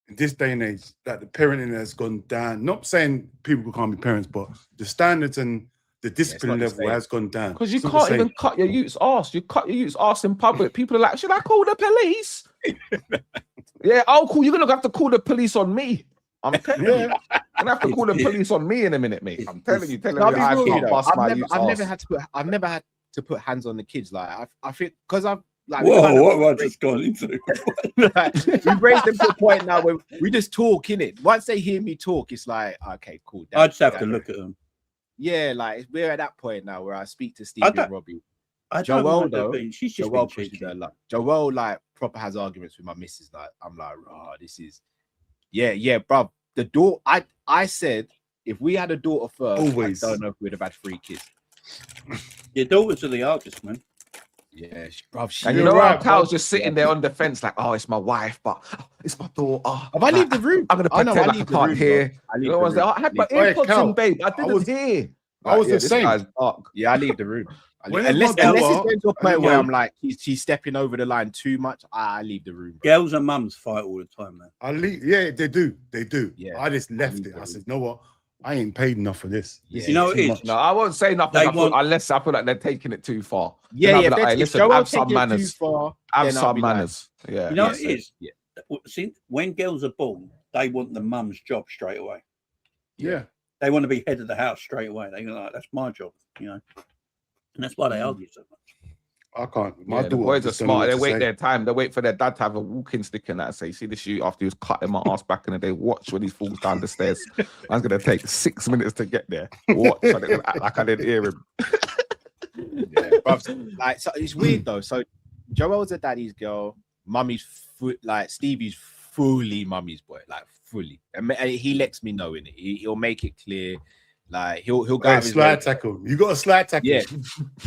in this day and age that the parenting has gone down. Not saying people can't be parents, but the standards and the discipline level has gone down. Because you can't even cut your youth's arse. You cut your youth's arse in public. People are like, should I call the police? Yeah, you're gonna have to call the police on me. I'm telling you. You're gonna have to call the police on me in a minute, mate. I'm telling you. I've never had to put hands on the kids. Like I think because I've like what have I just gone into? Like, we've raised them to a point now where we just talk, innit? Once they hear me talk, it's like, okay, cool. I just have to look at them. Yeah, like we're at that point now where I speak to Steve and Robbie. Joel, though, she's just Joel pushes her luck. Joel like proper has arguments with my missus. Like I'm like, oh, this is, yeah, bro. The daughter, I said if we had a daughter first, I don't know if we'd have had 3 kids. Your daughters are the hardest, man. Yeah, bro. And you know how Cal's just sitting there on the fence, like, oh, it's my wife, but it's my daughter. If I leave the room, I'm gonna pretend like I can't hear. I had my earpods in, babe. I didn't hear. I was the same. Yeah, I leave the room. Unless it's getting to a point where I'm like, she's stepping over the line too much, I leave the room. Bro. Girls and mums fight all the time, man. I leave. Yeah, they do. Yeah, I just left it. I said, you know what? I ain't paid enough for this. Yeah. You know it is. No, I won't say nothing unless I feel like they're taking it too far. Yeah, like, listen, have some manners. Have some manners. Yeah. You know it is. Yeah. See, when girls are born, they want the mum's job straight away. Yeah. They want to be head of the house straight away. They go like, that's my job, you know. And that's why they argue so much. I can't. My the boys are smart. They wait their time. They wait for their dad to have a walking stick and that. Say, see the shoot after he was cutting my ass back in the day. Watch when he falls down the stairs. I was gonna take 6 minutes to get there. Watch. So they're gonna act like I didn't hear him. Yeah, bruv, like so it's weird though. So Joel's a daddy's girl. Mummy's like Stevie's fully mummy's boy, like fully. And he lets me know in it. He'll make it clear. Like he'll go slide tackle. You got a slide tackle. Yeah.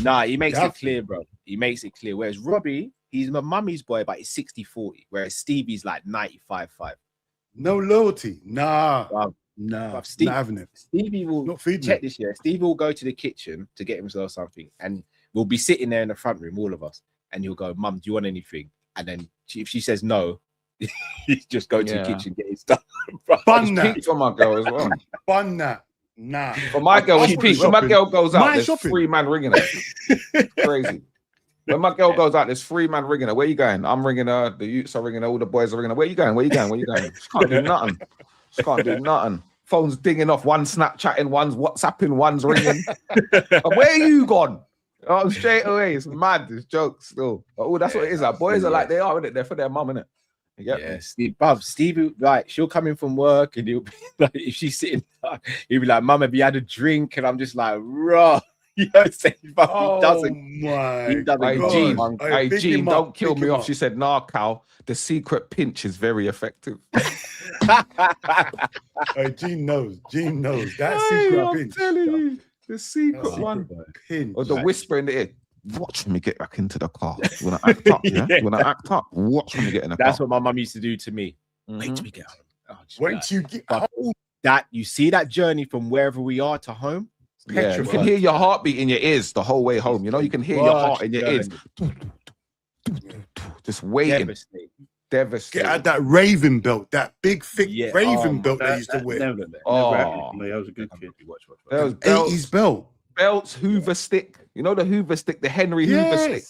Nah, he makes it clear, bro. He makes it clear. Whereas Robbie, he's my mummy's boy, but he's 60-40. Whereas Stevie's like 95-5. No loyalty. Nah. No, not having it. Stevie will not feeding check this year. Stevie will go to the kitchen to get himself something, and we'll be sitting there in the front room, all of us, and he'll go, "Mum, do you want anything?" And then if she says no, he just go to the kitchen, get his stuff. Bun that for my girl as well. Bun that. Nah. For my girl, it's peak. When my girl goes out, there's 3 man ringing her. Crazy. When my girl goes out, there's 3 man ringing her. Where you going? I'm ringing her. The youths are ringing her. All the boys are ringing her. Where you going? Where you going? Where you going? She can't do nothing. She can't do nothing. Phone's dinging off. One's Snapchatting, one's WhatsApping, one's ringing. Where are you gone? Oh, straight away. It's mad. It's jokes still. Oh, that's what it is. Like boys are like they are, innit? They're for their mum, innit? Yeah, Stevie, like she'll come in from work and he'll be like, if she's sitting down, he'll be like, "Mum, have you had a drink?" And I'm just like, "Raw." You know what I'm saying? But he doesn't. My Jean, don't kill me off. She said, "Nah, Cal, the secret pinch is very effective." Jean knows. That secret pinch. Telling you, the secret one pinch. Or the whisper in the ear. Watch when we get back into the car. You wanna act up, yeah? You wanna act up? Watch when we get in the car. That's what my mum used to do to me. Wait till we get home. Wait till you get home. That you see that journey from wherever we are to home. Yeah, you can hear your heartbeat in your ears the whole way home. You know, you can hear your heart in your ears. Just waiting. Devastating. Get out that raving belt, that big thick raving belt they used to wear. Never that was a good kid. Watch. That was 80s belt. Belts, Hoover stick. You know the Hoover stick, the Henry Hoover stick.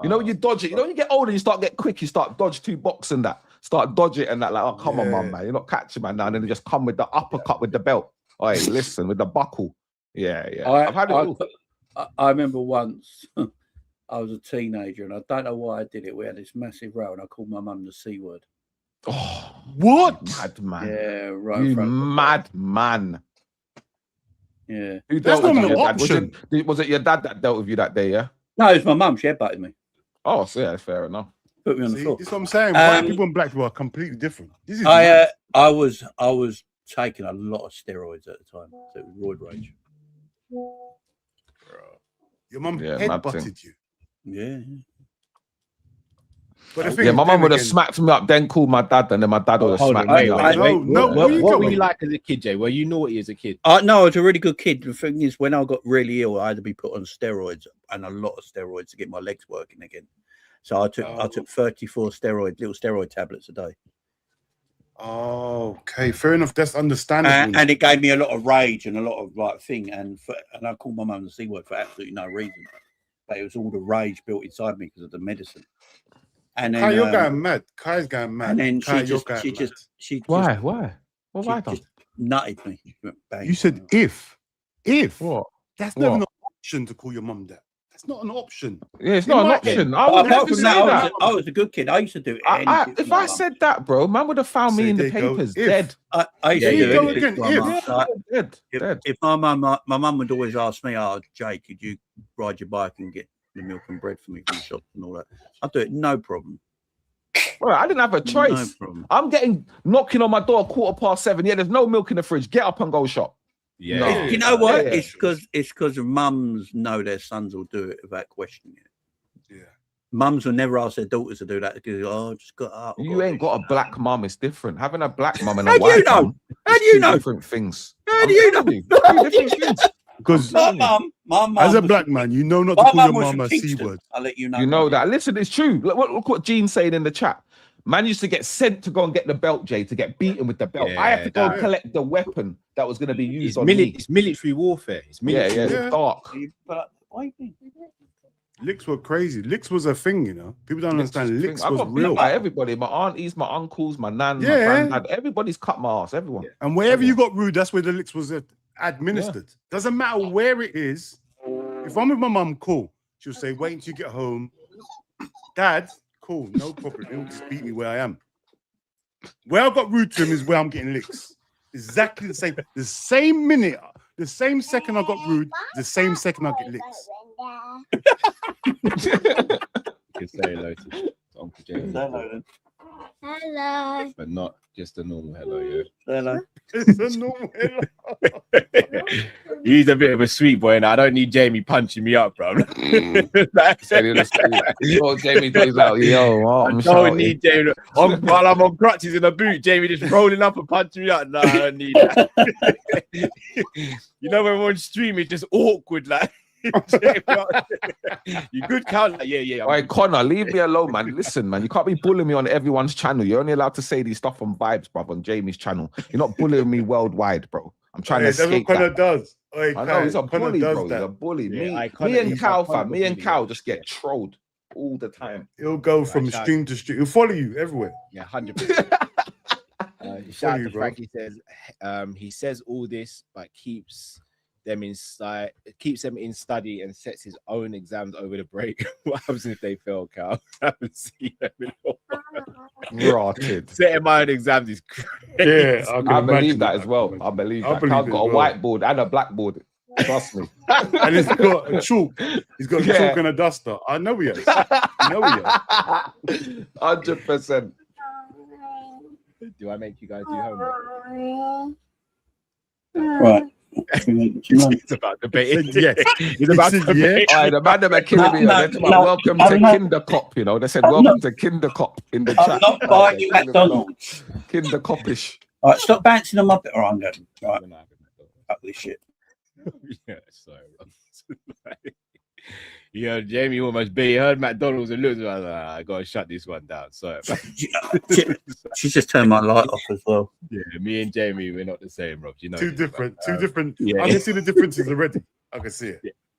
You know when you dodge it. You know when you get older, you start get quick. You start dodge 2 box and that. start dodging and that. Like, oh, come on, Yeah. man, you're not catching, man. Now and then they just come with the uppercut with the belt. Oh, hey, listen, with the buckle. Yeah. I've had it all. I remember once I was a teenager and I don't know why I did it. We had this massive row and I called my mum the C word. Oh, What? mad man. Yeah, right. You mad man. Yeah. Who That's dealt with not you, an your dad? option. Was it your dad that dealt with you that day, yeah? No, it was my mum. She headbutted me. Oh, so yeah, fair enough. Put me on the See, floor. this is what I'm saying. White people and black people are completely different. This is mad. I was taking a lot of steroids at the time. So it was roid rage. Your mum Yeah, mad headbutted you. Yeah. But the thing Yeah, is, my then mum would have again- smacked me up, then called my dad, and then my dad would have Hold on, smacked wait, me up. wait, No, wait. no, What, where you what were going? you like as a kid, Jay? Were you naughty as a kid? No, I was a really good kid. The thing is, when I got really ill, I had to be put on steroids and a lot of steroids to get my legs working again. So I took 34 little steroid tablets a day. Oh, okay, fair enough. That's understandable. And it gave me a lot of rage and a lot of like thing. And I called my mum the C word for absolutely no reason. But it was all the rage built inside me because of the medicine. And then Kai, you're going mad. Kai's going mad. and then Kai, she you're just Why? What What have I done? just nutted me. She went bang. You said if. What? That's not What? an option to call your mum that. That's not an option. Yeah, it's It not an might- option. I But would apart never from say that, that. I was a good kid. I used to do anything. If I said that, bro, man would have found me Say in the there you go. papers If. dead. I used There to you do go anything again, to my if. mum. Like, Dead. if my mum would always ask me, "Oh, Jay, could you ride your bike and get the milk and bread for me from the shop and all that?" I'd do it, no problem. Bro, I didn't have a No choice. problem. I'm getting knocking on my door 7:15. Yeah, there's no milk in the fridge. Get up and go shop. Yeah. No. You know what? Yeah. It's because mums know their sons will do it without questioning it. Yeah. Mums will never ask their daughters to do that because just got up. You ain't got a black mum. It's different. Having a black mum and How a do you white know? mum. How is do you two know? Different things. How I'm do you know? telling you, two different things. Because My mum, as a was- black man, you know not to my call your mum was mum from a C Kingston. word. I'll let you know. You know that. Listen, it's true. Look what Gene's saying in the chat. Man used to get sent to go and get the belt, Jay, to get beaten with the belt. I have to go and collect the weapon that was going to be used on me. It's military warfare. It's military. Yeah, Yeah. it's dark. But why you think? Licks were crazy. Licks was a thing, you know. People don't understand. Licks I was got beat real. by everybody. My aunties, my uncles, my nan, my Yeah. granddad. Everybody's cut my ass. Everyone. And wherever you got rude, that's where the licks was administered. Doesn't matter where it is. If I'm with my mum, cool. She'll say, wait until you get home. Dad, cool, no problem. He'll just beat me where I am. Where I got rude to him is where I'm getting licks. Exactly the same. The same minute, the same second I got rude, the same second I get licks. You can say hello to Uncle James, Hello. but not just a normal hello. Yeah. Hello. It's a normal hello. He's a bit of a sweet boy, and I don't need Jamie punching me up, bro. Oh, Jamie goes out, yo, I I'm don't shouting. need Jamie while I'm on crutches in a boot. Jamie just rolling up and punching me up. No, I don't need that. You know, when we're on stream, it's just awkward. Like, you good count? Like, yeah. All right, Connor, leave me alone, man. Listen, man, you can't be bullying me on everyone's channel. You're only allowed to say these stuff on Vibes, bro, on Jamie's channel. You're not bullying me worldwide, bro. I'm trying to That's what escape Connor that. does. Hey, I know he's a Connor bully, does bro. He's that. a bully. Yeah, me and he's Cal, a fam. Me and bully, Cal yeah. just get trolled all the time. He'll go from shout- stream to stream. He'll follow you everywhere. Yeah, 100%. Shout out you, to bro. Frank. He says all this, but keeps them in study and sets his own exams over the break. What happens if they fail, Cal? I haven't seen them in a while. Rotted. Setting my own exams is crazy. Yeah, I believe that as well. I believe that. Cal's got a whiteboard and a blackboard. Trust me. And he's got a chalk. He's got a Yeah. chalk and a duster. I know he has. I know he has. 100%. Do I make you guys do homework? Right. It's about debating. Yes. It's about He said debating. All right, the man them are killing me. No, They said, no, welcome I'm to not- Kinder Kop, you know. They said, I'm welcome not- to Kinder Kop in the I'm chat. not buying you McDonald's. Kinder Kopish. All right, stop bouncing on my bit. All right, I'm going. Right, fuck this shit. Yeah, sorry. Yeah, Jamie almost beat. He heard McDonald's and looked. I was like, I gotta shut this one down. Sorry. She's just turned my light off as well. Yeah, me and Jamie, we're not the same, Rob. You know, Two this, different. but, Two different. yeah. I can see the differences already. I can see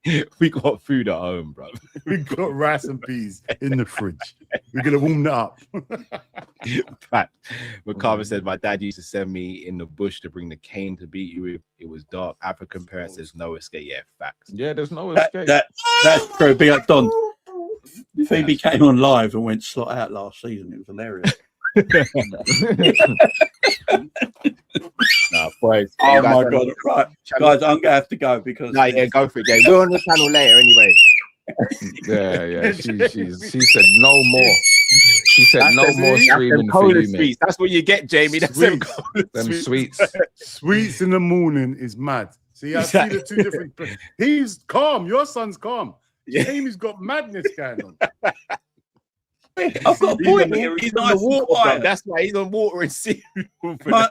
it. We got food at home, bro. We got rice and peas in the fridge. We're gonna warm that up. Fact. McCarver said, my dad used to send me in the bush to bring the cane to beat you with. It was dark. African parents, there's no escape. Yeah, facts. Yeah, there's no escape. That's true. Big up, Don. Phoebe came on live and went slot out last season. It was hilarious. No, boys. Oh my God. Right. Guys, I'm going to have to go because. No, yeah, go for it, Jay. We're on the channel later anyway. Yeah. She said no more. She said no more streaming for you, mate. That's what you get, Jamie. That's Sweets. them Sweets. Sweets in the morning is mad. See, I see the two different. He's calm. Your son's calm. Yeah. Jamie's got madness going on. I've got a point here. He's on the water, bro. That's why he's on water and cereal.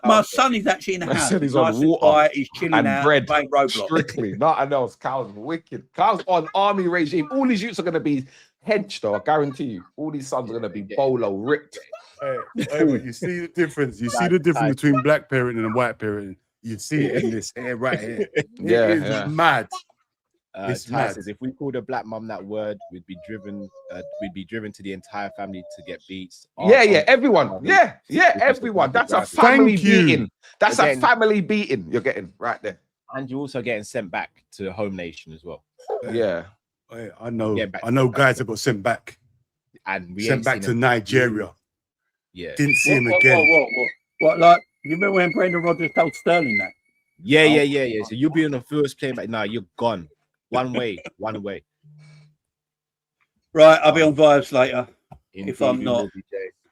My son is actually in the house. Said he's nice on and water quiet. He's chilling and out. bread. Playing Roblox. Strictly, nothing else. Cal's wicked. Cal's on army regime. All these youths are gonna be hedged, though. I guarantee you. All these sons are gonna be bolo ripped. Hey, but you see the difference. You see the difference between black parenting and white parenting. You see it in this hair right here. It is mad. It's mad. Says, if we called a black mum that word, we'd be driven to the entire family to get beats. Everyone. Everyone. That's a family beating. That's a family beating you're getting right there. And you're also getting sent back to home nation as well. Yeah. Hey, I know guys that got sent back. And we sent back to Nigeria. Yeah. Didn't see him again. What, like, you remember when Brendan Rodgers told Sterling that? Yeah. So you'll be on the first plane, but no, you're gone. One way. Right, I'll be on Vibes later. Indeed, if I'm not.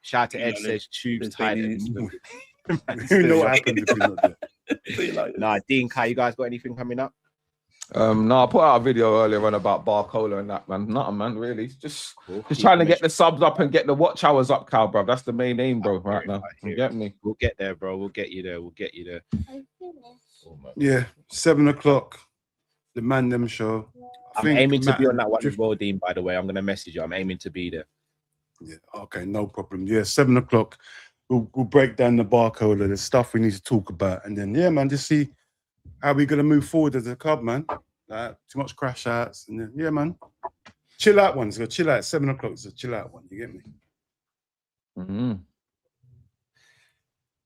Shout out to Ed says tubes tight. You know what happens if you're not there. See you later. Nah, Dean, Kai, you guys got anything coming up? No, I put out a video earlier on about Barcola and that, man. Nothing, man, really. Just trying to get the subs up and get the watch hours up, Cal, bro. That's the main aim, bro, right now. You get me? We'll get there, bro. We'll get you there. Yeah, 7 o'clock. The Man Them show. I'm aiming to be on that one as well, Dean, by the way. I'm going to message you. I'm aiming to be there. Yeah, okay, no problem. Yeah, 7 o'clock. We'll break down the Barcola, the stuff we need to talk about. And then, yeah, man, just see how we're going to move forward as a club, man. Too much crash outs. And then, yeah, man. Chill out one. So chill out. 7 o'clock is a chill out one. You get me? Mm-hmm.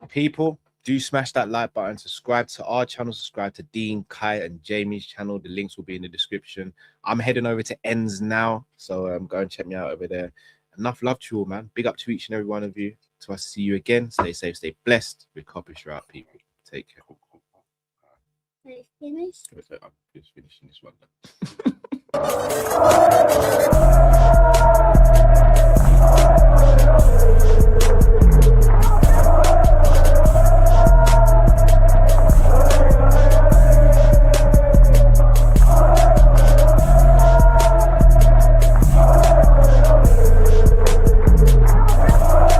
People, do smash that like button, subscribe to our channel, subscribe to Dean, Kai, and Jamie's channel. The links will be in the description. I'm heading over to Ends now, so go and check me out over there. Enough love to you all, man. Big up to each and every one of you. Till I see you again. Stay safe, stay blessed. With Kopish out, people. Take care. Finished? I'm just finishing this one.